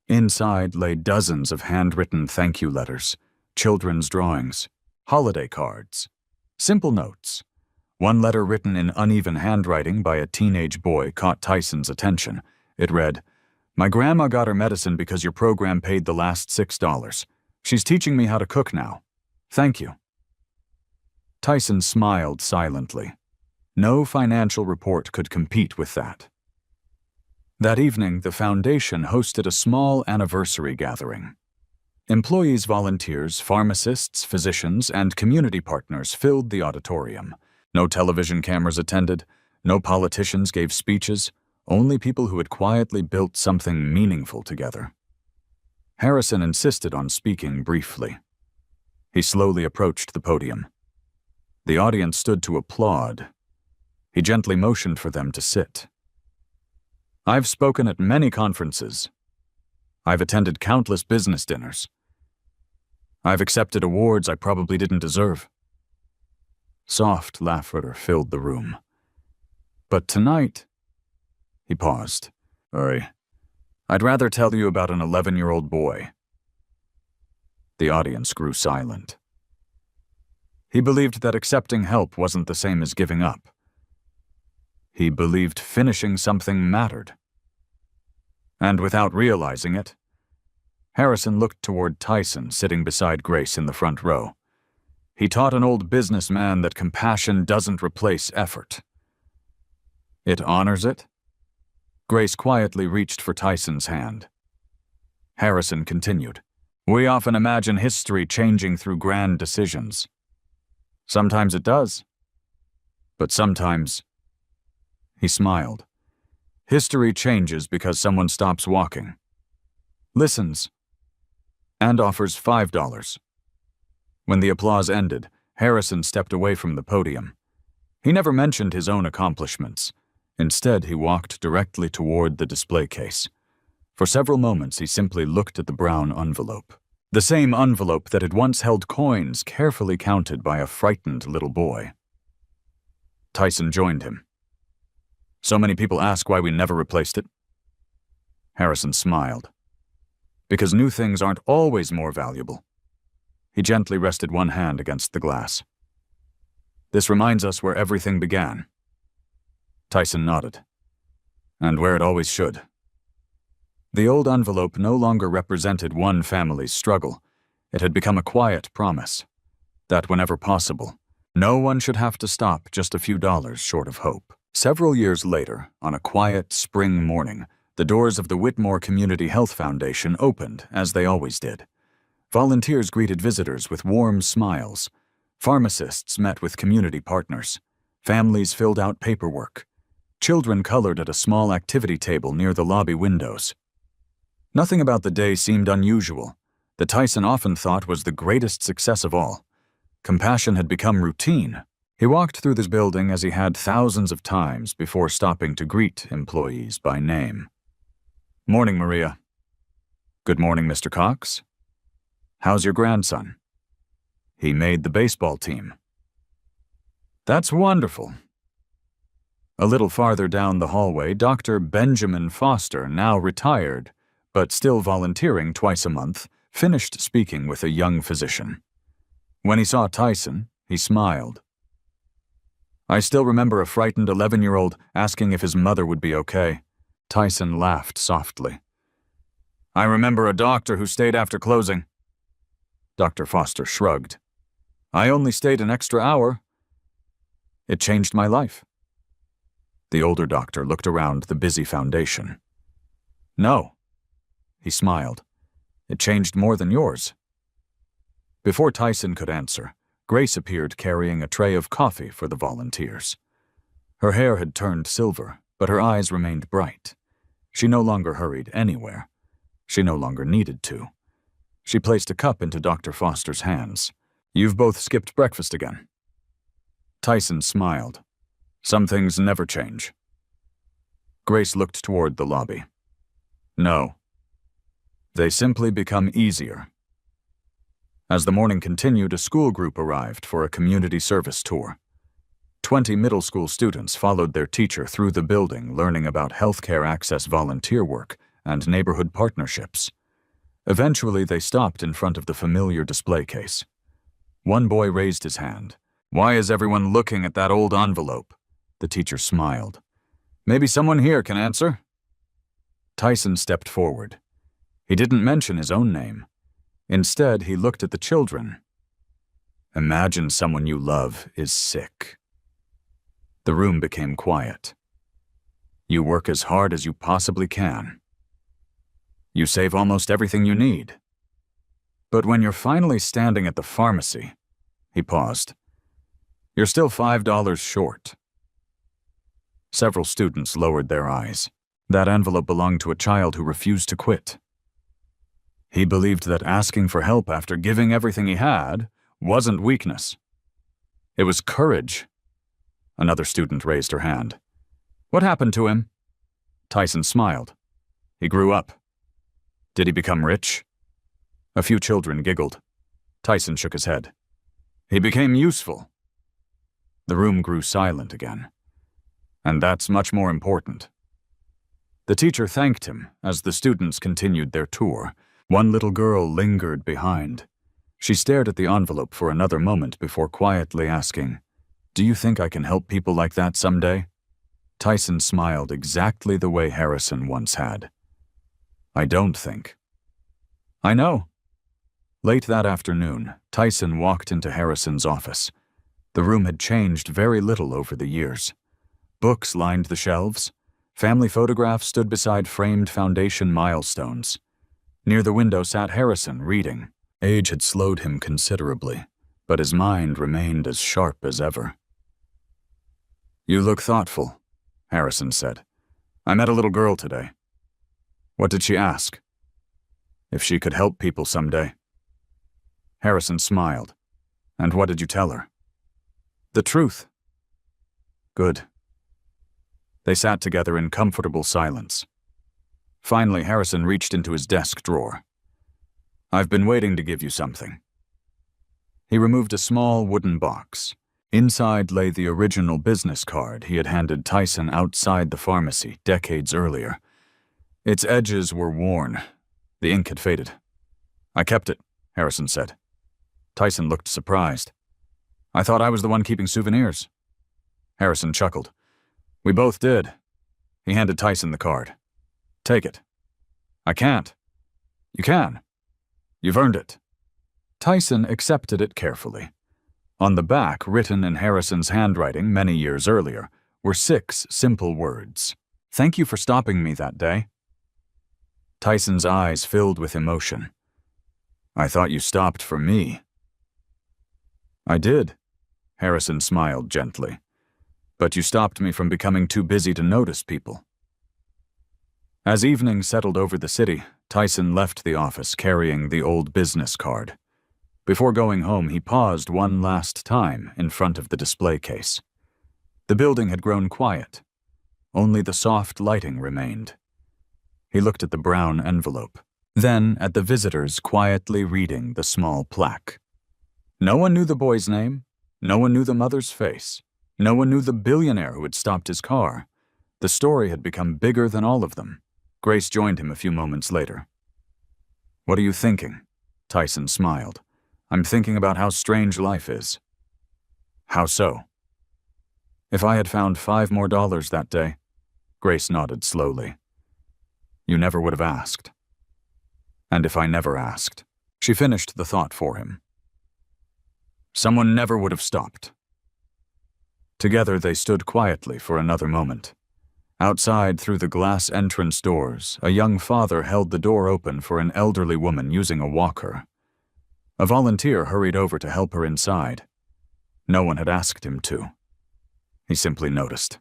Inside lay dozens of handwritten thank you letters, children's drawings, holiday cards, simple notes. One letter written in uneven handwriting by a teenage boy caught Tyson's attention. It read, My grandma got her medicine because your program paid the last $6. She's teaching me how to cook now. Thank you. Tyson smiled silently. No financial report could compete with that. That evening, the foundation hosted a small anniversary gathering. Employees, volunteers, pharmacists, physicians, and community partners filled the auditorium. No television cameras attended, no politicians gave speeches, only people who had quietly built something meaningful together. Harrison insisted on speaking briefly. He slowly approached the podium. The audience stood to applaud. He gently motioned for them to sit. I've spoken at many conferences. I've attended countless business dinners. I've accepted awards I probably didn't deserve. Soft laughter filled the room. But tonight, he paused. I'd rather tell you about an 11-year-old boy. The audience grew silent. He believed that accepting help wasn't the same as giving up. He believed finishing something mattered. And without realizing it, Harrison looked toward Tyson sitting beside Grace in the front row. He taught an old businessman that compassion doesn't replace effort. It honors it? Grace quietly reached for Tyson's hand. Harrison continued. We often imagine history changing through grand decisions. Sometimes it does. But sometimes, he smiled. History changes because someone stops walking, listens, and offers $5. When the applause ended, Harrison stepped away from the podium. He never mentioned his own accomplishments. Instead, he walked directly toward the display case. For several moments, he simply looked at the brown envelope. The same envelope that had once held coins carefully counted by a frightened little boy. Tyson joined him. So many people ask why we never replaced it. Harrison smiled. Because new things aren't always more valuable. He gently rested one hand against the glass. This reminds us where everything began. Tyson nodded. And where it always should. The old envelope no longer represented one family's struggle. It had become a quiet promise that whenever possible, no one should have to stop just a few dollars short of hope. Several years later, on a quiet spring morning, the doors of the Whitmore Community Health Foundation opened, as they always did. Volunteers greeted visitors with warm smiles. Pharmacists met with community partners. Families filled out paperwork. Children colored at a small activity table near the lobby windows. Nothing about the day seemed unusual. The Tyson often thought was the greatest success of all. Compassion had become routine. He walked through this building as he had thousands of times before stopping to greet employees by name. Morning, Maria. Good morning, Mr. Cox. How's your grandson? He made the baseball team. That's wonderful. A little farther down the hallway, Dr. Benjamin Foster, now retired, but still volunteering twice a month, finished speaking with a young physician. When he saw Tyson, he smiled. I still remember a frightened 11-year-old asking if his mother would be okay. Tyson laughed softly. I remember a doctor who stayed after closing. Dr. Foster shrugged. I only stayed an extra hour. It changed my life. The older doctor looked around the busy foundation. No. He smiled. It changed more than yours. Before Tyson could answer, Grace appeared carrying a tray of coffee for the volunteers. Her hair had turned silver, but her eyes remained bright. She no longer hurried anywhere. She no longer needed to. She placed a cup into Dr. Foster's hands. You've both skipped breakfast again. Tyson smiled. Some things never change. Grace looked toward the lobby. No. They simply become easier. As the morning continued, a school group arrived for a community service tour. 20 middle school students followed their teacher through the building, learning about healthcare access volunteer work and neighborhood partnerships. Eventually, they stopped in front of the familiar display case. One boy raised his hand. Why is everyone looking at that old envelope? The teacher smiled. Maybe someone here can answer. Tyson stepped forward. He didn't mention his own name. Instead, he looked at the children. Imagine someone you love is sick. The room became quiet. You work as hard as you possibly can. You save almost everything you need. But when you're finally standing at the pharmacy, he paused. You're still $5 short. Several students lowered their eyes. That envelope belonged to a child who refused to quit. He believed that asking for help after giving everything he had wasn't weakness. It was courage. Another student raised her hand. What happened to him? Tyson smiled. He grew up. Did he become rich? A few children giggled. Tyson shook his head. He became useful. The room grew silent again. And that's much more important. The teacher thanked him as the students continued their tour. One little girl lingered behind. She stared at the envelope for another moment before quietly asking, Do you think I can help people like that someday? Tyson smiled exactly the way Harrison once had. I don't think. I know. Late that afternoon, Tyson walked into Harrison's office. The room had changed very little over the years. Books lined the shelves. Family photographs stood beside framed foundation milestones. Near the window sat Harrison, reading. Age had slowed him considerably, but his mind remained as sharp as ever. You look thoughtful, Harrison said. I met a little girl today. What did she ask? If she could help people someday. Harrison smiled. And what did you tell her? The truth. Good. They sat together in comfortable silence. Finally, Harrison reached into his desk drawer. I've been waiting to give you something. He removed a small wooden box. Inside lay the original business card he had handed Tyson outside the pharmacy decades earlier. Its edges were worn. The ink had faded. I kept it, Harrison said. Tyson looked surprised. I thought I was the one keeping souvenirs. Harrison chuckled. We both did. He handed Tyson the card. Take it. I can't. You can. You've earned it. Tyson accepted it carefully. On the back, written in Harrison's handwriting many years earlier, were 6 simple words. Thank you for stopping me that day. Tyson's eyes filled with emotion. I thought you stopped for me. I did, Harrison smiled gently. But you stopped me from becoming too busy to notice people. As evening settled over the city, Tyson left the office carrying the old business card. Before going home, he paused one last time in front of the display case. The building had grown quiet. Only the soft lighting remained. He looked at the brown envelope, then at the visitors quietly reading the small plaque. No one knew the boy's name. No one knew the mother's face. No one knew the billionaire who had stopped his car. The story had become bigger than all of them. Grace joined him a few moments later. What are you thinking? Tyson smiled. I'm thinking about how strange life is. How so? If I had found $5 more that day, Grace nodded slowly. You never would have asked. And if I never asked, she finished the thought for him. Someone never would have stopped. Together they stood quietly for another moment. Outside, through the glass entrance doors, a young father held the door open for an elderly woman using a walker. A volunteer hurried over to help her inside. No one had asked him to. He simply noticed.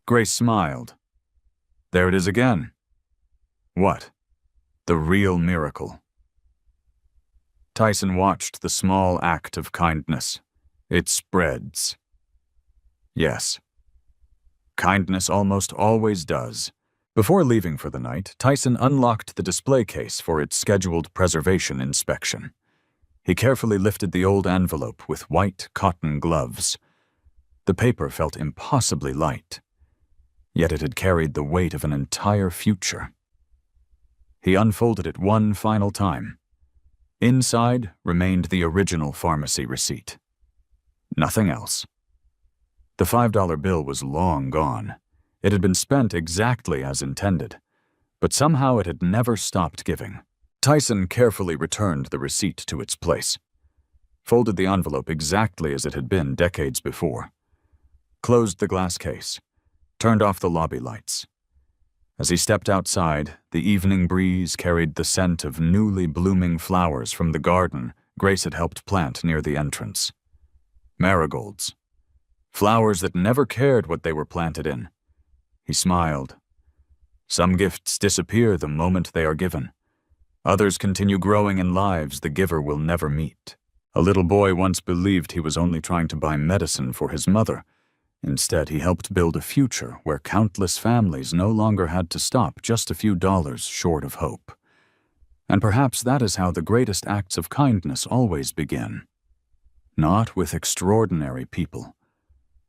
Grace smiled. There it is again. What? The real miracle. Tyson watched the small act of kindness. It spreads. Yes. Kindness almost always does. Before leaving for the night, Tyson unlocked the display case for its scheduled preservation inspection. He carefully lifted the old envelope with white cotton gloves. The paper felt impossibly light, yet it had carried the weight of an entire future. He unfolded it one final time. Inside remained the original pharmacy receipt. Nothing else. The $5 bill was long gone. It had been spent exactly as intended, but somehow it had never stopped giving. Tyson carefully returned the receipt to its place, folded the envelope exactly as it had been decades before, closed the glass case, turned off the lobby lights. As he stepped outside, the evening breeze carried the scent of newly blooming flowers from the garden Grace had helped plant near the entrance. Marigolds. Flowers that never cared what they were planted in. He smiled. Some gifts disappear the moment they are given. Others continue growing in lives the giver will never meet. A little boy once believed he was only trying to buy medicine for his mother. Instead, he helped build a future where countless families no longer had to stop just a few dollars short of hope. And perhaps that is how the greatest acts of kindness always begin. Not with extraordinary people,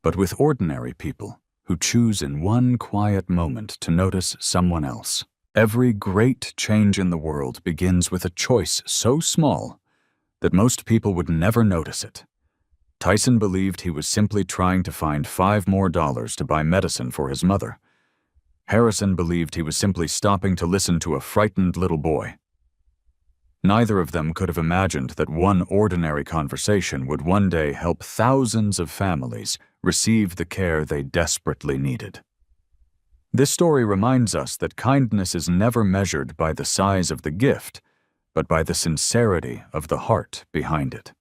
but with ordinary people who choose in one quiet moment to notice someone else. Every great change in the world begins with a choice so small that most people would never notice it. Tyson believed he was simply trying to find $5 more to buy medicine for his mother. Harrison believed he was simply stopping to listen to a frightened little boy. Neither of them could have imagined that one ordinary conversation would one day help thousands of families receive the care they desperately needed. This story reminds us that kindness is never measured by the size of the gift, but by the sincerity of the heart behind it.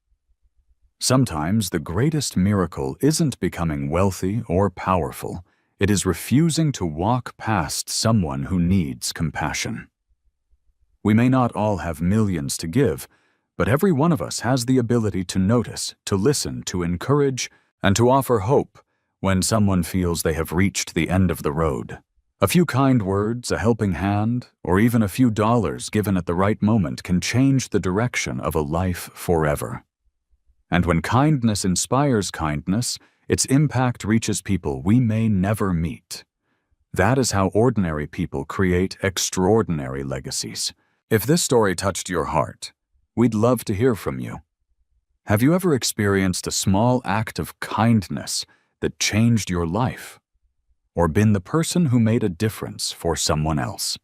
Sometimes the greatest miracle isn't becoming wealthy or powerful. It is refusing to walk past someone who needs compassion. We may not all have millions to give, but every one of us has the ability to notice, to listen, to encourage, and to offer hope when someone feels they have reached the end of the road. A few kind words, a helping hand, or even a few dollars given at the right moment can change the direction of a life forever. And when kindness inspires kindness, its impact reaches people we may never meet. That is how ordinary people create extraordinary legacies. If this story touched your heart, we'd love to hear from you. Have you ever experienced a small act of kindness that changed your life? Or been the person who made a difference for someone else?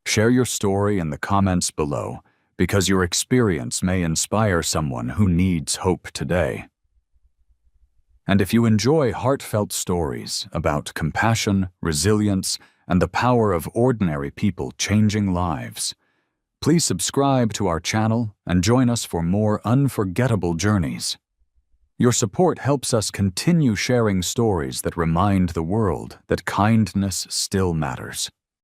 Share your story in the comments below, because your experience may inspire someone who needs hope today. And if you enjoy heartfelt stories about compassion, resilience, and the power of ordinary people changing lives, please subscribe to our channel and join us for more unforgettable journeys. Your support helps us continue sharing stories that remind the world that kindness still matters.